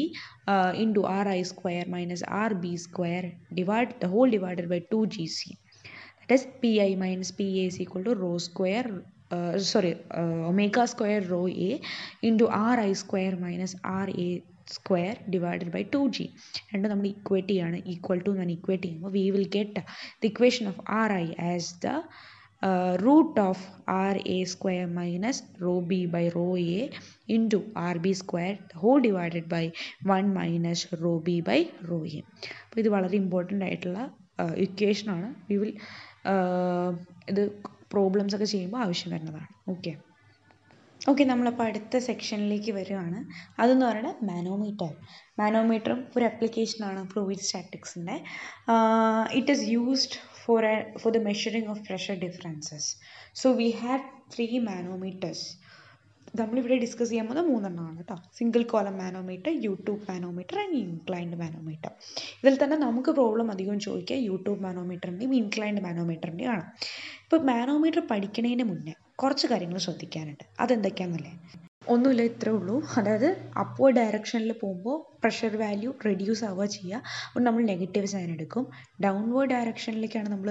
into RI square minus RB square divided by 2GC. That is PI minus PA is equal to omega square rho A into RI square minus RA square divided by 2G. രണ്ടും നമ്മൾ equate ചെയ്യാണ്, equal to എന്ന് equate ചെയ്യുമ്പോൾ we will get the equation of RI as the root of RA square minus rho B by rho A into RB square whole divided by 1 minus rho B by rho A. അപ്പോൾ ഇത് വളരെ important ആയിട്ടുള്ള ഇക്വേഷനാണ്. we will ഇത് problems ഒക്കെ ചെയ്യുമ്പോൾ ആവശ്യം വരുന്നതാണ്. Okay നമ്മളപ്പോൾ അടുത്ത സെക്ഷനിലേക്ക് വരികയാണ്. അതെന്ന് പറയുന്നത് മാനോമീറ്ററും ഒരു അപ്ലിക്കേഷനാണ് ഫ്ലൂയിഡ് സ്റ്റാറ്റിക്സിൻ്റെ. It is used for the measuring of pressure differences. So we have 3 manometers. നമ്മളിവിടെ ഡിസ്കസ് ചെയ്യാൻ പോകുന്നത് 3 എണ്ണമാണ് കേട്ടോ. Single column manometer, YouTube manometer and inclined manometer. ഇതിൽ തന്നെ നമുക്ക് പ്രോബ്ലം അധികം ചോദിക്കുക യൂട്യൂബ് മാനോമീറ്ററിൻ്റെയും ഇൻക്ലൈൻഡ് മാനോമീറ്ററിൻ്റെയും ആണ്. ഇപ്പോൾ മാനോമീറ്റർ പഠിക്കുന്നതിന് മുന്നേ കുറച്ച് കാര്യങ്ങൾ ശ്രദ്ധിക്കാനുണ്ട്. അതെന്തൊക്കെയാണെന്നല്ലേ, ഒന്നുമില്ല, ഇത്രേ ഉള്ളൂ. അതായത് അപ്വേർഡ് ഡയറക്ഷനിൽ പോകുമ്പോൾ പ്രഷർ വാല്യൂ റെഡ്യൂസ് ആവുക ചെയ്യുക, അപ്പോൾ നമ്മൾ നെഗറ്റീവ് സൈൻ എടുക്കും. ഡൗൺവേർഡ് ഡയറക്ഷനിലേക്കാണ് നമ്മൾ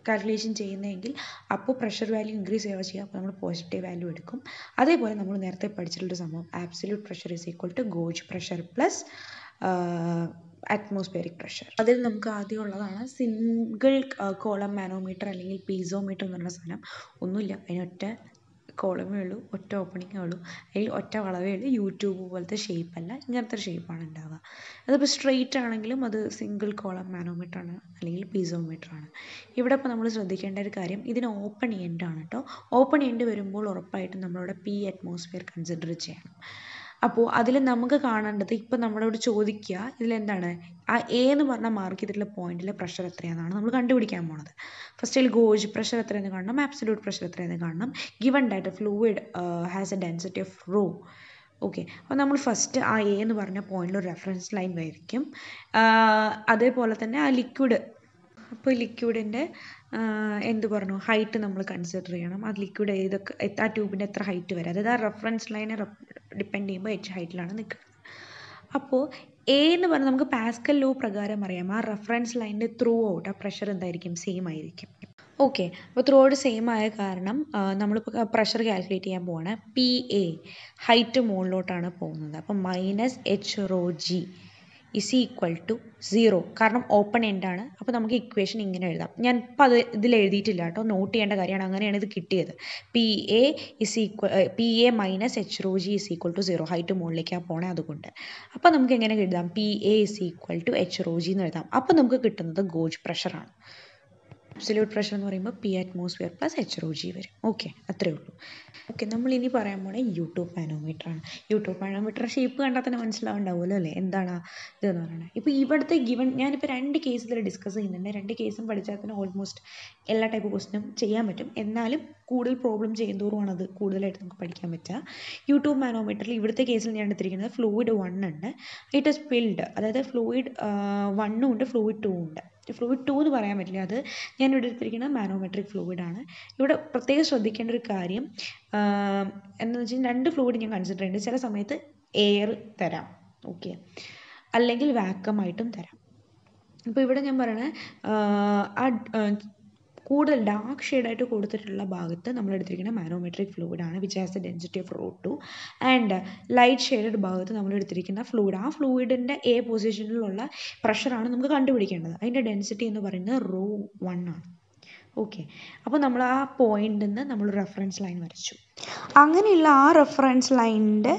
കാൽക്കുലേഷൻ ചെയ്യുന്നതെങ്കിൽ അപ്പോൾ പ്രഷർ വാല്യൂ ഇൻക്രീസ് ചെയ്യുക, അപ്പോൾ നമ്മൾ പോസിറ്റീവ് വാല്യൂ എടുക്കും. അതേപോലെ നമ്മൾ നേരത്തെ പഠിച്ചിട്ടുള്ള സംഭവം absolute pressure is equal to gauge pressure plus atmospheric pressure. അതിൽ നമുക്ക് ആദ്യം ഉള്ളതാണ് സിംഗിൾ കോളം മാനോമീറ്റർ അല്ലെങ്കിൽ പീസോമീറ്റർ എന്നുള്ള സാധനം. ഒന്നുമില്ല, അതിനൊറ്റ കോളമേ ഉള്ളൂ, ഒറ്റ ഓപ്പണിങ്ങേ ഉള്ളൂ, അല്ലെങ്കിൽ ഒറ്റ വളവേ ഉള്ളൂ. യൂട്യൂബ് പോലത്തെ ഷേപ്പല്ല, ഇങ്ങനത്തെ ഒരു ഷേപ്പാണ് ഉണ്ടാവുക. അതിപ്പോൾ സ്ട്രെയിറ്റ് ആണെങ്കിലും അത് സിംഗിൾ കോളം മാനോമീറ്റർ ആണ് അല്ലെങ്കിൽ പീസോമീറ്റർ ആണ്. ഇവിടെ ഇപ്പോൾ നമ്മൾ ശ്രദ്ധിക്കേണ്ട ഒരു കാര്യം, ഇതിന് ഓപ്പൺ എൻഡ് ആണ് കേട്ടോ. ഓപ്പൺ എൻഡ് വരുമ്പോൾ ഉറപ്പായിട്ടും നമ്മളിവിടെ P അറ്റ്മോസ്ഫിയർ കൺസിഡർ ചെയ്യണം. അപ്പോൾ അതിൽ നമുക്ക് കാണേണ്ടത് ഇപ്പം നമ്മളോട് ചോദിക്കുക ഇതിലെന്താണ് ആ എ എന്ന് പറഞ്ഞ മാർക്ക് ചെയ്തിട്ടുള്ള പോയിന്റിലെ പ്രഷർ എത്രയാണെന്നാണ് നമ്മൾ കണ്ടുപിടിക്കാൻ പോണത്. ഫസ്റ്റിൽ ഗോജ് പ്രഷർ എത്രയെന്ന് കാണണം, ആബ്സല്യൂട്ട് പ്രഷർ എത്രയെന്ന് കാണണം, given that fluid has a density of rho. Okay, അപ്പോൾ നമ്മൾ ഫസ്റ്റ് ആ എ എന്ന് പറഞ്ഞ പോയിന്റിൽ ഒരു റെഫറൻസ് ലൈൻ വരയ്ക്കും. അതേപോലെ തന്നെ ആ ലിക്വിഡ്, അപ്പോൾ ലിക്വിഡിൻ്റെ എന്ത് പറഞ്ഞു, ഹൈറ്റ് നമ്മൾ കൺസിഡർ ചെയ്യണം. ആ ലിക്വിഡ് ഏതൊക്കെ ആ ട്യൂബിൻ്റെ എത്ര ഹൈറ്റ് വരെ, അതായത് ആ റെഫറൻസ് ലൈനെ ഡിപ്പെൻഡ് ചെയ്യുമ്പോൾ എച്ച് ഹൈറ്റിലാണ് നിൽക്കുന്നത്. അപ്പോൾ എ എന്ന് പറഞ്ഞാൽ നമുക്ക് പാസ്കൽ ലോ പ്രകാരം അറിയാം ആ റെഫറൻസ് ലൈനിൻ്റെ ത്രൂ ഔട്ട് ആ പ്രഷർ എന്തായിരിക്കും, സെയിം ആയിരിക്കും. ഓക്കെ, അപ്പോൾ ത്രൂ ഔട്ട് സെയിം ആയ കാരണം നമ്മളിപ്പോൾ പ്രഷർ കാൽക്കുലേറ്റ് ചെയ്യാൻ പോവാണ്. പി എ ഹൈറ്റ് മുകളിലോട്ടാണ് പോകുന്നത്. അപ്പം -H(ρg) ഇസ് ഈക്വൽ ടു 0, കാരണം ഓപ്പൺ എൻഡാണ്. അപ്പോൾ നമുക്ക് ഇക്വേഷൻ ഇങ്ങനെ എഴുതാം. ഞാൻ ഇപ്പോൾ അത് ഇതിൽ എഴുതിയിട്ടില്ല കേട്ടോ, നോട്ട് ചെയ്യേണ്ട കാര്യമാണ്. അങ്ങനെയാണ് ഇത് കിട്ടിയത്. PA minus H(ρg) is equal to 0, height മുകളിലേക്കാണ് പോണേ അതുകൊണ്ട്. അപ്പോൾ നമുക്ക് എങ്ങനെ എഴുതാം, PA is equal to H(ρg) എന്ന് എഴുതാം. അപ്പോൾ നമുക്ക് കിട്ടുന്നത് ഗോജ് പ്രഷറാണ്. അബ്സല്യൂട്ട് പ്രഷർ എന്ന് പറയുമ്പോൾ P atmosphere പ്ലസ് H(ρg) വരും. ഓക്കെ, അത്രയേ ഉള്ളൂ. ഓക്കെ, നമ്മൾ ഇനി പറയാൻ പോണേ യൂട്യൂബ് മാനോമീറ്ററാണ്. യൂട്യൂബ് മാനോമീറ്റർ ഷേപ്പ് കണ്ടാൽ തന്നെ മനസ്സിലാവുണ്ടാവുമല്ലോ അല്ലേ, എന്താണ് ഇതെന്ന് പറയുന്നത്. ഇപ്പോൾ ഇവിടുത്തെ ഗിവൺ ഞാനിപ്പോൾ 2 കേസ് ഇതിൽ ഡിസ്കസ് ചെയ്യുന്നുണ്ട്. 2 കേസും പഠിച്ചാൽ തന്നെ ഓൾമോസ്റ്റ് എല്ലാ ടൈപ്പ് ക്വസ്റ്റിനും ചെയ്യാൻ പറ്റും. എന്നാലും കൂടുതൽ പ്രോബ്ലം ചെയ്യുന്നതോറുമാണ് അത് കൂടുതലായിട്ട് നമുക്ക് പഠിക്കാൻ പറ്റുക. യൂട്യൂബ് മാനോമീറ്ററിൽ ഇവിടുത്തെ കേസിൽ ഞാൻ എടുത്തിരിക്കുന്നത് ഫ്ലൂയിഡ് 1 ഉണ്ട്. ഇറ്റ് ഇസ് ഫിൽഡ്, അതായത് ഫ്ലൂയിഡ് 1 ഉണ്ട്, ഫ്ലൂയിഡ് 2 ഉണ്ട്. ഫ്ലൂയിഡ് 2 എന്ന് പറയാൻ പറ്റില്ല, അത് ഞാൻ ഇവിടെ എടുത്തിരിക്കുന്നത് മാനോമെട്രിക് ഫ്ലൂയിഡാണ്. ഇവിടെ പ്രത്യേകം ശ്രദ്ധിക്കേണ്ട ഒരു കാര്യം എന്താണെന്ന് വെച്ചാൽ 2 ഫ്ലൂയിഡ് ഞാൻ കൺസിഡർ ചെയ്യുന്നുണ്ട്. ചില സമയത്ത് എയർ തരാം, ഓക്കെ, അല്ലെങ്കിൽ വാക്വമായിട്ടും തരാം. അപ്പോൾ ഇവിടെ ഞാൻ പറയണത് കൂടുതൽ ഡാർക്ക് ഷെയ്ഡായിട്ട് കൊടുത്തിട്ടുള്ള ഭാഗത്ത് നമ്മൾ എടുത്തിരിക്കുന്ന മാനോമെട്രിക് ഫ്ലൂയിഡാണ്, which has the density of ρ2. And light shaded ഭാഗത്ത് നമ്മൾ എടുത്തിരിക്കുന്ന ഫ്ലൂയിഡ്, ആ ഫ്ലൂയിഡിൻ്റെ എ പൊസിഷനിലുള്ള പ്രഷറാണ് നമുക്ക് കണ്ടുപിടിക്കേണ്ടത്. അതിൻ്റെ ഡെൻസിറ്റി എന്ന് പറയുന്നത് ρ1 ആണ്. ഓക്കെ, അപ്പോൾ നമ്മൾ ആ പോയിന്റിൽ നിന്ന് നമ്മൾ റെഫറൻസ് ലൈൻ വരച്ചു. അങ്ങനെയുള്ള ആ റെഫറൻസ് ലൈനിൻ്റെ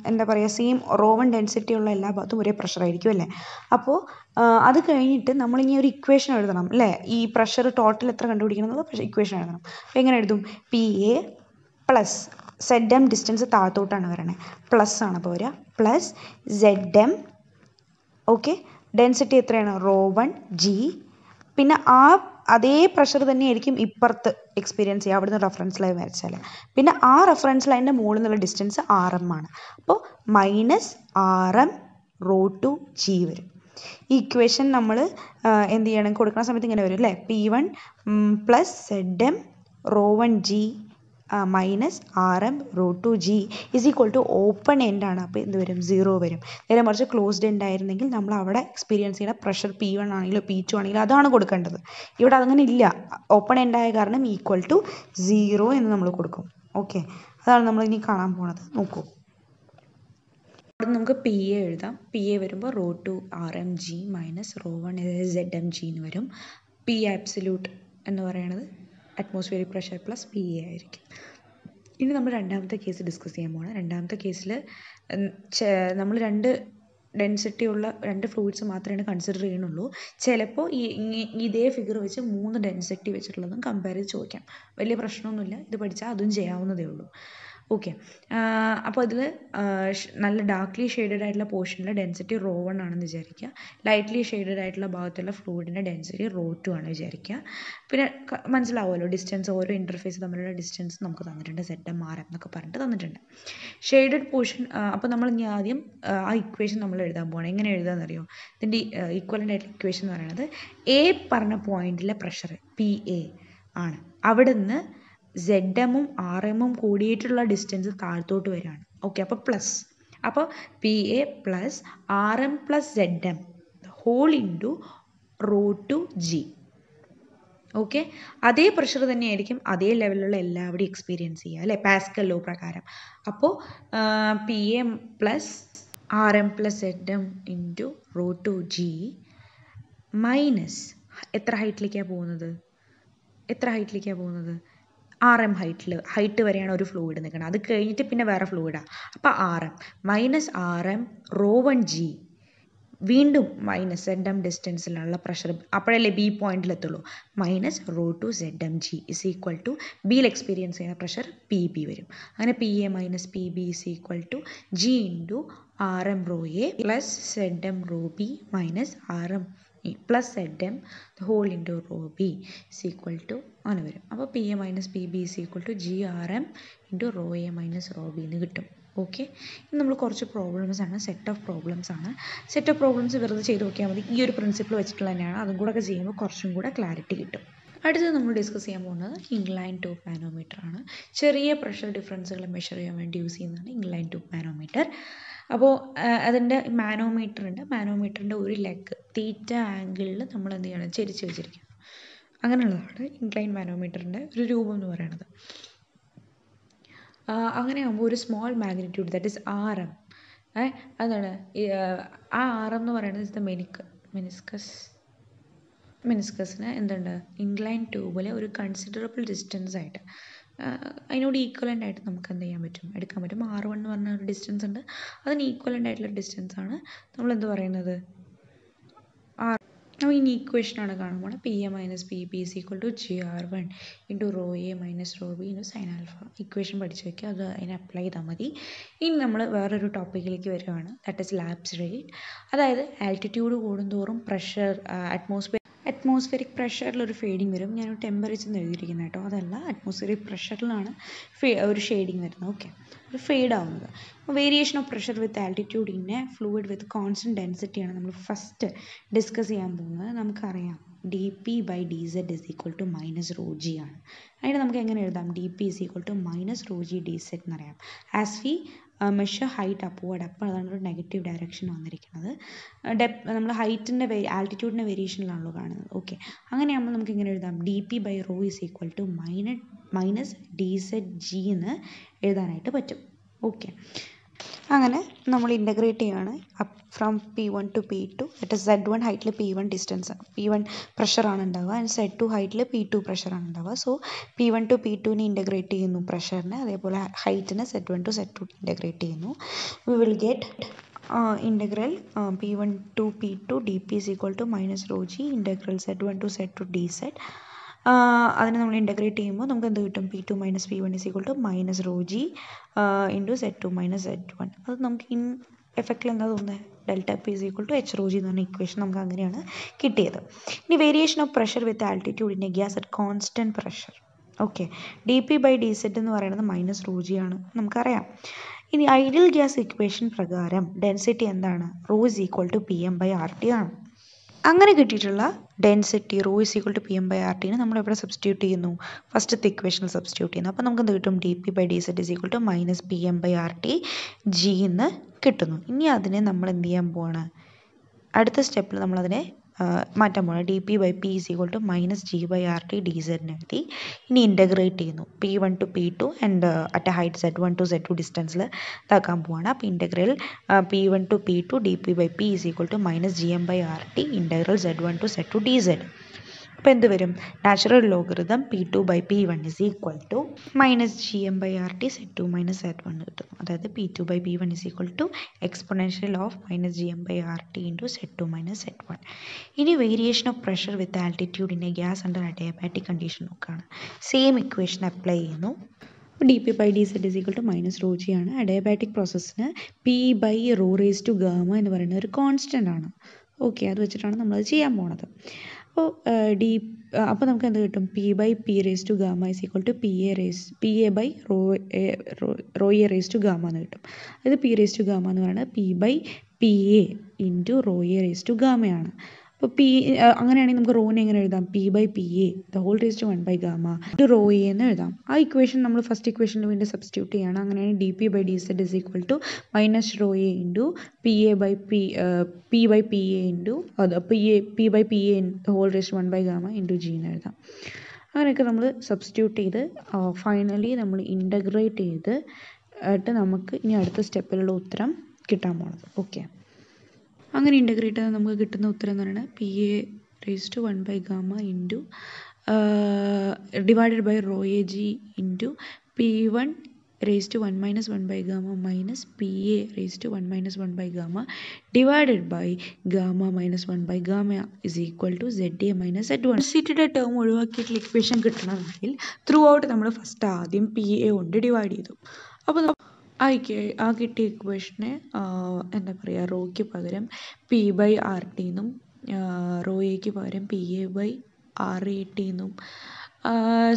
എന്താ പറയുക, സെയിം ρ1 ഡെൻസിറ്റി ഉള്ള എല്ലാ ഭാഗത്തും ഒരേ പ്രഷർ ആയിരിക്കും അല്ലേ. അപ്പോൾ അത് കഴിഞ്ഞിട്ട് നമ്മളിനി ഒരു ഇക്വേഷൻ എഴുതണം അല്ലേ, ഈ പ്രഷർ ടോട്ടൽ എത്ര കണ്ടുപിടിക്കണം എന്നുള്ള ഇക്വേഷൻ എഴുതണം. അപ്പോൾ എങ്ങനെ എഴുതും, PA പ്ലസ് ZM, ഡിസ്റ്റൻസ് താഴത്തോട്ടാണ് വരണേ, പ്ലസ് ആണ് അപ്പോൾ വരിക, പ്ലസ് ZM, ഓക്കെ, ഡെൻസിറ്റി എത്രയാണ് ρ1G, പിന്നെ അതേ പ്രഷർ തന്നെയായിരിക്കും ഇപ്പുറത്ത് എക്സ്പീരിയൻസ് ചെയ്യുക അവിടുന്ന് റെഫറൻസ് ലൈൻ വരച്ചാൽ. പിന്നെ ആ റെഫറൻസ് ലൈനിൻ്റെ മുകളിൽ നിന്നുള്ള ഡിസ്റ്റൻസ് RM ആണ്. അപ്പോൾ -RM ρ2G വരും. ഈ ഇക്വേഷൻ നമ്മൾ എന്ത് ചെയ്യണം, കൊടുക്കുന്ന സമയത്ത് ഇങ്ങനെ വരും അല്ലേ, P1 plus ZM ρ1G minus RM ρ2G is equal to open end ആണ്. അപ്പോൾ എന്ത് വരും, 0 വരും. നേരെ മറിച്ച് ക്ലോസ്ഡ് എൻഡ് ആയിരുന്നെങ്കിൽ നമ്മൾ അവിടെ എക്സ്പീരിയൻസ് ചെയ്യുന്ന പ്രഷർ P1 ആണെങ്കിലോ P2 ആണെങ്കിലോ അതാണ് കൊടുക്കേണ്ടത്. ഇവിടെ അതങ്ങനെ ഇല്ല, ഓപ്പൺ എൻഡ് ആയ കാരണം ഈക്വൽ ടു 0 എന്ന് നമ്മൾ കൊടുക്കും. ഓക്കെ, അതാണ് നമ്മൾ ഇനി കാണാൻ പോണത്. നോക്കൂ, അവിടെ നമുക്ക് PA എഴുതാം. PA വരുമ്പോൾ ρ2RMG മൈനസ് ρ1 ZMG എന്ന് വരും. P ആബ്സല്യൂട്ട് എന്ന് പറയുന്നത് അറ്റ്മോസ്ഫിയറിക് പ്രഷർ പ്ലസ് PA ആയിരിക്കും. ഇനി നമ്മൾ രണ്ടാമത്തെ കേസ് ഡിസ്കസ് ചെയ്യാൻ പോകണം. രണ്ടാമത്തെ കേസിൽ നമ്മൾ 2 ഡെൻസിറ്റി ഉള്ള 2 ഫ്ലൂയിഡ്സ് മാത്രമേ കൺസിഡർ ചെയ്യണുള്ളൂ. ചിലപ്പോൾ ഇതേ ഫിഗർ വെച്ച് 3 ഡെൻസിറ്റി വെച്ചിട്ടുള്ളതും കമ്പയർ ചെയ്ത് ചോദിക്കാം. വലിയ പ്രശ്നമൊന്നുമില്ല, ഇത് പഠിച്ചാൽ അതും ചെയ്യാവുന്നതേ ഉള്ളൂ. ഓക്കെ, അപ്പോൾ ഇതിൽ നല്ല ഡാർക്ക്ലി ഷെയ്ഡഡ് ആയിട്ടുള്ള പോർഷനിലെ ഡെൻസിറ്റി ρ1 ആണെന്ന് വിചാരിക്കുക. ലൈറ്റ്ലി ഷെയ്ഡഡ് ആയിട്ടുള്ള ഭാഗത്തുള്ള ഫ്ലൂയിഡിൻ്റെ ഡെൻസിറ്റി റോ2 ആണ് വിചാരിക്കുക. പിന്നെ മനസ്സിലാവുമല്ലോ ഡിസ്റ്റൻസ്, ഓരോ ഇൻ്റർഫേസ് തമ്മിലുള്ള ഡിസ്റ്റൻസ് നമുക്ക് തന്നിട്ടുണ്ട്, ZM RM എന്നൊക്കെ പറഞ്ഞിട്ട് തന്നിട്ടുണ്ട്. ഷെയ്ഡഡ് പോർഷൻ, അപ്പോൾ നമ്മൾ ഇനി ആദ്യം ആ ഇക്വേഷൻ നമ്മൾ എഴുതാൻ പോകണം. എങ്ങനെ എഴുതാമെന്നറിയോ, ഇതിൻ്റെ ഈക്വലൻ്റ് ആയിട്ടുള്ള ഇക്വേഷൻ എന്ന് പറയുന്നത് എ പറഞ്ഞ പോയിന്റിലെ പ്രഷർ PA ആണ്, അവിടെ നിന്ന് ZM-ഉം RM-ഉം കൂടിയിട്ടുള്ള ഡിസ്റ്റൻസ് താഴത്തോട്ട് വരികയാണ്. ഓക്കെ, അപ്പോൾ പ്ലസ്, അപ്പോൾ PA plus RM plus ZM whole into ρ2G. Okay, അതേ പ്രഷർ തന്നെയായിരിക്കും അതേ ലെവലിലുള്ള എല്ലാവരുടെയും എക്സ്പീരിയൻസ് ചെയ്യുക അല്ലേ, പാസ്കൽ ലോ പ്രകാരം. അപ്പോൾ PA plus RM plus ZM into ρ2G minus എത്ര ഹൈറ്റിലേക്കാണ് പോകുന്നത്, RM ഹൈറ്റ് വരെയാണ് ഒരു ഫ്ലൂയിഡ് നിൽക്കുന്നത്. അത് കഴിഞ്ഞിട്ട് പിന്നെ വേറെ ഫ്ലൂയിഡാണ്. അപ്പോൾ RM മൈനസ് RM ρ1G വീണ്ടും മൈനസ് സെഡ് എം ഡിസ്റ്റൻസിലുള്ള പ്രഷർ അപ്പോഴല്ലേ ബി പോയിന്റിലെത്തുള്ളൂ. Minus rho two Z M G is equal to ബിയിൽ എക്സ്പീരിയൻസ് ചെയ്യുന്ന പ്രഷർ പി ബി വരും. അങ്ങനെ P A minus P B is equal to G into R M rho A plus Z M rho B minus R M plus Z M whole into rho B is equal to അങ്ങനെ വരും. അപ്പോൾ P A minus P B is equal to G R M into rho A minus rho B എന്ന് കിട്ടും. Okay, ഇത് നമ്മൾ കുറച്ച് problems ആണ്, set of problems ആണ്. സെറ്റ് ഓഫ് പ്രോബ്ലംസ് വെറുതെ ചെയ്ത് നോക്കിയാൽ മതി. ഈ ഒരു പ്രിൻസിപ്പിൾ വെച്ചിട്ടുള്ള തന്നെയാണ്. അതും കൂടെ ഒക്കെ ചെയ്യുമ്പോൾ കുറച്ചും കൂടെ ക്ലാരിറ്റി കിട്ടും. അടുത്തത് നമ്മൾ ഡിസ്കസ് ചെയ്യാൻ പോകുന്നത് ഇൻലൈൻ ട്യൂബ് മാനോമീറ്റർ ആണ്. ചെറിയ പ്രഷർ ഡിഫറൻസുകൾ മെഷർ ചെയ്യാൻ വേണ്ടി യൂസ് ചെയ്യുന്നതാണ് ഇൻലൈൻ ട്യൂബ് മാനോമീറ്റർ. അപ്പോൾ അതിൻ്റെ മാനോമീറ്ററിൻ്റെ ഒരു ലെഗ് തീറ്റ ആംഗിളിൽ നമ്മൾ എന്ത് ചെയ്യണം, ചെരിച്ച് വെച്ചിരിക്കുക. അങ്ങനെയുള്ളതാണ് ഇൻക്ലൈൻ മാനോമീറ്ററിൻ്റെ ഒരു രൂപം എന്ന് പറയുന്നത്. അങ്ങനെയാകുമ്പോൾ ഒരു small magnitude that is R M, അതാണ് ആ ആർ എം എന്ന് പറയുന്നത് ഇസ് ദ മെനിസ്കസിന് എന്തുണ്ട്, ഇൻക്ലൈൻ ട്യൂബിൽ ഒരു കൺസിഡറബിൾ ഡിസ്റ്റൻസ് ആയിട്ട് അതിനോട് ഈക്വലൻ്റ് ആയിട്ട് നമുക്ക് എന്ത് ചെയ്യാൻ പറ്റും, എടുക്കാൻ പറ്റും. R1 എന്ന് പറഞ്ഞ ഒരു ഡിസ്റ്റൻസ് ഉണ്ട്, അതിന് ഈക്വലൻ്റ് ആയിട്ടുള്ള ഡിസ്റ്റൻസ് ആണ് നമ്മൾ എന്ത് പറയുന്നത്, ആർ. അപ്പോൾ ഇനി ഇക്വേഷനാണ് കാണുമ്പോൾ P A minus P B is equal to G R one into rho A minus rho B into sine alpha. Equation പഠിച്ച് വയ്ക്കുക, അത് അതിനെ അപ്ലൈ ചെയ്താൽ മതി. ഇനി നമ്മൾ വേറൊരു ടോപ്പിക്കിലേക്ക് വരികയാണ്, ദാറ്റ് ഇസ് ലാപ്സ് റേറ്റ്. അതായത് ആൾട്ടിറ്റ്യൂഡ് കൂടുന്തോറും പ്രഷർ അറ്റ്മോസ്ഫിയറിക് പ്രഷറിലൊരു ഫേഡിങ് വരും. ഞാൻ ടെമ്പറേച്ചർ എന്ന് എഴുതിയിരിക്കുന്നത് കേട്ടോ, അതല്ല, അറ്റ്മോസ്ഫിയറിക് പ്രഷറിലാണ് ഒരു ഷെയ്ഡിങ് വരുന്നത്. ഓക്കെ, ഒരു ഫെയ്ഡ് ആവുന്നത്. Variation of pressure with altitude in a fluid with constant ഡെൻസിറ്റിയാണ് നമ്മൾ ഫസ്റ്റ് ഡിസ്കസ് ചെയ്യാൻ പോകുന്നത്. നമുക്കറിയാം D P by D Z is equal to minus rho G ആണ്. അതിന് നമുക്ക് എങ്ങനെ എഴുതാം, D P is equal to minus rho G D Z എന്നറിയാം. As we measure height upward, അപ്പോൾ അതാണ് ഒരു നെഗറ്റീവ് ഡയറക്ഷൻ വന്നിരിക്കുന്നത്. നമ്മൾ ഹൈറ്റിൻ്റെ ആൾട്ടിറ്റ്യൂഡിൻ്റെ വേരിയേഷനിലാണല്ലോ കാണുന്നത്. ഓക്കെ, അങ്ങനെയാകുമ്പോൾ നമുക്ക് ഇങ്ങനെ എഴുതാം, D P by rho is equal to minus D Z G എന്ന് എഴുതാനായിട്ട് പറ്റും. ഓക്കെ, അങ്ങനെ നമ്മൾ ഇൻ്റഗ്രേറ്റ് ചെയ്യുകയാണ് from P1 to P2. That is Z1 ഹൈറ്റിൽ P1 ഡിസ്റ്റൻസ്, P1 പ്രഷറാണ് ഉണ്ടാവുക, ആൻഡ് Z2 ഹൈറ്റിൽ P2 പ്രഷറാണ് ഉണ്ടാവുക. സോ P1 to P2നെ ഇൻ്റഗ്രേറ്റ് ചെയ്യുന്നു പ്രഷറിനെ, അതേപോലെ ഹൈറ്റിനെ Z1 to Z2 ഇൻ്റഗ്രേറ്റ് ചെയ്യുന്നു. We will get integral P1 to P2 dP is equal to minus rho g integral Z1 to Z2 dz. അതിനെ നമ്മൾ integrate ചെയ്യുമ്പോൾ നമുക്ക് എന്ത് കിട്ടും, P2 minus P1 is equal to minus rho G into Z2 minus Z1. അത് നമുക്ക് in എഫക്റ്റിൽ എന്താ തോന്നുന്നത്, delta P is equal to H rho G എന്ന് പറഞ്ഞ ഇക്വേഷൻ നമുക്ക് അങ്ങനെയാണ് കിട്ടിയത്. ഇനി variation of pressure with altitude in a gas at constant pressure. Okay, D P by D Z എന്ന് പറയുന്നത് മൈനസ് റോ ജി ആണ്, നമുക്കറിയാം. ഇനി ഐഡിയൽ ഗ്യാസ് ഇക്വേഷൻ പ്രകാരം ഡെൻസിറ്റി എന്താണ്, rho is equal to P M by R T ആണ്. അങ്ങനെ കിട്ടിയിട്ടുള്ള density rho is equal to P M by R ടിനെ നമ്മൾ എവിടെ സബ്സ്റ്റിറ്റ്യൂട്ട് ചെയ്യുന്നു, ഫസ്റ്റത്തെ ഇക്വേഷനിൽ സബ്സ്റ്റിറ്റ്യൂട്ട് ചെയ്യുന്നു. അപ്പോൾ നമുക്ക് എന്ത് കിട്ടും, D P by D Z is equal to minus P M by R T G എന്ന് കിട്ടുന്നു. ഇനി അതിനെ നമ്മൾ എന്ത് ചെയ്യാൻ പോവാണ്, അടുത്ത സ്റ്റെപ്പിൽ നമ്മളതിനെ മാറ്റാൻ പോകണം. D P by P is equal to minus G by R T D സെഡിന് എഴുതി ഇനി ഇൻ്റഗ്രേറ്റ് ചെയ്യുന്നു. P1 to P2 and at height Z1 to Z2 ഡിസ്റ്റൻസിൽ ഇതാക്കാൻ പോവാണ്. അപ്പോൾ integral P1 to P2 D P by P is equal to minus G M by R T integral Z1 to Z2 D Z. അപ്പോൾ എന്ത് വരും, natural logarithm P2 by P1 is equal to minus G M by R T Z2 minus Z1 കിട്ടും. അതായത് P2 by P1 is equal to exponential of minus G M by R T into Z2 minus Z1. ഇനി variation of pressure with altitude in a gas under adiabatic condition നോക്കുകയാണ്. Same equation apply ചെയ്യുന്നു. D P by D Z is equal to minus rho G ആണ്. Adiabatic പ്രോസസ്സിന് P by rho raise to gamma എന്ന് പറയുന്ന ഒരു constant ആണ്. Okay, അത് വെച്ചിട്ടാണ് നമ്മളത് ചെയ്യാൻ പോണത്. അപ്പോൾ നമുക്ക് എന്ത് കിട്ടും, P by P raise to gamma is equal to P A by rho A raise to gamma എന്ന് കിട്ടും. അതായത് പി റേസ് ടു ഗാമ എന്ന് പറയുന്നത് P by P A into rho A raise to ഗാമയാണ്. അപ്പോൾ അങ്ങനെയാണെങ്കിൽ നമുക്ക് റോനെ എങ്ങനെ എഴുതാം, P by P A the whole raise to 1 by gamma to rho A എന്ന് എഴുതാം. ആ ഇക്വേഷൻ നമ്മൾ ഫസ്റ്റ് ഇക്വേഷനിൽ വേണ്ടി സബ്സ്റ്റിറ്റ്യൂട്ട് ചെയ്യണം. അങ്ങനെയാണെങ്കിൽ D P by D Z is equal to minus rho A into P by P A into P by P A the whole raise to 1 by gamma into G എന്ന് എഴുതാം. അങ്ങനെയൊക്കെ നമ്മൾ substitute ചെയ്ത് finally നമ്മൾ integrate ചെയ്തിട്ട് നമുക്ക് ഇനി അടുത്ത സ്റ്റെപ്പിലുള്ള ഉത്തരം കിട്ടാൻ പോണത്. ഓക്കെ, അങ്ങനെ ഇൻ്റഗ്രേറ്റ് ചെയ്താൽ നമുക്ക് കിട്ടുന്ന ഉത്തരം എന്ന് പറയുന്നത് P A raise to 1 by gamma into divided by rho A G into P1 raised to 1 minus 1 by gamma minus PA raised to 1 minus 1 by gamma divided by gamma minus 1 by gamma is equal to ZA minus Z1. സിറ്റിയുടെ term ഒഴിവാക്കിയിട്ടുള്ള equation കിട്ടണമെങ്കിൽ through out നമ്മൾ first ആദ്യം PA കൊണ്ട് divide ചെയ്തു. അപ്പോൾ ആ കിട്ടിയ ഇക്വേഷനെ എന്താ പറയുക, റോയ്ക്ക് പകരം P ബൈ ആർ ടി എന്നും റോ എക്ക് പകരം PA by R A T എന്നും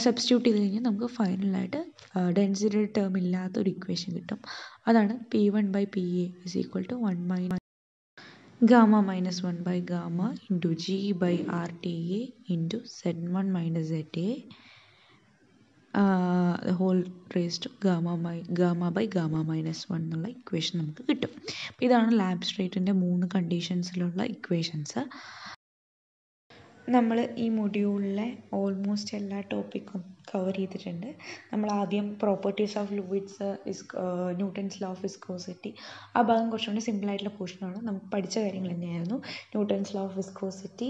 സബ്സ്റ്റിറ്റ്യൂട്ട് ചെയ്ത് കഴിഞ്ഞാൽ നമുക്ക് ഫൈനലായിട്ട് ഡെൻസിറ്റി ടേം ഇല്ലാത്ത ഒരു ഇക്വേഷൻ കിട്ടും. അതാണ് P1 by PA is equal to 1 minus gamma minus 1 by gamma into G by R T A into Z1 minus ZA whole raise to gamma by gamma minus 1 എന്നുള്ള equation നമുക്ക് കിട്ടും. അപ്പോൾ ഇതാണ് ലാബ്സ്ട്രേറ്റിൻ്റെ 3 കണ്ടീഷൻസിലുള്ള equations. നമ്മൾ ഈ മൊഡ്യൂളിലെ almost എല്ലാ ടോപ്പിക്കും cover ചെയ്തിട്ടുണ്ട്. നമ്മൾ ആദ്യം properties of fluids, Newton's law of viscosity, ആ ഭാഗം കുറച്ചുകൂടി സിമ്പിളായിട്ടുള്ള പോർഷനാണ്. നമുക്ക് പഠിച്ച കാര്യങ്ങൾ തന്നെയായിരുന്നു. ന്യൂട്ടൺസ് ലോ ഓഫ് വിസ്കോസിറ്റി,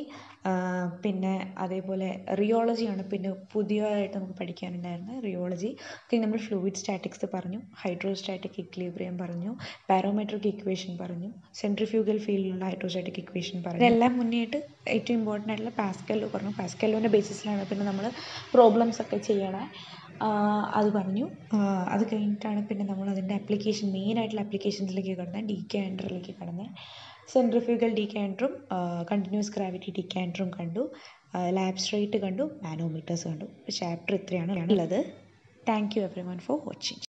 പിന്നെ അതേപോലെ റിയോളജിയാണ് പിന്നെ പുതിയതായിട്ട് നമുക്ക് പഠിക്കാനുണ്ടായിരുന്നത്. റിയോളജി പിന്നെ നമ്മൾ ഫ്ലൂയിഡ് സ്റ്റാറ്റിക്സ് പറഞ്ഞു, ഹൈഡ്രോസ്റ്റാറ്റിക് ഇക്വിലിബ്രിയം പറഞ്ഞു, പാരോമെട്രിക് ഇക്വേഷൻ പറഞ്ഞു, സെൻട്രിഫ്യൂഗൽ ഫീൽഡിലുള്ള ഹൈഡ്രോസ്റ്റാറ്റിക് ഇക്വേഷൻ പറഞ്ഞു. ഇതെല്ലാം മുന്നേയായിട്ട് ഏറ്റവും ഇമ്പോർട്ടൻ്റ് ആയിട്ടുള്ള പാസ്കൽ ലോ പറഞ്ഞു. പാസ്കൽ ലോൻ്റെ ബേസിസിലാണ് പിന്നെ നമ്മൾ പ്രോബ്ലംസ് ഒക്കെ ചെയ്യണേ, അത് പറഞ്ഞു. അത് കഴിഞ്ഞിട്ടാണ് പിന്നെ നമ്മൾ അതിൻ്റെ ആപ്ലിക്കേഷൻ, മെയിനായിട്ടുള്ള ആപ്ലിക്കേഷൻസിലേക്ക് കടന്നത്, ഡീക്കാൻഡറിലേക്ക് കടന്നത്. സെൻട്രിഫ്യൂഗൽ ഡീക്കാൻഡറും കണ്ടിന്യൂസ് ഗ്രാവിറ്റി ഡീക്കാൻഡറും കണ്ടു, ലാബ്സ്ട്രേറ്റ് കണ്ടു, മാനോമീറ്റേഴ്സ് കണ്ടു. ചാപ്റ്റർ ഇത്രയാണ് ഉള്ളത്. Thank you every one for watching.